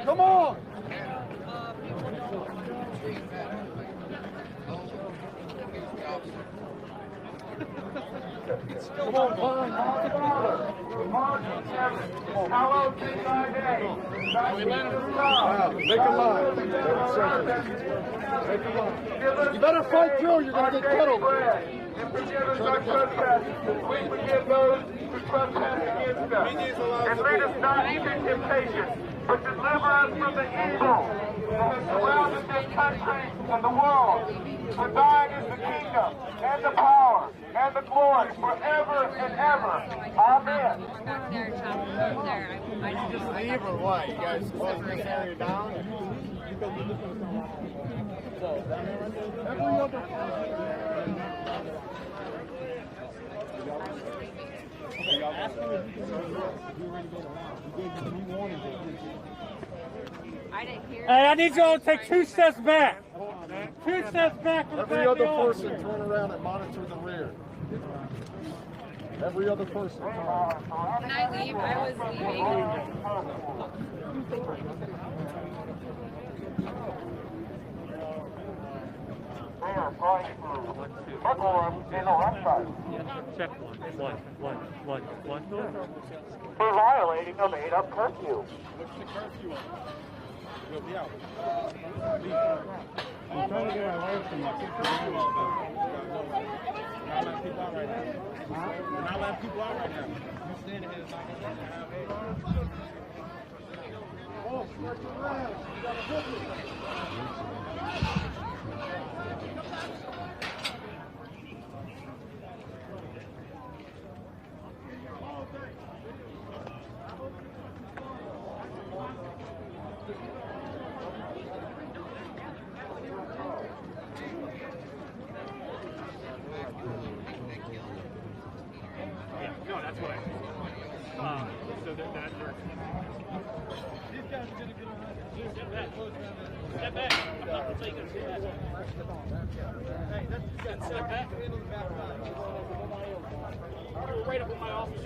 Come on! Come on, line! Make a line. You better fight through, you're going to get killed. And forgive us our trespasses, as we forgive those who trespass against us. And lead us not into temptation, but deliver us from the evil that has surrounded this country and the world. For thine is the kingdom, and the power, and the glory, forever and ever. Amen. Did you just leave or what? You guys closing this area down? Hey, I need you all to take 2 steps back. 2 steps back. Every other person turn around and monitor the rear. Every other person. Can I leave? I was leaving. They are trying to buckle us in the left side. Check one. For violating a made-up curfew. What's the curfew on? We'll be out. I'm trying to get away from you. We're not letting people out right now. We're not letting people out right now. You stand ahead of like oh, stretch around. You got a hook it. No, that's what I so that hurts. These guys are going to get around. Step back, close down there. Step back. I'm not going to tell you to step back. Hey, that's step back. You're right up in my office.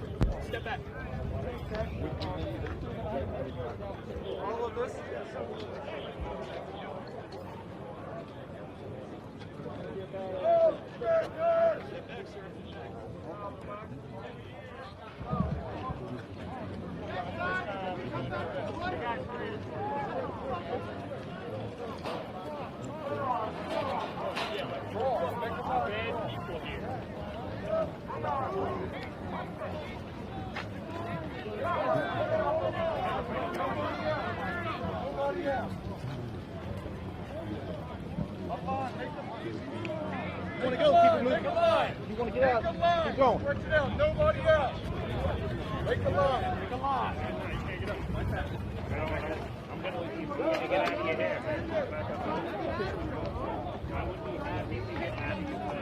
Step back. All of this? Step back, sir. You want to go, keep it moving. You want to get out, keep going. Stretch it out, nobody else. Make the line. Make a line. I'm going to leave you to get out of your hair. I would be happy to get out of your way.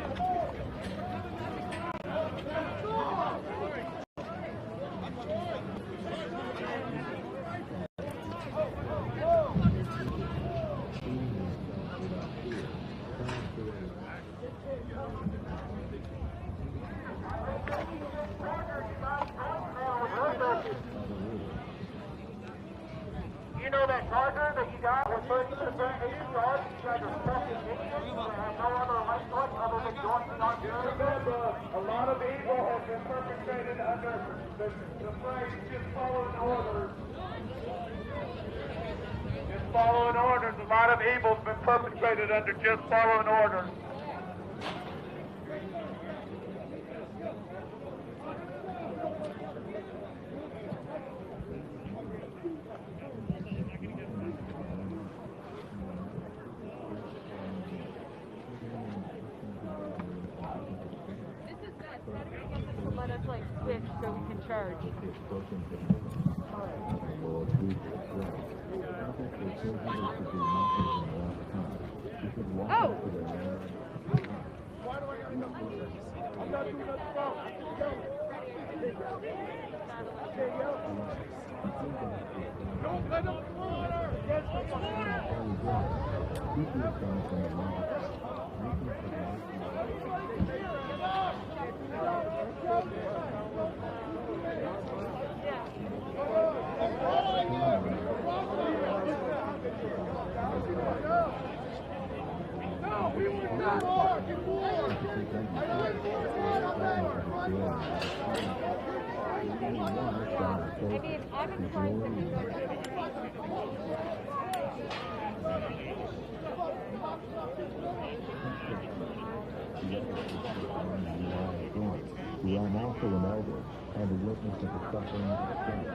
You know that charger that you got with 30% APR? You guys are fucking idiots that have no other life choice other than joining our jury. A lot of evil has been perpetrated under the phrase just following orders. Just following orders. A lot of evil's been perpetrated under just following orders. Let us like switch so we can charge. Oh! mean, I'm inclined to conservative. We are also an elder and a witness of the suffering of the saints.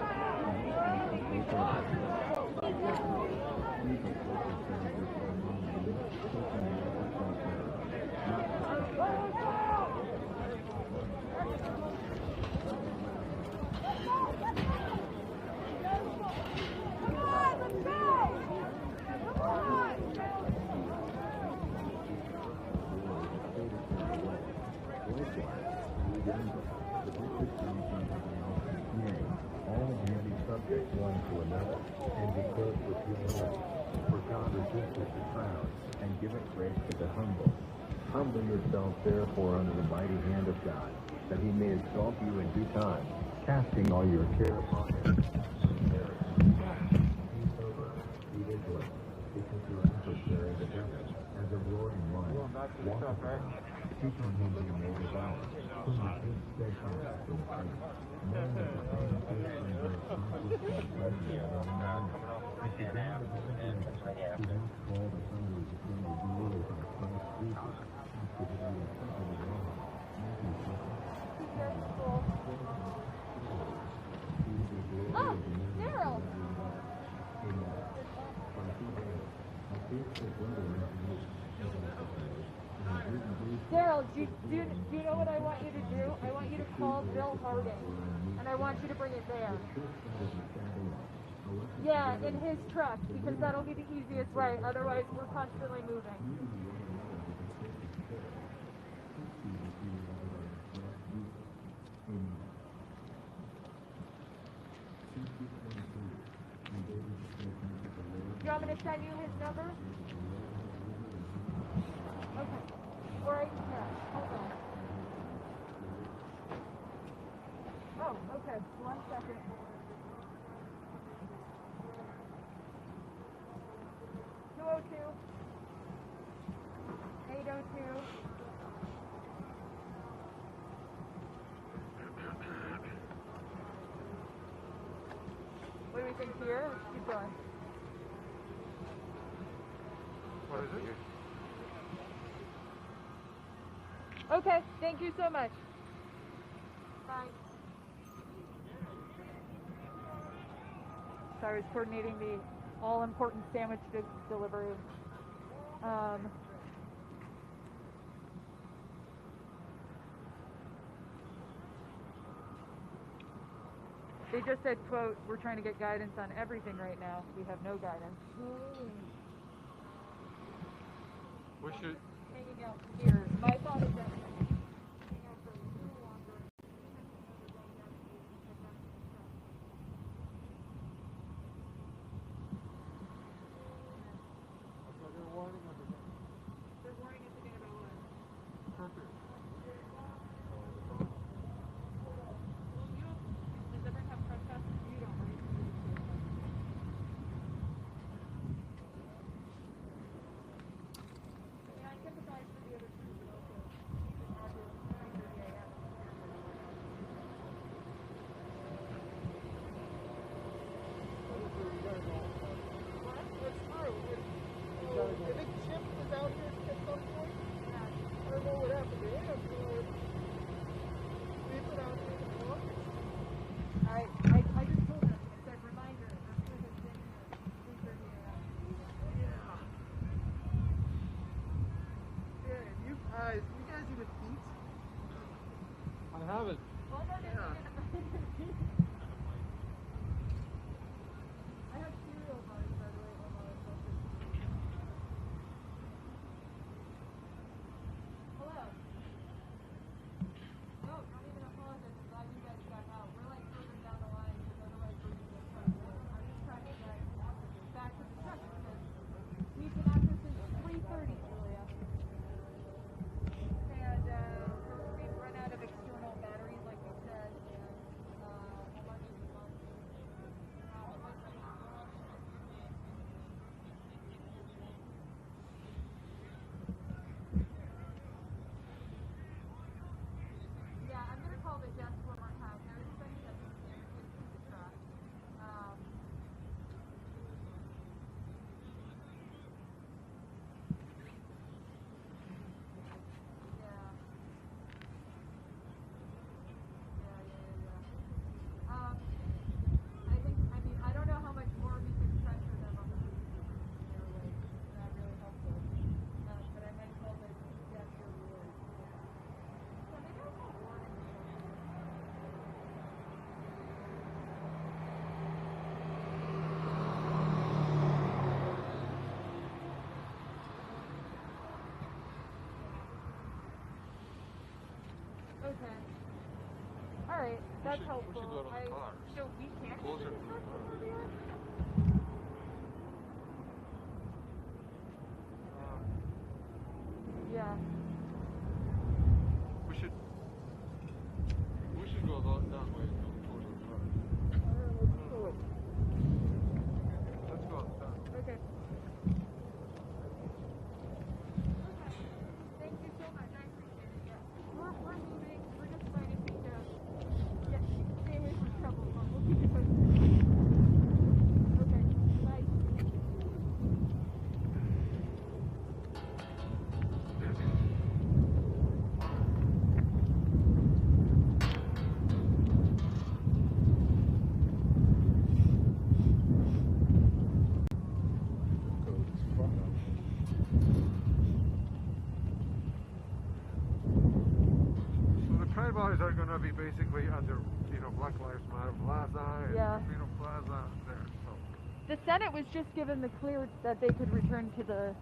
Subject one to another, and because with humility, for God resisteth the proud, and giveth grace to the humble. Humble yourselves therefore under the mighty hand of God, that he may exalt you in due time, casting all your care upon him. Be sober, be vigilant, because your adversary the devil, as a roaring lion, walketh about, seeking whom he may devour, whom he hates steadfast in faith, knowing that the same person bears conflict and pleasure of all knowledge. At the God of all grace, who hath called us under his eternal glory by Christ Jesus, after that we have suffered the law, Matthew 7. Oh, Daryl! Daryl, do you know what I want you to do? I want you to call Bill Harding, and I want you to bring it there. Yeah, in his truck, because that'll be the easiest way. Otherwise, we're constantly moving. Do you want me to send you his number? Okay. Or I can, hold on. Oh, okay. 1 second. 202 802. What do we think here? Let's keep going. What is it? Okay, thank you so much. Bye. So I was coordinating the all-important sandwich delivery. They just said, quote, "We're trying to get guidance on everything right now. We have no guidance." We should. Hanging out here. My thought is that hanging out for a little longer. They're warning us again. They're warning us again about what? Curfew. Does everyone have trespassers? You don't, right? I sympathize for the other two, but also. Okay. All right, that's helpful. We should go to the car. So we can't go Closer to to the the car car. over here? Yeah. We should go that way towards the car. Let's go outside. Okay. Thank you so much. I appreciate it. Yeah. We're moving. We're just trying to stay away from trouble. We'll keep you posted. Okay. Bye. So the trade bodies are going to be basically at the, Black Lives Matter Plaza and Yeah. Freedom Plaza there. So The Senate was just given the clear that they could return to the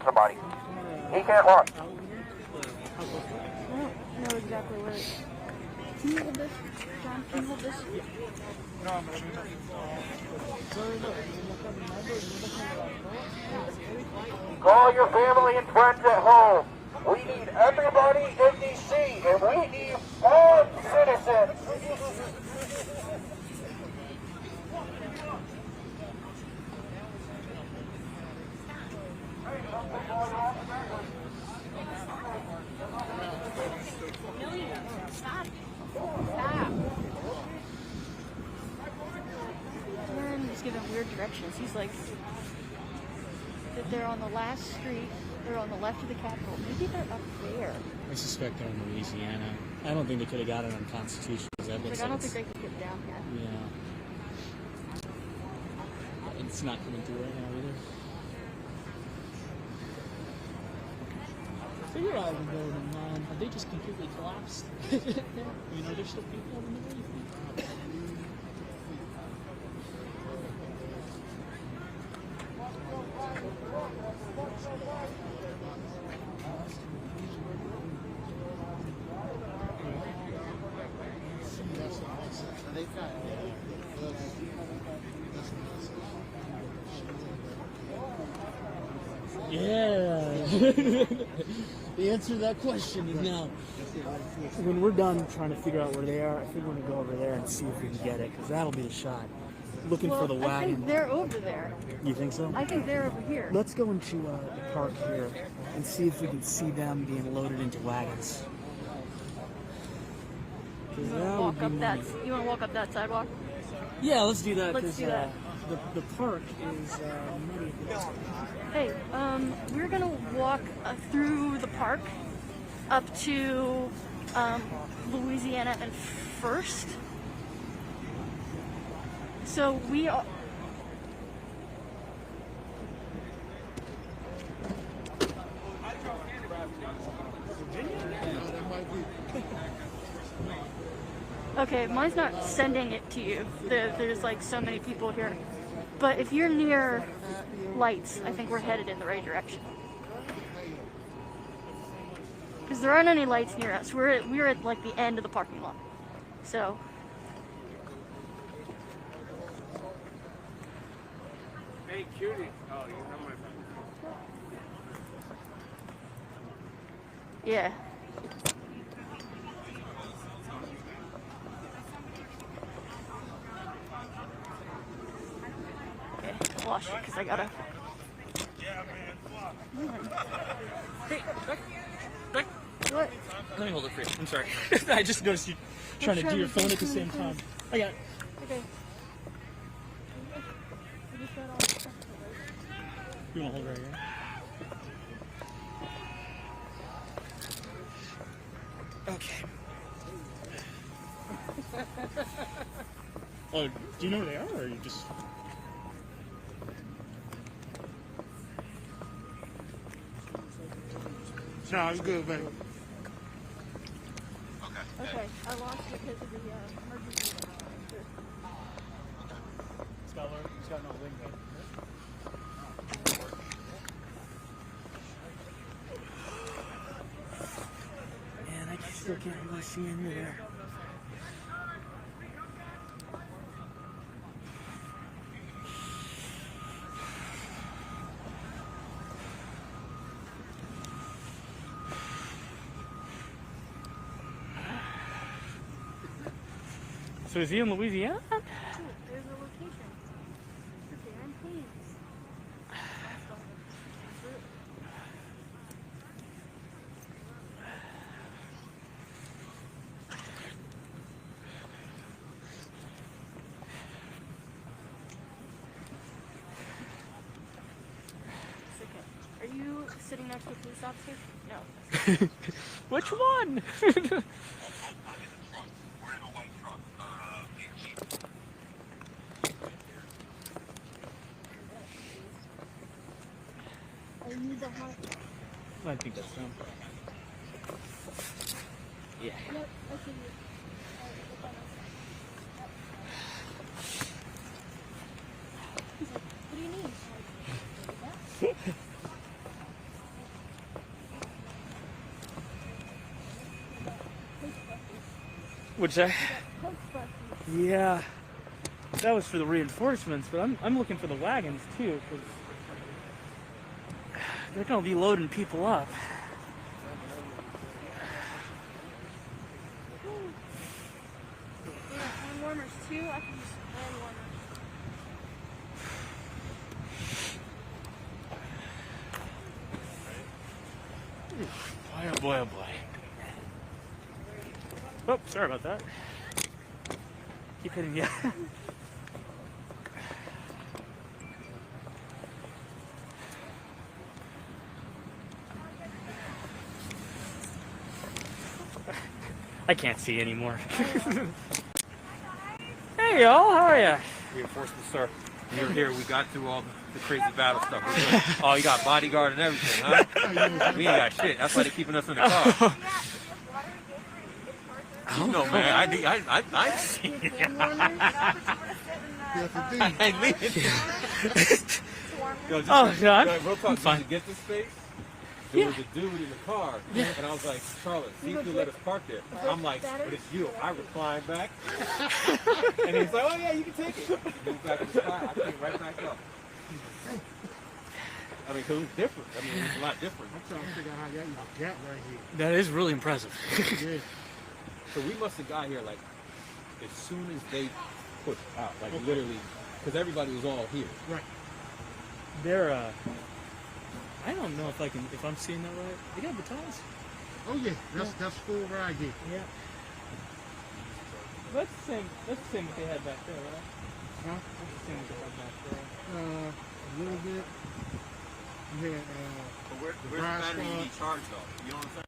somebody. He can't walk. I don't know exactly where it is. Can you hold this? John, can you hold this? Call your family and friends at home. We need everybody in D.C. and we need all citizens. Stop. Stop. Aaron was giving weird directions. He's like, that they're on the last street, they're on the left of the Capitol. Maybe they're up there. I suspect they're in Louisiana. I don't think they could have got it on Constitution. That looks Like, I don't like think they could get down here. yeah. It's not coming through right now either. Figure out the building, man. Have they just completely collapsed? Are there still people in the middle? Yeah. The answer to that question is no. When we're done trying to figure out where they are, I think we're going to go over there and see if we can get it, because that'll be the shot. Looking for the I wagon. think they're over there. You think so? I think they're over here. Let's go into the park here and see if we can see them being loaded into wagons. You want to walk up that? You want to walk up that sidewalk? Yeah, let's do that. Let's do that. The park is muddy. Hey, we're gonna walk through the park up to Louisiana and First. So we are. Okay, mine's not sending it to you. There's like so many people here. But if you're near lights, I think we're headed in the right direction. Because there aren't any lights near us. We're at like the end of the parking lot. So. Hey, cutie. Oh, you know my friend. Yeah. Okay, I lost you because I gotta. Hey, Beck. What? Let me hold it for you. I'm sorry. I just noticed you trying to do your phone at the same time. I got it. Okay. You want to hold it right here? Okay. Oh, do you know where they are, or you just? No, it's good, baby. Okay, I lost it because of the emergency. It's got no wing though. Man, I still can't really see into there. So is he in Louisiana? There's a location. They're in Queens. Are you sitting next to a police officer? No. Which one? Are you behind? I think that's him. Yeah. Yep, I see you. He's like, what do you need? What'd you say? Yeah. That was for the reinforcements, but I'm looking for the wagons too, because they're gonna be loading people up. Hand warmers too? I can use hand warmers. Boy, oh boy, oh boy. Oh, sorry about that. Keep hitting you. I can't see anymore. Hey y'all, how are ya? Reinforcements, sir. You're here. We got through all the crazy battle stuff. We're good. Oh, you got bodyguard and everything, huh? We ain't got shit. That's why they're keeping us in the car. You know, man. I see. I ain't leaving. Yo, just, Oh, no, real talk. I'm fine. To get this space, there was a dude in the car, and I was like, Charlotte, see if you let us park there. I'm like, but it's you. I reclined back, and he's like, oh yeah, you can take it. Moved back to the car. I came right back up. I mean, 'cause it was different. I mean, it was a lot different. I'm trying to figure out how y'all even got right here. That is really impressive. Yeah. So we must have got here like as soon as they pushed out, like literally, because everybody was all here. Right. They're I don't know if I'm seeing that right. They got batons? Oh yeah, that's full ride gear. Yeah. That's the same that they had back there, right? Huh? That's the same that they had back there. A little bit. Yeah, But where's the battery you need charged though? You know what I'm saying?